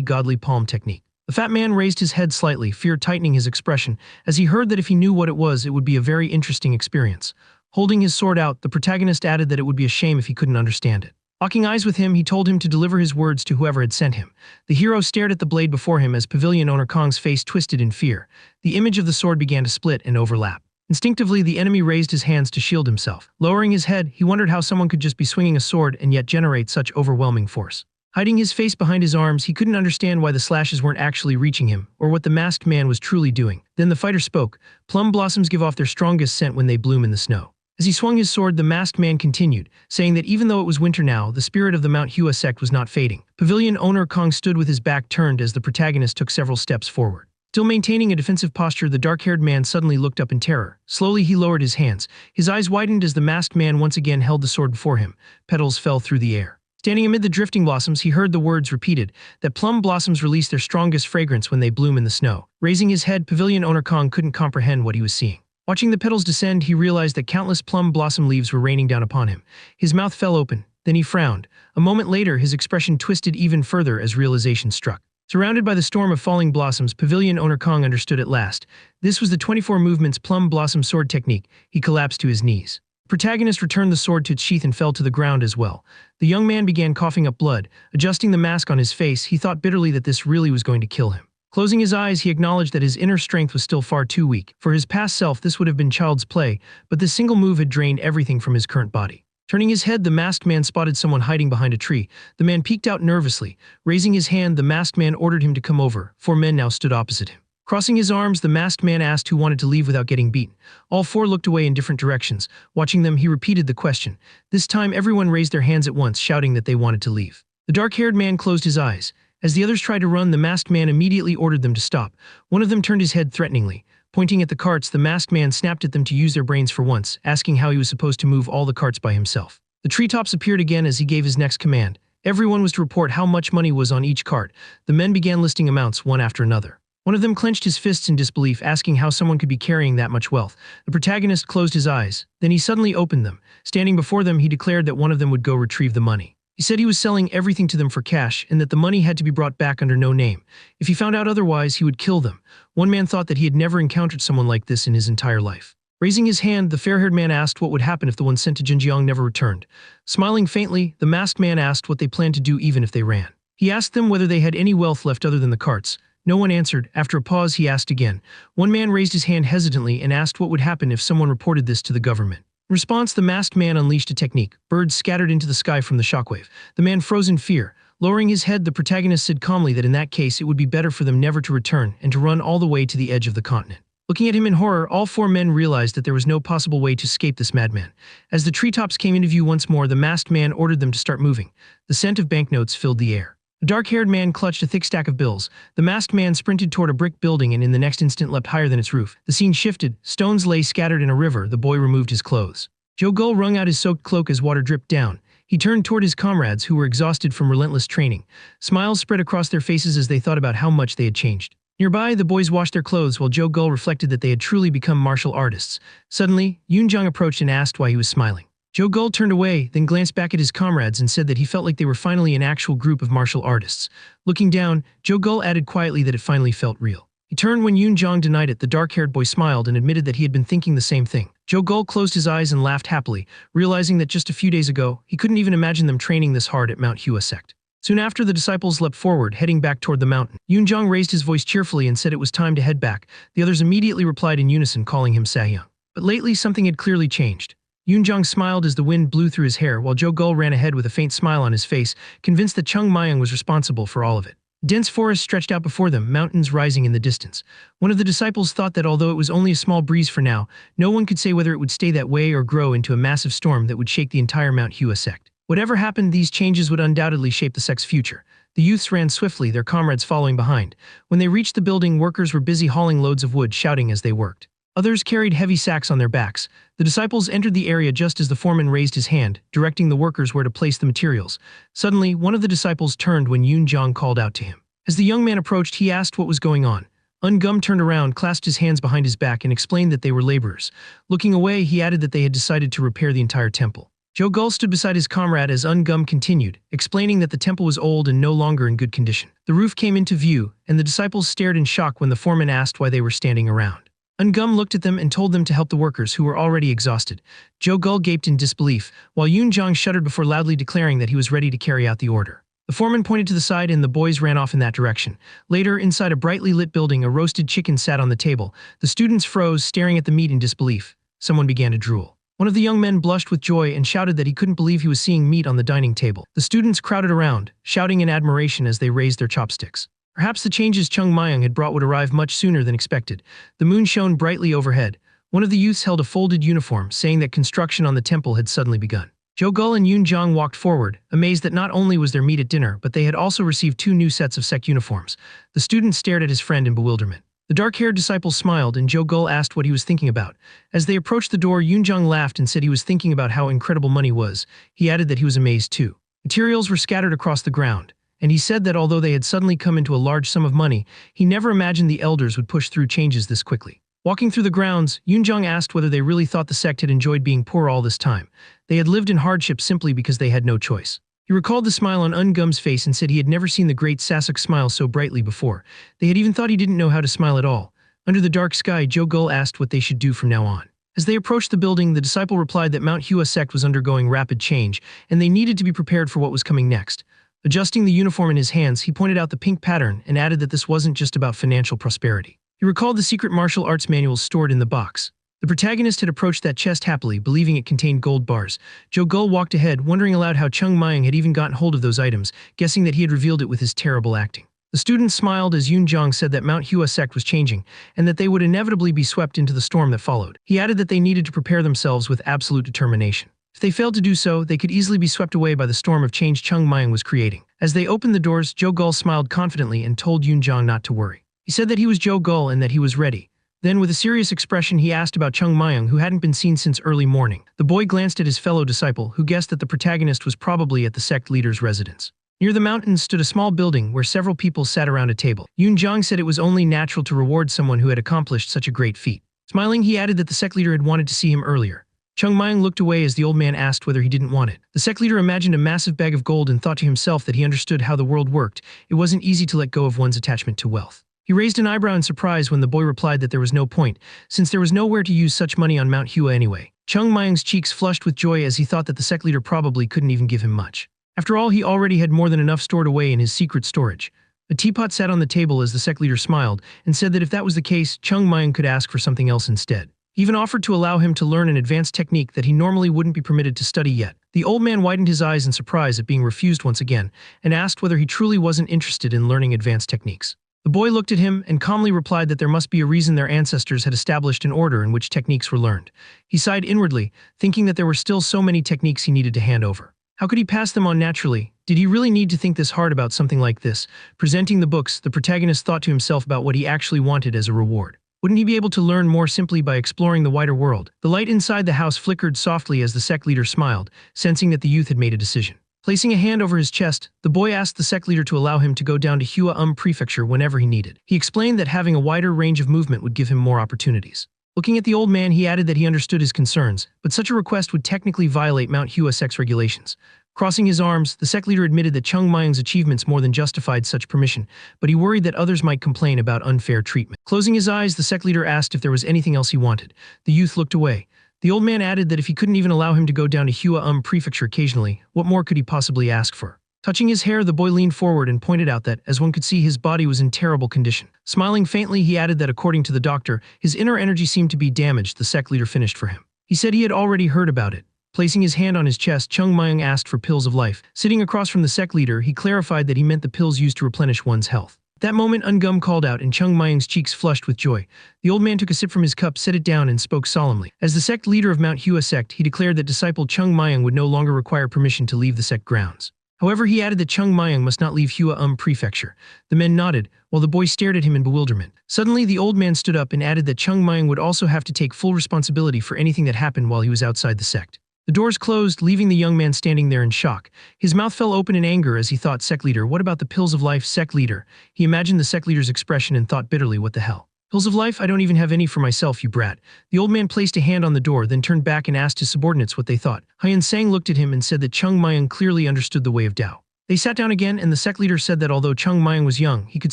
godly palm technique. The fat man raised his head slightly, fear tightening his expression, as he heard that if he knew what it would be a very interesting experience. Holding his sword out, the protagonist added that it would be a shame if he couldn't understand it. Locking eyes with him, he told him to deliver his words to whoever had sent him. The hero stared at the blade before him as pavilion owner Kong's face twisted in fear. The image of the sword began to split and overlap. Instinctively, the enemy raised his hands to shield himself. Lowering his head, he wondered how someone could just be swinging a sword and yet generate such overwhelming force. Hiding his face behind his arms, he couldn't understand why the slashes weren't actually reaching him, or what the masked man was truly doing. Then the fighter spoke. Plum blossoms give off their strongest scent when they bloom in the snow. As he swung his sword, the masked man continued, saying that even though it was winter now, the spirit of the Manhwa sect was not fading. Pavilion owner Kong stood with his back turned as the protagonist took several steps forward. Still maintaining a defensive posture, the dark-haired man suddenly looked up in terror. Slowly, he lowered his hands. His eyes widened as the masked man once again held the sword before him. Petals fell through the air. Standing amid the drifting blossoms, he heard the words repeated, that plum blossoms release their strongest fragrance when they bloom in the snow. Raising his head, pavilion owner Kong couldn't comprehend what he was seeing. Watching the petals descend, he realized that countless plum blossom leaves were raining down upon him. His mouth fell open. Then he frowned. A moment later, his expression twisted even further as realization struck. Surrounded by the storm of falling blossoms, pavilion owner Kong understood at last. This was the 24 movements plum blossom sword technique. He collapsed to his knees. The protagonist returned the sword to its sheath and fell to the ground as well. The young man began coughing up blood. Adjusting the mask on his face, he thought bitterly that this really was going to kill him. Closing his eyes, he acknowledged that his inner strength was still far too weak. For his past self, this would have been child's play, but this single move had drained everything from his current body. Turning his head, the masked man spotted someone hiding behind a tree. The man peeked out nervously. Raising his hand, the masked man ordered him to come over. 4 men now stood opposite him. Crossing his arms, the masked man asked who wanted to leave without getting beaten. All 4 looked away in different directions. Watching them, he repeated the question. This time, everyone raised their hands at once, shouting that they wanted to leave. The dark-haired man closed his eyes. As the others tried to run, the masked man immediately ordered them to stop. One of them turned his head threateningly. Pointing at the carts, the masked man snapped at them to use their brains for once, asking how he was supposed to move all the carts by himself. The treetops appeared again as he gave his next command. Everyone was to report how much money was on each cart. The men began listing amounts one after another. One of them clenched his fists in disbelief, asking how someone could be carrying that much wealth. The protagonist closed his eyes. Then he suddenly opened them. Standing before them, he declared that one of them would go retrieve the money. He said he was selling everything to them for cash and that the money had to be brought back under no name. If he found out otherwise, he would kill them. One man thought that he had never encountered someone like this in his entire life. Raising his hand, the fair-haired man asked what would happen if the one sent to Jinjiang never returned. Smiling faintly, the masked man asked what they planned to do even if they ran. He asked them whether they had any wealth left other than the carts. No one answered. After a pause, he asked again. One man raised his hand hesitantly and asked what would happen if someone reported this to the government. In response, the masked man unleashed a technique. Birds scattered into the sky from the shockwave. The man froze in fear. Lowering his head, the protagonist said calmly that in that case it would be better for them never to return and to run all the way to the edge of the continent. Looking at him in horror, all 4 men realized that there was no possible way to escape this madman. As the treetops came into view once more, the masked man ordered them to start moving. The scent of banknotes filled the air. A dark-haired man clutched a thick stack of bills. The masked man sprinted toward a brick building and in the next instant leapt higher than its roof. The scene shifted. Stones lay scattered in a river. The boy removed his clothes. Joe Gull wrung out his soaked cloak as water dripped down. He turned toward his comrades who were exhausted from relentless training. Smiles spread across their faces as they thought about how much they had changed. Nearby, the boys washed their clothes while Joe Gull reflected that they had truly become martial artists. Suddenly, Yoon Jung approached and asked why he was smiling. Joe Gull turned away, then glanced back at his comrades and said that he felt like they were finally an actual group of martial artists. Looking down, Joe Gull added quietly that it finally felt real. He turned when Yoon Jong denied it. The dark-haired boy smiled and admitted that he had been thinking the same thing. Joe Gull closed his eyes and laughed happily, realizing that just a few days ago, he couldn't even imagine them training this hard at Manhwa sect. Soon after, the disciples leapt forward, heading back toward the mountain. Yoon Jong raised his voice cheerfully and said it was time to head back. The others immediately replied in unison, calling him Sahyung. But lately, something had clearly changed. Yoon Jong smiled as the wind blew through his hair, while Joe Gull ran ahead with a faint smile on his face, convinced that Chung Mayung was responsible for all of it. Dense forest stretched out before them, mountains rising in the distance. One of the disciples thought that although it was only a small breeze for now, no one could say whether it would stay that way or grow into a massive storm that would shake the entire Manhwa sect. Whatever happened, these changes would undoubtedly shape the sect's future. The youths ran swiftly, their comrades following behind. When they reached the building, workers were busy hauling loads of wood, shouting as they worked. Others carried heavy sacks on their backs. The disciples entered the area just as the foreman raised his hand, directing the workers where to place the materials. Suddenly, one of the disciples turned when Yoon Jong called out to him. As the young man approached, he asked what was going on. Ungum turned around, clasped his hands behind his back, and explained that they were laborers. Looking away, he added that they had decided to repair the entire temple. Joe Gull stood beside his comrade as Ungum continued, explaining that the temple was old and no longer in good condition. The roof came into view, and the disciples stared in shock when the foreman asked why they were standing around. Ungum looked at them and told them to help the workers, who were already exhausted. Joe Gull gaped in disbelief, while Yoon Jong shuddered before loudly declaring that he was ready to carry out the order. The foreman pointed to the side and the boys ran off in that direction. Later, inside a brightly lit building, a roasted chicken sat on the table. The students froze, staring at the meat in disbelief. Someone began to drool. One of the young men blushed with joy and shouted that he couldn't believe he was seeing meat on the dining table. The students crowded around, shouting in admiration as they raised their chopsticks. Perhaps the changes Chung Mayung had brought would arrive much sooner than expected. The moon shone brightly overhead. One of the youths held a folded uniform, saying that construction on the temple had suddenly begun. Joe Gull and Yoon Jong walked forward, amazed that not only was there meat at dinner, but they had also received 2 new sets of sect uniforms. The student stared at his friend in bewilderment. The dark-haired disciple smiled and Joe Gull asked what he was thinking about. As they approached the door, Yoon Jong laughed and said he was thinking about how incredible money was. He added that he was amazed too. Materials were scattered across the ground, and he said that although they had suddenly come into a large sum of money, he never imagined the elders would push through changes this quickly. Walking through the grounds, Yoon Jong asked whether they really thought the sect had enjoyed being poor all this time. They had lived in hardship simply because they had no choice. He recalled the smile on Ungum's face and said he had never seen the great Sasuk smile so brightly before. They had even thought he didn't know how to smile at all. Under the dark sky, Joe Gull asked what they should do from now on. As they approached the building, the disciple replied that Manhwa sect was undergoing rapid change, and they needed to be prepared for what was coming next. Adjusting the uniform in his hands, he pointed out the pink pattern and added that this wasn't just about financial prosperity. He recalled the secret martial arts manuals stored in the box. The protagonist had approached that chest happily, believing it contained gold bars. Joe Gull walked ahead, wondering aloud how Chung Mayung had even gotten hold of those items, guessing that he had revealed it with his terrible acting. The students smiled as Yoon Jong said that Manhwa sect was changing, and that they would inevitably be swept into the storm that followed. He added that they needed to prepare themselves with absolute determination. If they failed to do so, they could easily be swept away by the storm of change Chung Mayung was creating. As they opened the doors, Joe Gull smiled confidently and told Yoon Jong not to worry. He said that he was Joe Gull and that he was ready. Then, with a serious expression, he asked about Chung Mayung, who hadn't been seen since early morning. The boy glanced at his fellow disciple, who guessed that the protagonist was probably at the sect leader's residence. Near the mountains stood a small building where several people sat around a table. Yoon Jong said it was only natural to reward someone who had accomplished such a great feat. Smiling, he added that the sect leader had wanted to see him earlier. Chung Mayung looked away as the old man asked whether he didn't want it. The sect leader imagined a massive bag of gold and thought to himself that he understood how the world worked. It wasn't easy to let go of one's attachment to wealth. He raised an eyebrow in surprise when the boy replied that there was no point, since there was nowhere to use such money on Manhwa anyway. Chung Mayung's cheeks flushed with joy as he thought that the sect leader probably couldn't even give him much. After all, he already had more than enough stored away in his secret storage. A teapot sat on the table as the sect leader smiled and said that if that was the case, Chung Mayung could ask for something else instead. He even offered to allow him to learn an advanced technique that he normally wouldn't be permitted to study yet. The old man widened his eyes in surprise at being refused once again and asked whether he truly wasn't interested in learning advanced techniques. The boy looked at him and calmly replied that there must be a reason their ancestors had established an order in which techniques were learned. He sighed inwardly, thinking that there were still so many techniques he needed to hand over. How could he pass them on naturally? Did he really need to think this hard about something like this? Presenting the books, the protagonist thought to himself about what he actually wanted as a reward. Wouldn't he be able to learn more simply by exploring the wider world? The light inside the house flickered softly as the sect leader smiled, sensing that the youth had made a decision. Placing a hand over his chest, the boy asked the sect leader to allow him to go down to Hua Prefecture whenever he needed. He explained that having a wider range of movement would give him more opportunities. Looking at the old man, he added that he understood his concerns, but such a request would technically violate Manhwa sex regulations. Crossing his arms, the sect leader admitted that Chung Mayung's achievements more than justified such permission, but he worried that others might complain about unfair treatment. Closing his eyes, the sect leader asked if there was anything else he wanted. The youth looked away. The old man added that if he couldn't even allow him to go down to Hua Prefecture occasionally, what more could he possibly ask for? Touching his hair, the boy leaned forward and pointed out that, as one could see, his body was in terrible condition. Smiling faintly, he added that according to the doctor, his inner energy seemed to be damaged. The sect leader finished for him. He said he had already heard about it. Placing his hand on his chest, Chung Mayung asked for pills of life. Sitting across from the sect leader, he clarified that he meant the pills used to replenish one's health. At that moment, Ungum called out and Chung Mayung's cheeks flushed with joy. The old man took a sip from his cup, set it down, and spoke solemnly. As the sect leader of Manhwa sect, he declared that disciple Chung Mayung would no longer require permission to leave the sect grounds. However, he added that Chung Mayung must not leave Hua Prefecture. The men nodded, while the boy stared at him in bewilderment. Suddenly, the old man stood up and added that Chung Mayung would also have to take full responsibility for anything that happened while he was outside the sect. The doors closed, leaving the young man standing there in shock. His mouth fell open in anger as he thought, sect leader, what about the pills of life, sect leader? He imagined the sect leader's expression and thought bitterly, what the hell? Pills of life? I don't even have any for myself, you brat. The old man placed a hand on the door, then turned back and asked his subordinates what they thought. Hyun Sang looked at him and said that Chung Mayung clearly understood the way of Tao. They sat down again, and the sect leader said that although Chung Mayung was young, he could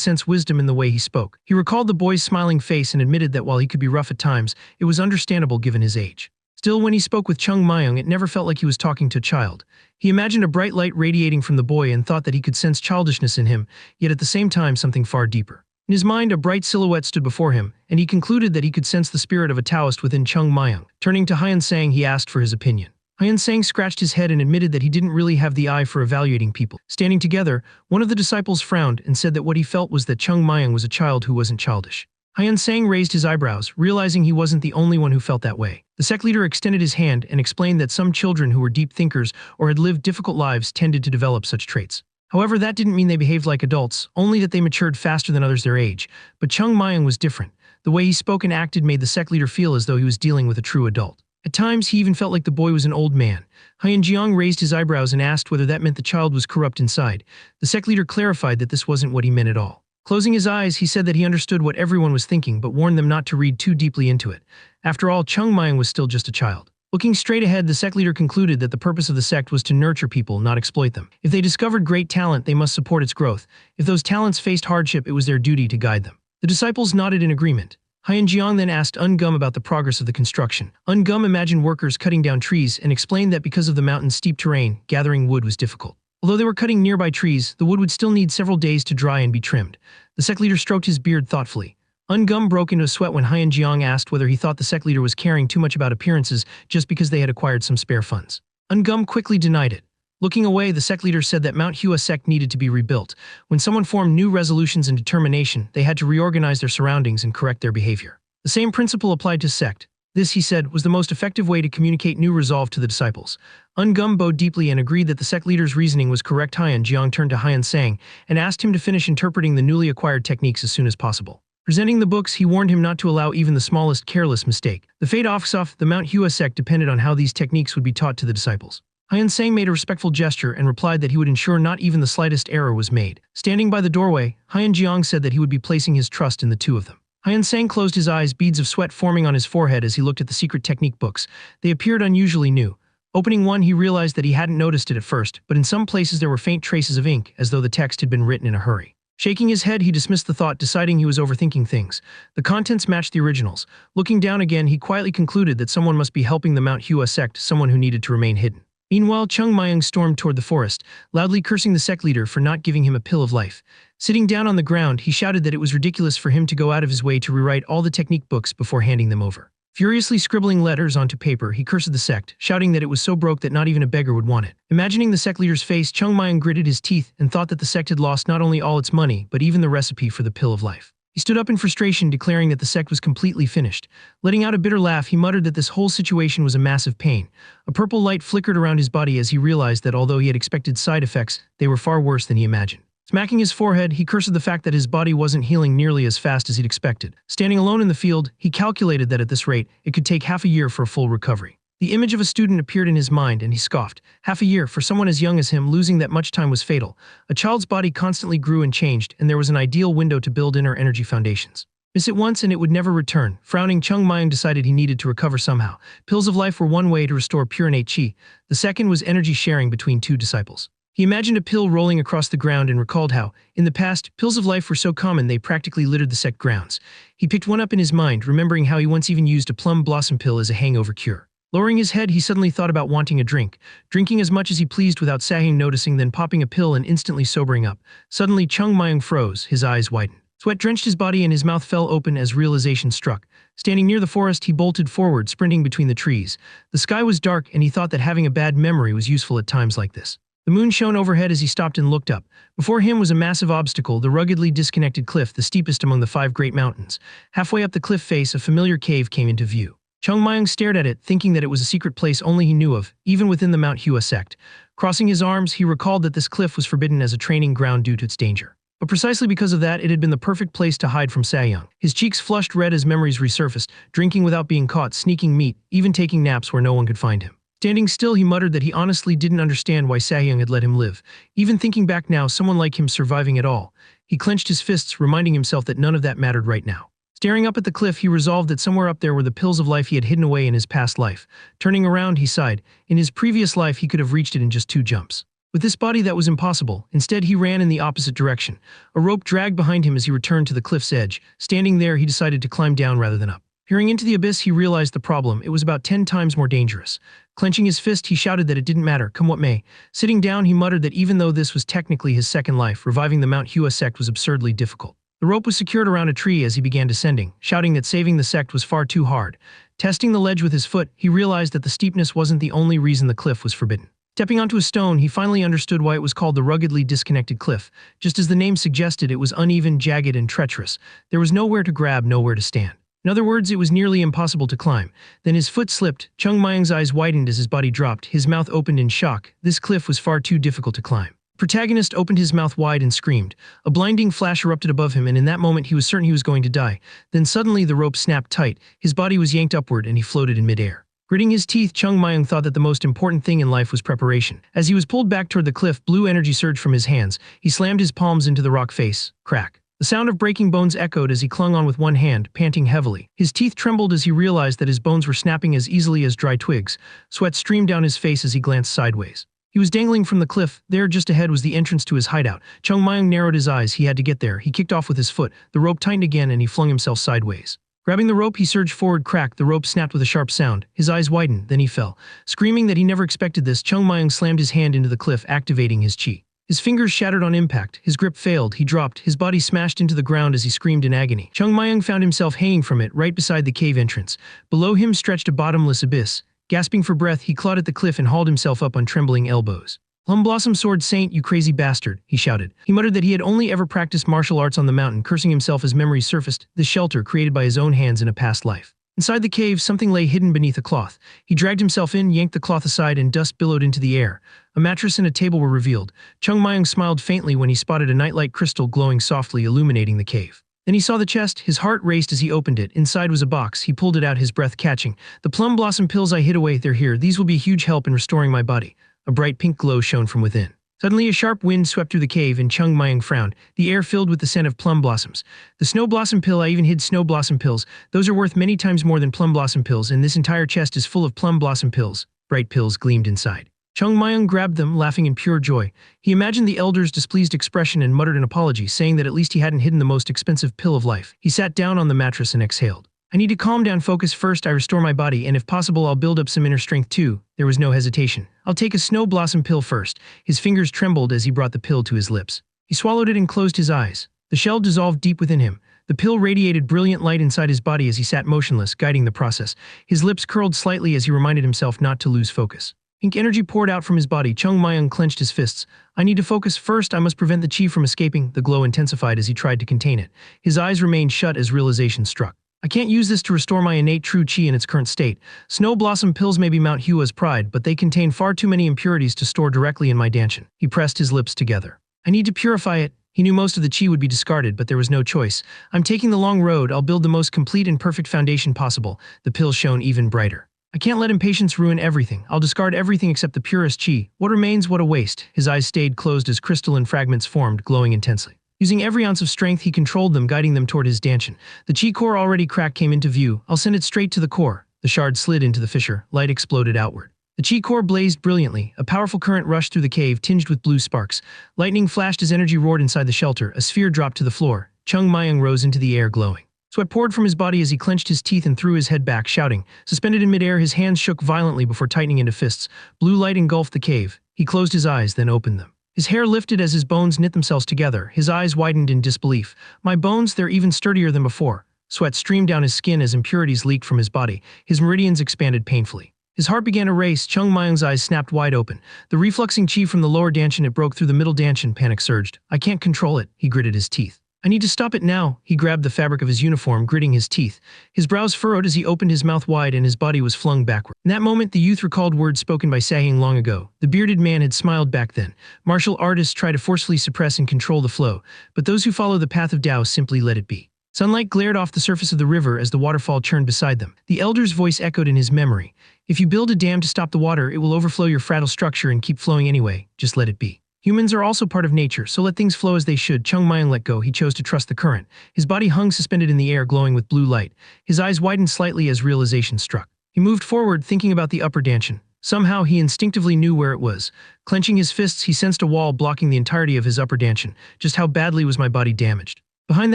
sense wisdom in the way he spoke. He recalled the boy's smiling face and admitted that while he could be rough at times, it was understandable given his age. Still, when he spoke with Chung Mayung, it never felt like he was talking to a child. He imagined a bright light radiating from the boy and thought that he could sense childishness in him, yet at the same time something far deeper. In his mind, a bright silhouette stood before him, and he concluded that he could sense the spirit of a Taoist within Chung Mayung. Turning to Hyun Sang, he asked for his opinion. Hyun Sang scratched his head and admitted that he didn't really have the eye for evaluating people. Standing together, one of the disciples frowned and said that what he felt was that Chung Mayung was a child who wasn't childish. Hyun Sang raised his eyebrows, realizing he wasn't the only one who felt that way. The sect leader extended his hand and explained that some children who were deep thinkers or had lived difficult lives tended to develop such traits. However, that didn't mean they behaved like adults, only that they matured faster than others their age. But Chung Mayung was different. The way he spoke and acted made the sect leader feel as though he was dealing with a true adult. At times, he even felt like the boy was an old man. Hyun Jeong raised his eyebrows and asked whether that meant the child was corrupt inside. The sect leader clarified that this wasn't what he meant at all. Closing his eyes, he said that he understood what everyone was thinking but warned them not to read too deeply into it. After all, Chung Mayung was still just a child. Looking straight ahead, the sect leader concluded that the purpose of the sect was to nurture people, not exploit them. If they discovered great talent, they must support its growth. If those talents faced hardship, it was their duty to guide them. The disciples nodded in agreement. Hyun Jeong then asked Ungum about the progress of the construction. Ungum imagined workers cutting down trees and explained that because of the mountain's steep terrain, gathering wood was difficult. Although they were cutting nearby trees, the wood would still need several days to dry and be trimmed. The sect leader stroked his beard thoughtfully. Ungum broke into a sweat when Hyun Jeong asked whether he thought the sect leader was caring too much about appearances just because they had acquired some spare funds. Ungum quickly denied it. Looking away, the sect leader said that Manhwa sect needed to be rebuilt. When someone formed new resolutions and determination, they had to reorganize their surroundings and correct their behavior. The same principle applied to sect. This, he said, was the most effective way to communicate new resolve to the disciples. Ungum bowed deeply and agreed that the sect leader's reasoning was correct. Hyun Jeong turned to Hyun Sang and asked him to finish interpreting the newly acquired techniques as soon as possible. Presenting the books, he warned him not to allow even the smallest careless mistake. The fate of the Manhwa sect depended on how these techniques would be taught to the disciples. Hyun Sang made a respectful gesture and replied that he would ensure not even the slightest error was made. Standing by the doorway, Hyun Jeong said that he would be placing his trust in the two of them. Hyun Sang closed his eyes, beads of sweat forming on his forehead as he looked at the secret technique books. They appeared unusually new. Opening one, he realized that he hadn't noticed it at first, but in some places there were faint traces of ink, as though the text had been written in a hurry. Shaking his head, he dismissed the thought, deciding he was overthinking things. The contents matched the originals. Looking down again, he quietly concluded that someone must be helping the Manhwa sect, someone who needed to remain hidden. Meanwhile, Chung Mayung stormed toward the forest, loudly cursing the sect leader for not giving him a pill of life. Sitting down on the ground, he shouted that it was ridiculous for him to go out of his way to rewrite all the technique books before handing them over. Furiously scribbling letters onto paper, he cursed the sect, shouting that it was so broke that not even a beggar would want it. Imagining the sect leader's face, Chung Mayung gritted his teeth and thought that the sect had lost not only all its money, but even the recipe for the pill of life. He stood up in frustration, declaring that the sect was completely finished. Letting out a bitter laugh, he muttered that this whole situation was a massive pain. A purple light flickered around his body as he realized that although he had expected side effects, they were far worse than he imagined. Smacking his forehead, he cursed the fact that his body wasn't healing nearly as fast as he'd expected. Standing alone in the field, he calculated that at this rate, it could take half a year for a full recovery. The image of a student appeared in his mind, and he scoffed. Half a year, for someone as young as him, losing that much time was fatal. A child's body constantly grew and changed, and there was an ideal window to build inner energy foundations. Miss it once and it would never return. Frowning, Chung Mayang decided he needed to recover somehow. Pills of life were one way to restore pure innate chi. The second was energy sharing between two disciples. He imagined a pill rolling across the ground and recalled how, in the past, pills of life were so common they practically littered the sect grounds. He picked one up in his mind, remembering how he once even used a plum blossom pill as a hangover cure. Lowering his head, he suddenly thought about wanting a drink, drinking as much as he pleased without Sahing noticing, then popping a pill and instantly sobering up. Suddenly, Chung Mayang froze, his eyes widened. Sweat drenched his body and his mouth fell open as realization struck. Standing near the forest, he bolted forward, sprinting between the trees. The sky was dark, and he thought that having a bad memory was useful at times like this. The moon shone overhead as he stopped and looked up. Before him was a massive obstacle, the ruggedly disconnected cliff, the steepest among the 5 great mountains. Halfway up the cliff face, a familiar cave came into view. Chung Mayang stared at it, thinking that it was a secret place only he knew of, even within the Manhwa sect. Crossing his arms, he recalled that this cliff was forbidden as a training ground due to its danger. But precisely because of that, it had been the perfect place to hide from Sayoung. His cheeks flushed red as memories resurfaced, drinking without being caught, sneaking meat, even taking naps where no one could find him. Standing still, he muttered that he honestly didn't understand why Sayoung had let him live. Even thinking back now, someone like him surviving at all. He clenched his fists, reminding himself that none of that mattered right now. Staring up at the cliff, he resolved that somewhere up there were the pills of life he had hidden away in his past life. Turning around, he sighed. In his previous life, he could have reached it in just 2 jumps. With this body, that was impossible. Instead, he ran in the opposite direction. A rope dragged behind him as he returned to the cliff's edge. Standing there, he decided to climb down rather than up. Peering into the abyss, he realized the problem. It was about 10 times more dangerous. Clenching his fist, he shouted that it didn't matter, come what may. Sitting down, he muttered that even though this was technically his second life, reviving the Manhwa sect was absurdly difficult. The rope was secured around a tree as he began descending, shouting that saving the sect was far too hard. Testing the ledge with his foot, he realized that the steepness wasn't the only reason the cliff was forbidden. Stepping onto a stone, he finally understood why it was called the ruggedly disconnected cliff. Just as the name suggested, it was uneven, jagged, and treacherous. There was nowhere to grab, nowhere to stand. In other words, it was nearly impossible to climb. Then his foot slipped. Chung Mayang's eyes widened as his body dropped. His mouth opened in shock. This cliff was far too difficult to climb. Protagonist opened his mouth wide and screamed. A blinding flash erupted above him, and in that moment he was certain he was going to die. Then suddenly the rope snapped tight. His body was yanked upward and he floated in midair. Gritting his teeth, Chung Mayang thought that the most important thing in life was preparation. As he was pulled back toward the cliff, blue energy surged from his hands. He slammed his palms into the rock face. Crack. The sound of breaking bones echoed as he clung on with one hand, panting heavily. His teeth trembled as he realized that his bones were snapping as easily as dry twigs. Sweat streamed down his face as he glanced sideways. He was dangling from the cliff. There, just ahead, was the entrance to his hideout. Chung Mayang narrowed his eyes. He had to get there. He kicked off with his foot. The rope tightened again and he flung himself sideways. Grabbing the rope, he surged forward. Crack. The rope snapped with a sharp sound. His eyes widened, then he fell. Screaming that he never expected this, Chung Mayang slammed his hand into the cliff, activating his chi. His fingers shattered on impact. His grip failed. He dropped. His body smashed into the ground as he screamed in agony. Chung Mayang found himself hanging from it, right beside the cave entrance. Below him stretched a bottomless abyss. Gasping for breath, he clawed at the cliff and hauled himself up on trembling elbows. Plum Blossom Sword Saint, you crazy bastard, he shouted. He muttered that he had only ever practiced martial arts on the mountain, cursing himself as memories surfaced, this shelter created by his own hands in a past life. Inside the cave, something lay hidden beneath a cloth. He dragged himself in, yanked the cloth aside, and dust billowed into the air. A mattress and a table were revealed. Chung Mayang smiled faintly when he spotted a nightlight crystal glowing softly, illuminating the cave. Then he saw the chest. His heart raced as he opened it. Inside was a box. He pulled it out, his breath catching. The plum blossom pills I hid away, they're here. These will be a huge help in restoring my body. A bright pink glow shone from within. Suddenly, a sharp wind swept through the cave and Chung Mayang frowned. The air filled with the scent of plum blossoms. The snow blossom pill, I even hid snow blossom pills. Those are worth many times more than plum blossom pills, and this entire chest is full of plum blossom pills. Bright pills gleamed inside. Chung Mayang grabbed them, laughing in pure joy. He imagined the elder's displeased expression and muttered an apology, saying that at least he hadn't hidden the most expensive pill of life. He sat down on the mattress and exhaled. I need to calm down, focus first. I restore my body, and if possible, I'll build up some inner strength too. There was no hesitation. I'll take a snow blossom pill first. His fingers trembled as he brought the pill to his lips. He swallowed it and closed his eyes. The shell dissolved deep within him. The pill radiated brilliant light inside his body as he sat motionless, guiding the process. His lips curled slightly as he reminded himself not to lose focus. Pink energy poured out from his body. Chung Mayang clenched his fists. I need to focus first. I must prevent the chi from escaping. The glow intensified as he tried to contain it. His eyes remained shut as realization struck. I can't use this to restore my innate true chi in its current state. Snow blossom pills may be Manhwa's pride, but they contain far too many impurities to store directly in my danchan. He pressed his lips together. I need to purify it. He knew most of the chi would be discarded, but there was no choice. I'm taking the long road. I'll build the most complete and perfect foundation possible. The pill shone even brighter. I can't let impatience ruin everything. I'll discard everything except the purest chi. What remains, what a waste. His eyes stayed closed as crystalline fragments formed, glowing intensely. Using every ounce of strength, he controlled them, guiding them toward his dantian. The chi core already cracked came into view. I'll send it straight to the core. The shard slid into the fissure. Light exploded outward. The chi core blazed brilliantly. A powerful current rushed through the cave, tinged with blue sparks. Lightning flashed as energy roared inside the shelter. A sphere dropped to the floor. Chung Mayang rose into the air, glowing. Sweat poured from his body as he clenched his teeth and threw his head back, shouting. Suspended in midair, his hands shook violently before tightening into fists. Blue light engulfed the cave. He closed his eyes, then opened them. His hair lifted as his bones knit themselves together. His eyes widened in disbelief. My bones, they're even sturdier than before. Sweat streamed down his skin as impurities leaked from his body. His meridians expanded painfully. His heart began to race. Chung Mayang's eyes snapped wide open. The refluxing chi from the lower dantian, it broke through the middle dantian. Panic surged. I can't control it, he gritted his teeth. I need to stop it now. He grabbed the fabric of his uniform, gritting his teeth. His brows furrowed as he opened his mouth wide and his body was flung backward. In that moment, the youth recalled words spoken by Sahyang long ago. The bearded man had smiled back then. Martial artists try to forcefully suppress and control the flow, but those who follow the path of Tao simply let it be. Sunlight glared off the surface of the river as the waterfall churned beside them. The elder's voice echoed in his memory. If you build a dam to stop the water, it will overflow your fragile structure and keep flowing anyway. Just let it be. Humans are also part of nature, so let things flow as they should. Chung Mayang let go. He chose to trust the current. His body hung suspended in the air, glowing with blue light. His eyes widened slightly as realization struck. He moved forward, thinking about the upper dantian. Somehow, he instinctively knew where it was. Clenching his fists, he sensed a wall blocking the entirety of his upper dantian. Just how badly was my body damaged? Behind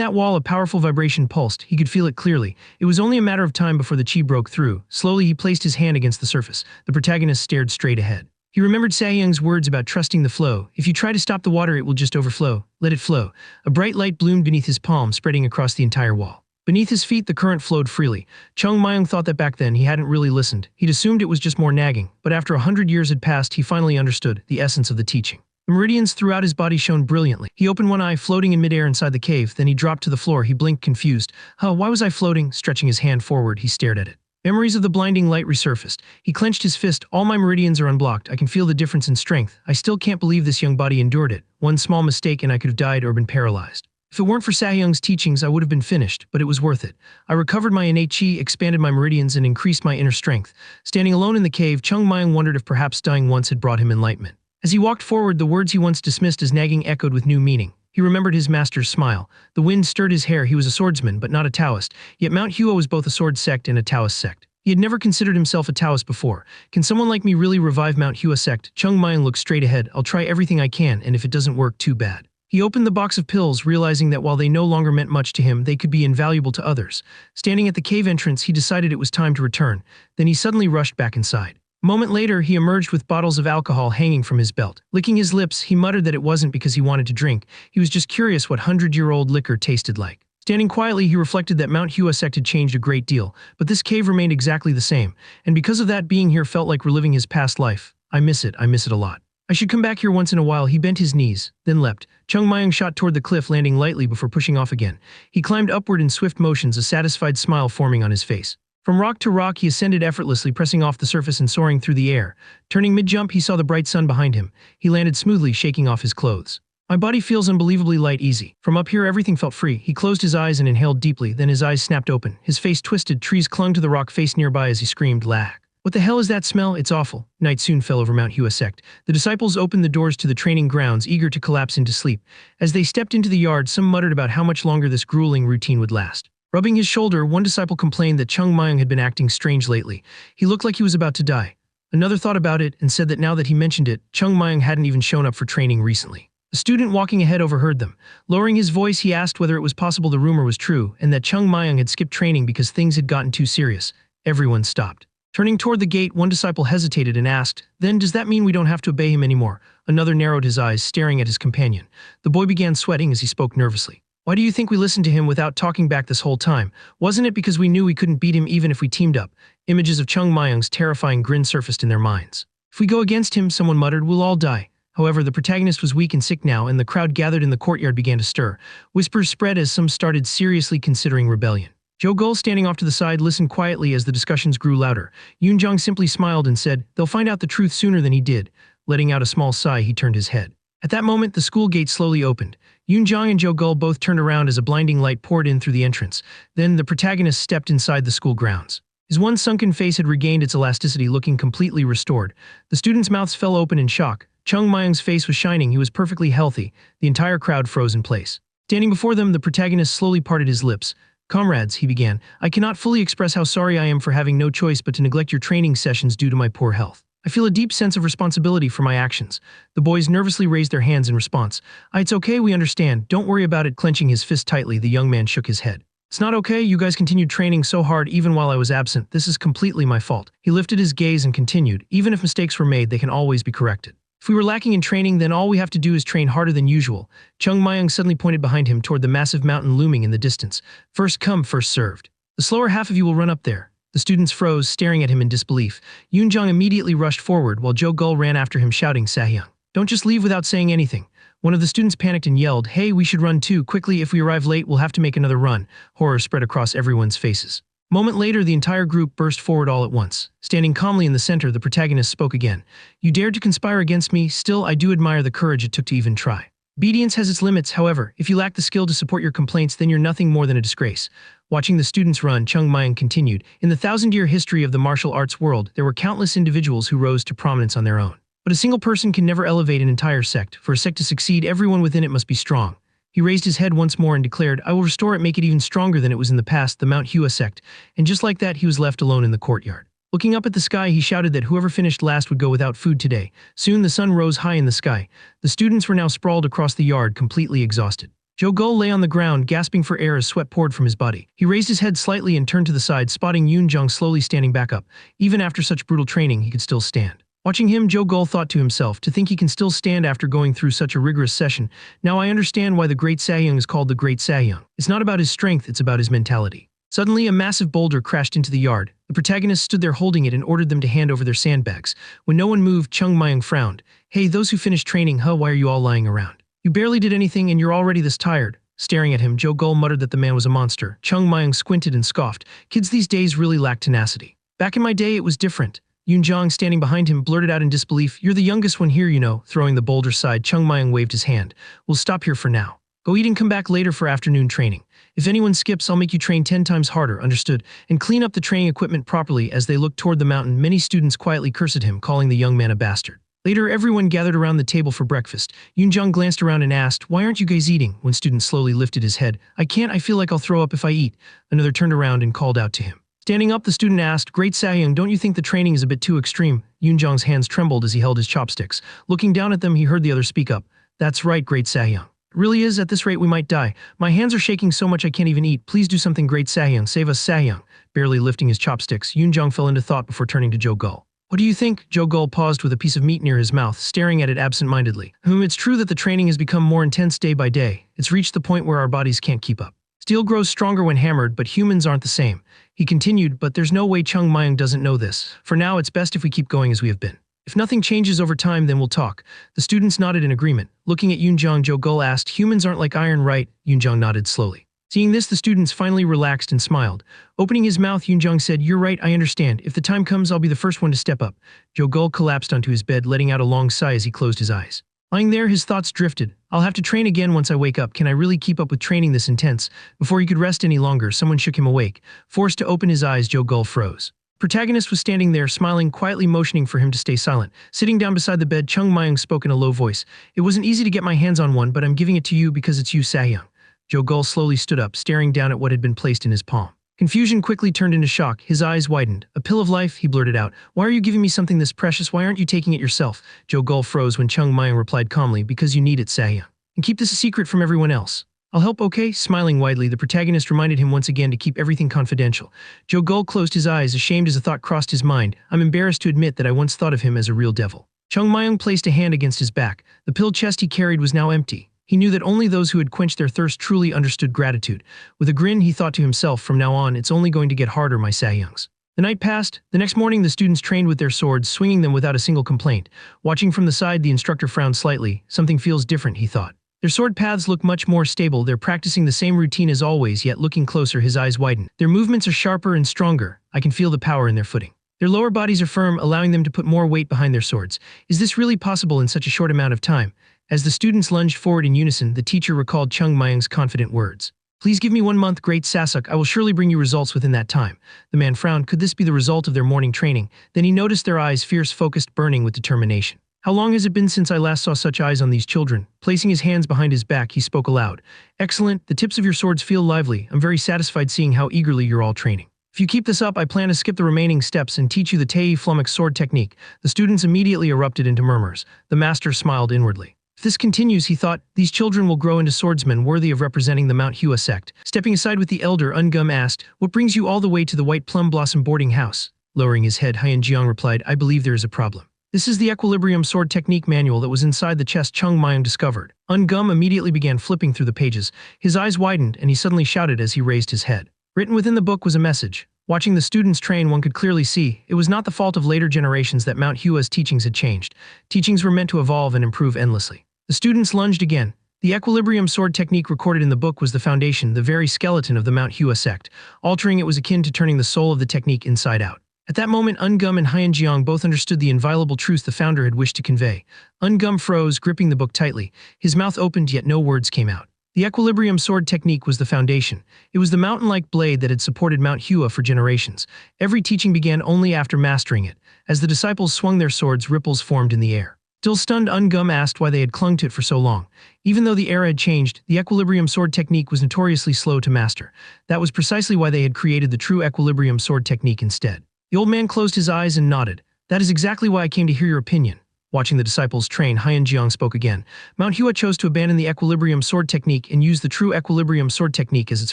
that wall, a powerful vibration pulsed. He could feel it clearly. It was only a matter of time before the chi broke through. Slowly, he placed his hand against the surface. The protagonist stared straight ahead. He remembered Sahyang's words about trusting the flow. If you try to stop the water, it will just overflow. Let it flow. A bright light bloomed beneath his palm, spreading across the entire wall. Beneath his feet, the current flowed freely. Chung Mayang thought that back then he hadn't really listened. He'd assumed it was just more nagging. But after 100 years had passed, he finally understood the essence of the teaching. The meridians throughout his body shone brilliantly. He opened one eye, floating in midair inside the cave. Then he dropped to the floor. He blinked, confused. Huh, why was I floating? Stretching his hand forward, he stared at it. Memories of the blinding light resurfaced. He clenched his fist. All my meridians are unblocked. I can feel the difference in strength. I still can't believe this young body endured it. One small mistake and I could have died or been paralyzed. If it weren't for Sahyang's teachings, I would have been finished, but it was worth it. I recovered my innate chi, expanded my meridians, and increased my inner strength. Standing alone in the cave, Chung Mayang wondered if perhaps dying once had brought him enlightenment. As he walked forward, the words he once dismissed as nagging echoed with new meaning. He remembered his master's smile. The wind stirred his hair. He was a swordsman, but not a Taoist. Yet Manhwa was both a sword sect and a Taoist sect. He had never considered himself a Taoist before. Can someone like me really revive Manhwa sect? Chung Mayang looked straight ahead. I'll try everything I can, and if it doesn't work, too bad. He opened the box of pills, realizing that while they no longer meant much to him, they could be invaluable to others. Standing at the cave entrance, he decided it was time to return. Then he suddenly rushed back inside. A moment later, he emerged with bottles of alcohol hanging from his belt. Licking his lips, he muttered that it wasn't because he wanted to drink. He was just curious what 100-year-old liquor tasted like. Standing quietly, he reflected that Manhwa sect had changed a great deal, but this cave remained exactly the same. And because of that, being here felt like reliving his past life. I miss it a lot. I should come back here once in a while. He bent his knees, then leapt. Chung Mayang shot toward the cliff, landing lightly before pushing off again. He climbed upward in swift motions, a satisfied smile forming on his face. From rock to rock, he ascended effortlessly, pressing off the surface and soaring through the air. Turning mid-jump, he saw the bright sun behind him. He landed smoothly, shaking off his clothes. My body feels unbelievably light, easy. From up here, everything felt free. He closed his eyes and inhaled deeply, then his eyes snapped open. His face twisted, trees clung to the rock face nearby as he screamed, "Lag! What the hell is that smell? It's awful." Night soon fell over Manhwa sect. The disciples opened the doors to the training grounds, eager to collapse into sleep. As they stepped into the yard, some muttered about how much longer this grueling routine would last. Rubbing his shoulder, one disciple complained that Chung Mayang had been acting strange lately. He looked like he was about to die. Another thought about it and said that now that he mentioned it, Chung Mayang hadn't even shown up for training recently. A student walking ahead overheard them. Lowering his voice, he asked whether it was possible the rumor was true and that Chung Mayang had skipped training because things had gotten too serious. Everyone stopped. Turning toward the gate, one disciple hesitated and asked, "Then does that mean we don't have to obey him anymore?" Another narrowed his eyes, staring at his companion. The boy began sweating as he spoke nervously. "Why do you think we listened to him without talking back this whole time? Wasn't it because we knew we couldn't beat him even if we teamed up?" Images of Chung Mayang's terrifying grin surfaced in their minds. "If we go against him," someone muttered, "we'll all die." However, the protagonist was weak and sick now, and the crowd gathered in the courtyard began to stir. Whispers spread as some started seriously considering rebellion. Joe Gull, standing off to the side, listened quietly as the discussions grew louder. Yoonjong simply smiled and said, "They'll find out the truth sooner than he did." Letting out a small sigh, he turned his head. At that moment, the school gate slowly opened. Yoonjong and Joe Gull both turned around as a blinding light poured in through the entrance. Then the protagonist stepped inside the school grounds. His once sunken face had regained its elasticity, looking completely restored. The students' mouths fell open in shock. Chung Mayang's face was shining. He was perfectly healthy. The entire crowd froze in place. Standing before them, the protagonist slowly parted his lips. "Comrades," he began, "I cannot fully express how sorry I am for having no choice but to neglect your training sessions due to my poor health. I feel a deep sense of responsibility for my actions." The boys nervously raised their hands in response. "It's okay, we understand. Don't worry about it." Clenching his fist tightly, the young man shook his head. "It's not okay, you guys continued training so hard even while I was absent. This is completely my fault." He lifted his gaze and continued, "Even if mistakes were made, they can always be corrected. If we were lacking in training, then all we have to do is train harder than usual." Chung Mayung suddenly pointed behind him toward the massive mountain looming in the distance. "First come, first served. The slower half of you will run up there." The students froze, staring at him in disbelief. Yoonjong immediately rushed forward while Jo Gul ran after him shouting, "Sahyang, don't just leave without saying anything." One of the students panicked and yelled, "Hey, we should run too. Quickly, if we arrive late, we'll have to make another run." Horror spread across everyone's faces. A moment later, the entire group burst forward all at once. Standing calmly in the center, the protagonist spoke again. "You dared to conspire against me. Still, I do admire the courage it took to even try. Obedience has its limits, however. If you lack the skill to support your complaints, then you're nothing more than a disgrace." Watching the students run, Chung Mayung continued, "In the thousand-year history of the martial arts world, there were countless individuals who rose to prominence on their own. But a single person can never elevate an entire sect. For a sect to succeed, everyone within it must be strong." He raised his head once more and declared, "I will restore it, make it even stronger than it was in the past, the Manhwa sect." And just like that, he was left alone in the courtyard. Looking up at the sky, he shouted that whoever finished last would go without food today. Soon the sun rose high in the sky. The students were now sprawled across the yard, completely exhausted. Jo Gul lay on the ground, gasping for air as sweat poured from his body. He raised his head slightly and turned to the side, spotting Yoonjong slowly standing back up. Even after such brutal training, he could still stand. Watching him, Jo Gul thought to himself, to think he can still stand after going through such a rigorous session. Now I understand why the Great Sahyang is called the Great Sahyang. It's not about his strength, it's about his mentality. Suddenly, a massive boulder crashed into the yard. The protagonist stood there holding it and ordered them to hand over their sandbags. When no one moved, Chung Mayung frowned. "Hey, those who finished training, why are you all lying around? You barely did anything and you're already this tired." Staring at him, Jo Gul muttered that the man was a monster. Chung Mayung squinted and scoffed. "Kids these days really lack tenacity. Back in my day, it was different." Yoonjong, standing behind him, blurted out in disbelief, "You're the youngest one here, you know." Throwing the boulder aside, Chung Mayung waved his hand. "We'll stop here for now. Go eat and come back later for afternoon training. If anyone skips, I'll make you train 10 times harder, understood? And clean up the training equipment properly." As they looked toward the mountain, many students quietly cursed him, calling the young man a bastard. Later, everyone gathered around the table for breakfast. Yoonjong glanced around and asked, "Why aren't you guys eating?" One student slowly lifted his head. "I can't, I feel like I'll throw up if I eat." Another turned around and called out to him. Standing up, the student asked, "Great Sahyang, don't you think the training is a bit too extreme?" Yoonjong's hands trembled as he held his chopsticks. Looking down at them, he heard the other speak up. "That's right, Great Sahyang. It really is. At this rate, we might die. My hands are shaking so much I can't even eat. Please do something, Great Sahyang. Save us, Sahyang." Barely lifting his chopsticks, Yoonjong fell into thought before turning to Jo Gul. "What do you think?" Jo Gul paused with a piece of meat near his mouth, staring at it absent-mindedly. "It's true that the training has become more intense day by day. It's reached the point where our bodies can't keep up. Steel grows stronger when hammered, but humans aren't the same." He continued, "But there's no way Chung Mayung doesn't know this. For now, it's best if we keep going as we have been. If nothing changes over time, then we'll talk." The students nodded in agreement. Looking at Yoonjong, Jo Gul asked, "Humans aren't like iron, right?" Yoonjong nodded slowly. Seeing this, the students finally relaxed and smiled. Opening his mouth, Yoonjong said, "You're right, I understand. If the time comes, I'll be the first one to step up." Jo Gul collapsed onto his bed, letting out a long sigh as he closed his eyes. Lying there, his thoughts drifted. "I'll have to train again once I wake up. Can I really keep up with training this intense?" Before he could rest any longer, someone shook him awake. Forced to open his eyes, Jo Gul froze. Protagonist was standing there, smiling, quietly motioning for him to stay silent. Sitting down beside the bed, Chung Mayung spoke in a low voice. "It wasn't easy to get my hands on one, but I'm giving it to you because it's you, Sahyang." Jo Gul slowly stood up, staring down at what had been placed in his palm. Confusion quickly turned into shock. His eyes widened. "A pill of life," he blurted out. "Why are you giving me something this precious? Why aren't you taking it yourself?" Jo Gul froze when Chung Mayung replied calmly, "Because you need it, Sahyang. And keep this a secret from everyone else." "I'll help, okay?" Smiling widely, the protagonist reminded him once again to keep everything confidential. Jo Gul closed his eyes, ashamed as a thought crossed his mind. "I'm embarrassed to admit that I once thought of him as a real devil." Chung Mayung placed a hand against his back. The pill chest he carried was now empty. He knew that only those who had quenched their thirst truly understood gratitude. With a grin, he thought to himself, "From now on, it's only going to get harder, my Sahyangs." The night passed. The next morning, the students trained with their swords, swinging them without a single complaint. Watching from the side, the instructor frowned slightly. "Something feels different," he thought. Their sword paths look much more stable. They're practicing the same routine as always, yet looking closer, his eyes widen. Their movements are sharper and stronger. I can feel the power in their footing. Their lower bodies are firm, allowing them to put more weight behind their swords. Is this really possible in such a short amount of time? As the students lunged forward in unison, the teacher recalled Chung Mayung's confident words. "Please give me 1 month, great Sasuk. I will surely bring you results within that time." The man frowned. Could this be the result of their morning training? Then he noticed their eyes, fierce, focused, burning with determination. How long has it been since I last saw such eyes on these children? Placing his hands behind his back, he spoke aloud. Excellent, the tips of your swords feel lively. I'm very satisfied seeing how eagerly you're all training. If you keep this up, I plan to skip the remaining steps and teach you the Tei Flummox sword technique. The students immediately erupted into murmurs. The master smiled inwardly. If this continues, he thought, these children will grow into swordsmen worthy of representing the Manhwa sect. Stepping aside with the elder, Ungum asked, what brings you all the way to the White Plum Blossom boarding house? Lowering his head, Hyenjiang replied, I believe there is a problem. This is the Equilibrium Sword Technique manual that was inside the chest Chung Mayang discovered. Ungum immediately began flipping through the pages. His eyes widened, and he suddenly shouted as he raised his head. Written within the book was a message. Watching the students train, one could clearly see, it was not the fault of later generations that Manhwa's teachings had changed. Teachings were meant to evolve and improve endlessly. The students lunged again. The Equilibrium Sword Technique recorded in the book was the foundation, the very skeleton of the Manhwa sect. Altering it was akin to turning the soul of the technique inside out. At that moment, Ungum and Hyenjiang both understood the inviolable truth the founder had wished to convey. Ungum froze, gripping the book tightly. His mouth opened, yet no words came out. The Equilibrium Sword Technique was the foundation. It was the mountain-like blade that had supported Manhwa for generations. Every teaching began only after mastering it. As the disciples swung their swords, ripples formed in the air. Still stunned, Ungum asked why they had clung to it for so long. Even though the era had changed, the Equilibrium Sword Technique was notoriously slow to master. That was precisely why they had created the true Equilibrium Sword Technique instead. The old man closed his eyes and nodded. That is exactly why I came to hear your opinion. Watching the disciples train, Hyenjiang spoke again. Manhwa chose to abandon the Equilibrium Sword Technique and use the true Equilibrium Sword Technique as its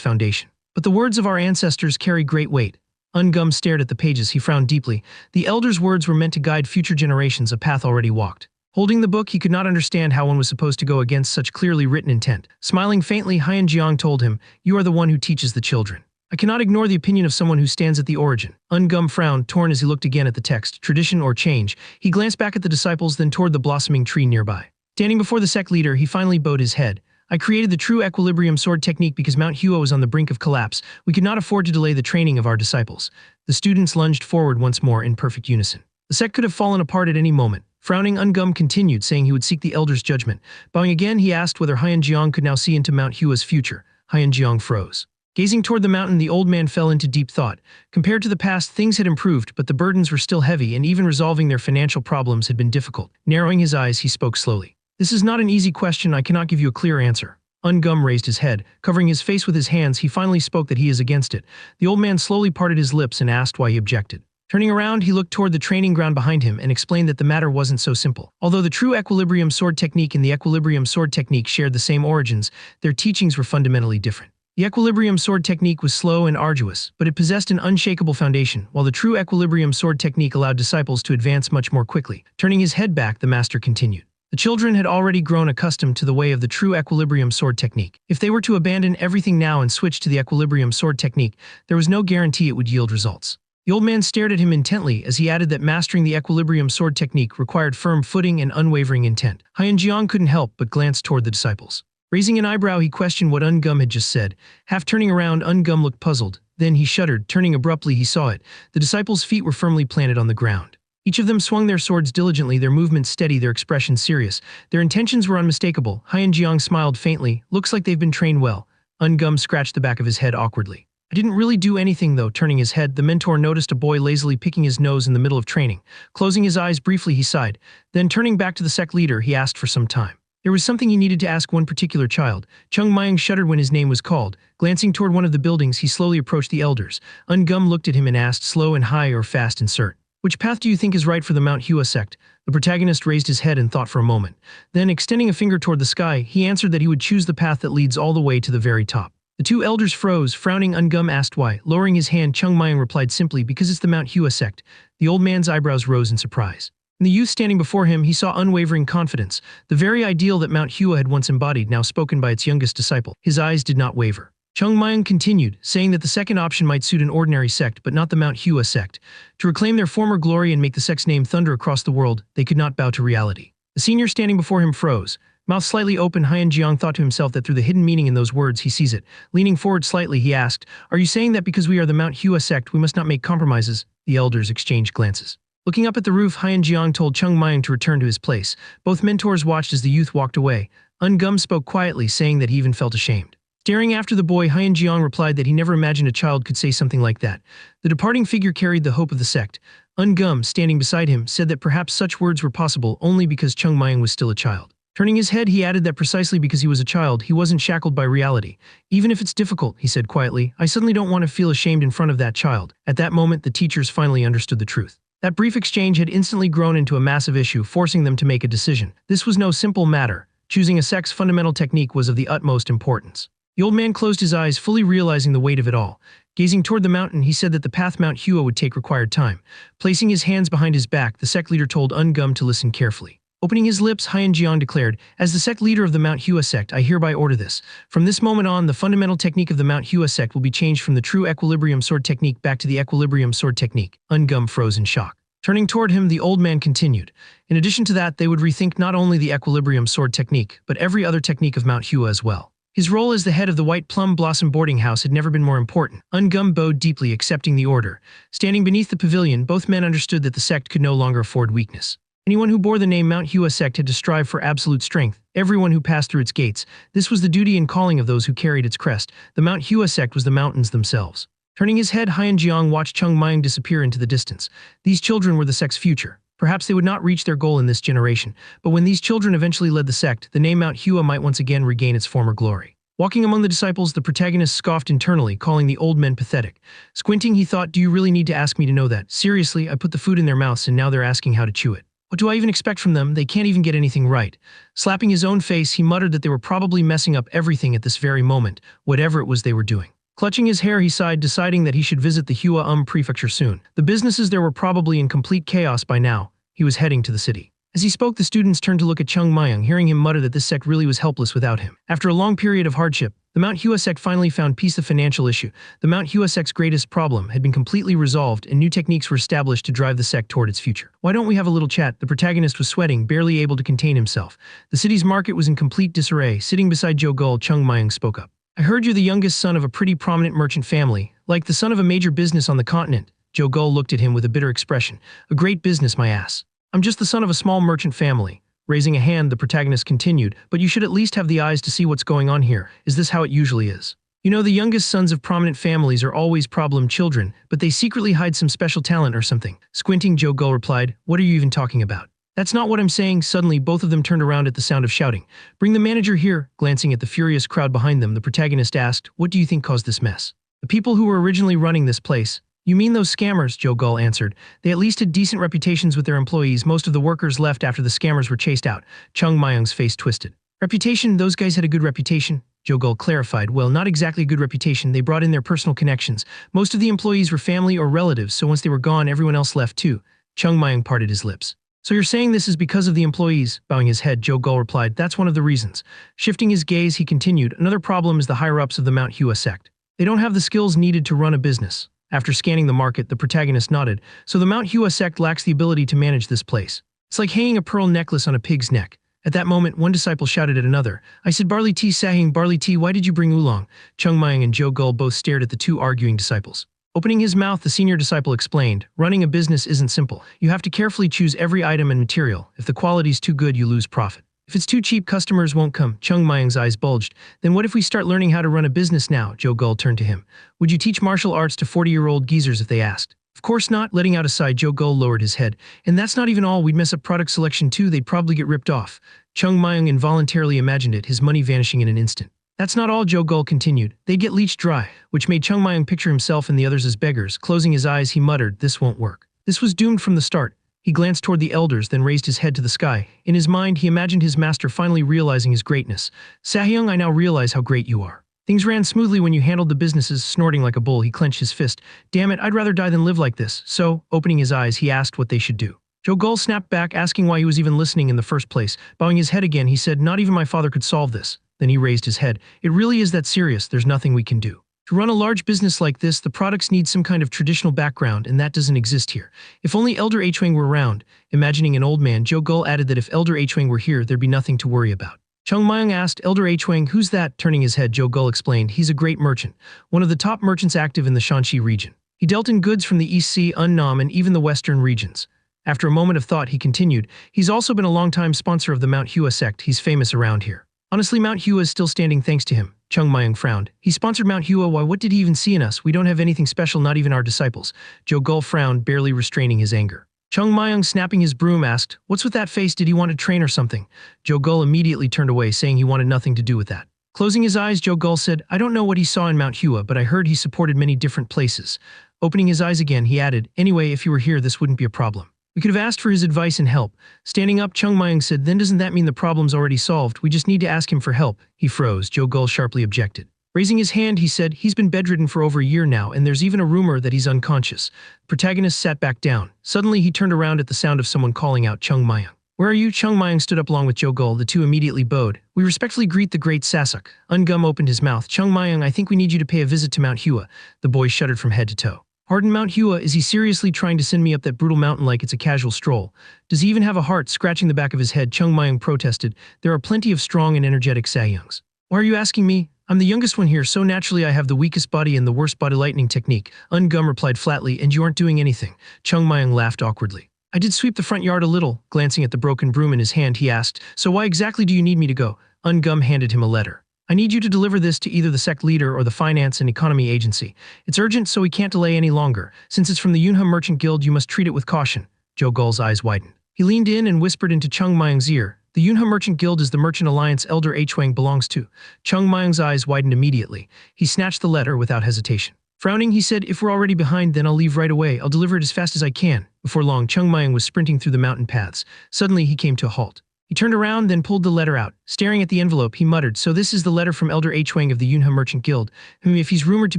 foundation. But the words of our ancestors carry great weight. Ungum stared at the pages, he frowned deeply. The elders' words were meant to guide future generations, a path already walked. Holding the book, he could not understand how one was supposed to go against such clearly written intent. Smiling faintly, Hyenjiang told him, you are the one who teaches the children. I cannot ignore the opinion of someone who stands at the origin. Ungum frowned, torn as he looked again at the text, tradition or change. He glanced back at the disciples, then toward the blossoming tree nearby. Standing before the sect leader, he finally bowed his head. I created the true Equilibrium Sword Technique because Manhwa was on the brink of collapse. We could not afford to delay the training of our disciples. The students lunged forward once more in perfect unison. The sect could have fallen apart at any moment. Frowning, Ungum continued, saying he would seek the elder's judgment. Bowing again, he asked whether Hyenjiang could now see into Manhwa's future. Hyenjiang froze. Gazing toward the mountain, the old man fell into deep thought. Compared to the past, things had improved, but the burdens were still heavy, and even resolving their financial problems had been difficult. Narrowing his eyes, he spoke slowly. This is not an easy question. I cannot give you a clear answer. Ungum raised his head. Covering his face with his hands, he finally spoke that he is against it. The old man slowly parted his lips and asked why he objected. Turning around, he looked toward the training ground behind him and explained that the matter wasn't so simple. Although the true Equilibrium Sword Technique and the Equilibrium Sword Technique shared the same origins, their teachings were fundamentally different. The Equilibrium Sword Technique was slow and arduous, but it possessed an unshakable foundation, while the true Equilibrium Sword Technique allowed disciples to advance much more quickly. Turning his head back, the master continued. The children had already grown accustomed to the way of the true Equilibrium Sword Technique. If they were to abandon everything now and switch to the Equilibrium Sword Technique, there was no guarantee it would yield results. The old man stared at him intently as he added that mastering the Equilibrium Sword Technique required firm footing and unwavering intent. Hyenjiang couldn't help but glance toward the disciples. Raising an eyebrow, he questioned what Ungum had just said. Half turning around, Ungum looked puzzled. Then he shuddered. Turning abruptly, he saw it. The disciples' feet were firmly planted on the ground. Each of them swung their swords diligently, their movements steady, their expressions serious. Their intentions were unmistakable. Hyenjiang smiled faintly. Looks like they've been trained well. Ungum scratched the back of his head awkwardly. I didn't really do anything though. Turning his head, the mentor noticed a boy lazily picking his nose in the middle of training. Closing his eyes briefly, he sighed. Then turning back to the sect leader, he asked for some time. There was something he needed to ask one particular child. Chung Mayang shuddered when his name was called. Glancing toward one of the buildings, he slowly approached the elders. Ungum looked at him and asked, slow and high or fast insert. Which path do you think is right for the Manhwa sect? The protagonist raised his head and thought for a moment. Then, extending a finger toward the sky, he answered that he would choose the path that leads all the way to the very top. The two elders froze. Frowning, Ungum asked why. Lowering his hand, Chung Mayang replied simply, because it's the Manhwa sect. The old man's eyebrows rose in surprise. In the youth standing before him, he saw unwavering confidence. The very ideal that Manhwa had once embodied, now spoken by its youngest disciple. His eyes did not waver. Chung Mayang continued, saying that the second option might suit an ordinary sect, but not the Manhwa sect. To reclaim their former glory and make the sect's name thunder across the world, they could not bow to reality. The senior standing before him froze. Mouth slightly open, Hyenjiang thought to himself that through the hidden meaning in those words, he sees it. Leaning forward slightly, he asked, are you saying that because we are the Manhwa sect, we must not make compromises? The elders exchanged glances. Looking up at the roof, Hyenjiang told Chung Mayang to return to his place. Both mentors watched as the youth walked away. Ungum spoke quietly, saying that he even felt ashamed. Staring after the boy, Hyun Jeong replied that he never imagined a child could say something like that. The departing figure carried the hope of the sect. Ungum, standing beside him, said that perhaps such words were possible only because Chung Mayang was still a child. Turning his head, he added that precisely because he was a child, he wasn't shackled by reality. Even if it's difficult, he said quietly, I suddenly don't want to feel ashamed in front of that child. At that moment, the teachers finally understood the truth. That brief exchange had instantly grown into a massive issue, forcing them to make a decision. This was no simple matter. Choosing a sect's fundamental technique was of the utmost importance. The old man closed his eyes, fully realizing the weight of it all. Gazing toward the mountain, he said that the path Mount Hua would take required time. Placing his hands behind his back, the sect leader told Ungum to listen carefully. Opening his lips, Hyun Jeong declared, as the sect leader of the Mount Hua sect, I hereby order this. From this moment on, the fundamental technique of the Mount Hua sect will be changed from the true equilibrium sword technique back to the equilibrium sword technique. Ungum froze in shock. Turning toward him, the old man continued. In addition to that, they would rethink not only the equilibrium sword technique, but every other technique of Mount Hua as well. His role as the head of the White Plum Blossom boarding house had never been more important. Ungum bowed deeply, accepting the order. Standing beneath the pavilion, both men understood that the sect could no longer afford weakness. Anyone who bore the name Mount Hua sect had to strive for absolute strength. Everyone who passed through its gates. This was the duty and calling of those who carried its crest. The Mount Hua sect was the mountains themselves. Turning his head, Hyun Jeong watched Chung Mayang disappear into the distance. These children were the sect's future. Perhaps they would not reach their goal in this generation, but when these children eventually led the sect, the name Mount Hua might once again regain its former glory. Walking among the disciples, the protagonist scoffed internally, calling the old men pathetic. Squinting, he thought, do you really need to ask me to know that? Seriously, I put the food in their mouths and now they're asking how to chew it. What do I even expect from them? They can't even get anything right. Slapping his own face, he muttered that they were probably messing up everything at this very moment, whatever it was they were doing. Clutching his hair, he sighed, deciding that he should visit the Hua prefecture soon. The businesses there were probably in complete chaos by now. He was heading to the city. As he spoke, the students turned to look at Chung Mayang, hearing him mutter that this sect really was helpless without him. After a long period of hardship, the Mount Hua sect finally found peace. The financial issue, the Mount Hua sect's greatest problem, had been completely resolved and new techniques were established to drive the sect toward its future. Why don't we have a little chat? The protagonist was sweating, barely able to contain himself. The city's market was in complete disarray. Sitting beside Joe Gull, Chung Mayang spoke up. I heard you're the youngest son of a pretty prominent merchant family, like the son of a major business on the continent. Joe Gull looked at him with a bitter expression. A great business, my ass. I'm just the son of a small merchant family. Raising a hand, the protagonist continued, but you should at least have the eyes to see what's going on here. Is this how it usually is? You know, the youngest sons of prominent families are always problem children, but they secretly hide some special talent or something. Squinting, Joe Gull replied, what are you even talking about? That's not what I'm saying. Suddenly, both of them turned around at the sound of shouting. Bring the manager here. Glancing at the furious crowd behind them, the protagonist asked, what do you think caused this mess? The people who were originally running this place. You mean those scammers, Joe Gull answered. They at least had decent reputations with their employees. Most of the workers left after the scammers were chased out. Chung Mayang's face twisted. Reputation? Those guys had a good reputation? Joe Gull clarified. Well, not exactly a good reputation. They brought in their personal connections. Most of the employees were family or relatives, so once they were gone, everyone else left too. Chung Mayang parted his lips. So you're saying this is because of the employees? Bowing his head, Joe Gull replied, that's one of the reasons. Shifting his gaze, he continued, another problem is the higher-ups of the Mount Hua sect. They don't have the skills needed to run a business. After scanning the market, the protagonist nodded. So the Mount Hua sect lacks the ability to manage this place. It's like hanging a pearl necklace on a pig's neck. At that moment, one disciple shouted at another. I said barley tea, Sahing, barley tea, why did you bring oolong? Chung Mayang and Joe Gull both stared at the two arguing disciples. Opening his mouth, the senior disciple explained, running a business isn't simple. You have to carefully choose every item and material. If the quality's too good, you lose profit. If it's too cheap, customers won't come. Chung Mayang's eyes bulged. Then what if we start learning how to run a business now? Joe Gull turned to him. Would you teach martial arts to 40-year-old geezers if they asked? Of course not. Letting out a sigh, Joe Gull lowered his head. And that's not even all. We'd mess up product selection too. They'd probably get ripped off. Chung Mayang involuntarily imagined it, his money vanishing in an instant. That's not all, Joe Gull continued. They'd get leached dry, which made Chung Mayang picture himself and the others as beggars. Closing his eyes, he muttered, this won't work. This was doomed from the start. He glanced toward the elders, then raised his head to the sky. In his mind, he imagined his master finally realizing his greatness. Sahyung, I now realize how great you are. Things ran smoothly when you handled the businesses. Snorting like a bull, he clenched his fist. Damn it, I'd rather die than live like this. So, opening his eyes, he asked what they should do. Joe Gull snapped back, asking why he was even listening in the first place. Bowing his head again, he said, not even my father could solve this. Then he raised his head. It really is that serious. There's nothing we can do. To run a large business like this, the products need some kind of traditional background, and that doesn't exist here. If only Elder Hwang were around. Imagining an old man, Joe Gull added that if Elder Hwang were here, there'd be nothing to worry about. Chung Mayang asked, Elder Hwang, who's that? Turning his head, Joe Gull explained, he's a great merchant, one of the top merchants active in the Shanxi region. He dealt in goods from the East Sea, Unnam, and even the western regions. After a moment of thought, he continued, he's also been a long-time sponsor of the Mount Hua sect. He's famous around here. Honestly, Mount Hua is still standing thanks to him. Chung Mayang frowned. He sponsored Manhwa. Why, what did he even see in us? We don't have anything special, not even our disciples. Joe Gull frowned, barely restraining his anger. Chung Mayang, snapping his broom, asked, "What's with that face? Did he want to train or something?" Joe Gull immediately turned away, saying he wanted nothing to do with that. Closing his eyes, Joe Gull said, "I don't know what he saw in Manhwa, but I heard he supported many different places." Opening his eyes again, he added, "Anyway, if you were here, this wouldn't be a problem. We could have asked for his advice and help." Standing up, Chung Mayang said, "Then doesn't that mean the problem's already solved? We just need to ask him for help." He froze. Joe Gull sharply objected. Raising his hand, he said, "He's been bedridden for over a year now, and there's even a rumor that he's unconscious." The protagonist sat back down. Suddenly, he turned around at the sound of someone calling out, "Chung Mayang. Where are you?" Chung Mayang stood up along with Joe Gull. The two immediately bowed. "We respectfully greet the great Sasuk." Ungum opened his mouth. "Chung Mayang, I think we need you to pay a visit to Manhwa." The boy shuddered from head to toe. "Pardon, Manhwa? Is he seriously trying to send me up that brutal mountain like it's a casual stroll? Does he even have a heart?" Scratching the back of his head, Chung Mayang protested. "There are plenty of strong and energetic Sahyungs." "Why are you asking me? I'm the youngest one here, so naturally I have the weakest body and the worst body lightning technique." Ungum replied flatly, "And you aren't doing anything." Chung Mayang laughed awkwardly. "I did sweep the front yard a little." Glancing at the broken broom in his hand, he asked, "So why exactly do you need me to go?" Ungum handed him a letter. "I need you to deliver this to either the sect leader or the Finance and Economy Agency. It's urgent, so we can't delay any longer. Since it's from the Yunha Merchant Guild, you must treat it with caution." Joe Gull's eyes widened. He leaned in and whispered into Chung Mayang's ear, "The Yunha Merchant Guild is the merchant alliance Elder Hwang belongs to." Chung Mayang's eyes widened immediately. He snatched the letter without hesitation. Frowning, he said, "If we're already behind, then I'll leave right away. I'll deliver it as fast as I can." Before long, Chung Mayang was sprinting through the mountain paths. Suddenly, he came to a halt. He turned around, then pulled the letter out. Staring at the envelope, he muttered, "So this is the letter from Elder Hwang of the Yunha Merchant Guild. If he's rumored to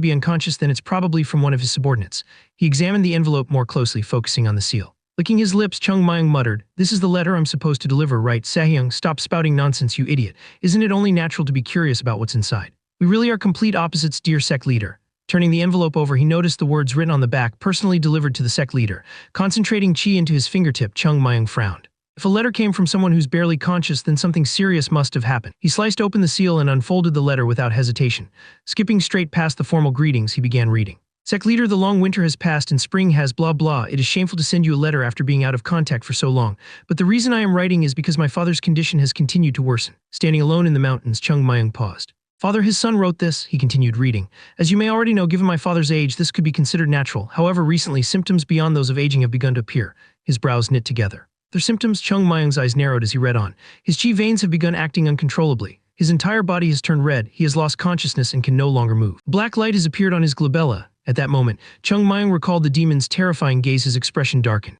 be unconscious, then it's probably from one of his subordinates." He examined the envelope more closely, focusing on the seal. Licking his lips, Chung Mayang muttered, "This is the letter I'm supposed to deliver, right? Sahyung, stop spouting nonsense, you idiot. Isn't it only natural to be curious about what's inside? We really are complete opposites, dear sect leader." Turning the envelope over, he noticed the words written on the back, "Personally delivered to the sect leader." Concentrating chi into his fingertip, Chung Mayang frowned. If a letter came from someone who's barely conscious, then something serious must have happened. He sliced open the seal and unfolded the letter without hesitation. Skipping straight past the formal greetings, he began reading. "Sect leader, the long winter has passed and spring has blah blah. It is shameful to send you a letter after being out of contact for so long. But the reason I am writing is because my father's condition has continued to worsen." Standing alone in the mountains, Chung Mayang paused. "Father, his son wrote this," he continued reading. "As you may already know, given my father's age, this could be considered natural. However, recently, symptoms beyond those of aging have begun to appear." His brows knit together. "Their symptoms?" Chung Mayang's eyes narrowed as he read on. "His chi veins have begun acting uncontrollably. His entire body has turned red. He has lost consciousness and can no longer move. Black light has appeared on his glabella." At that moment, Chung Mayang recalled the demon's terrifying gaze. His expression darkened.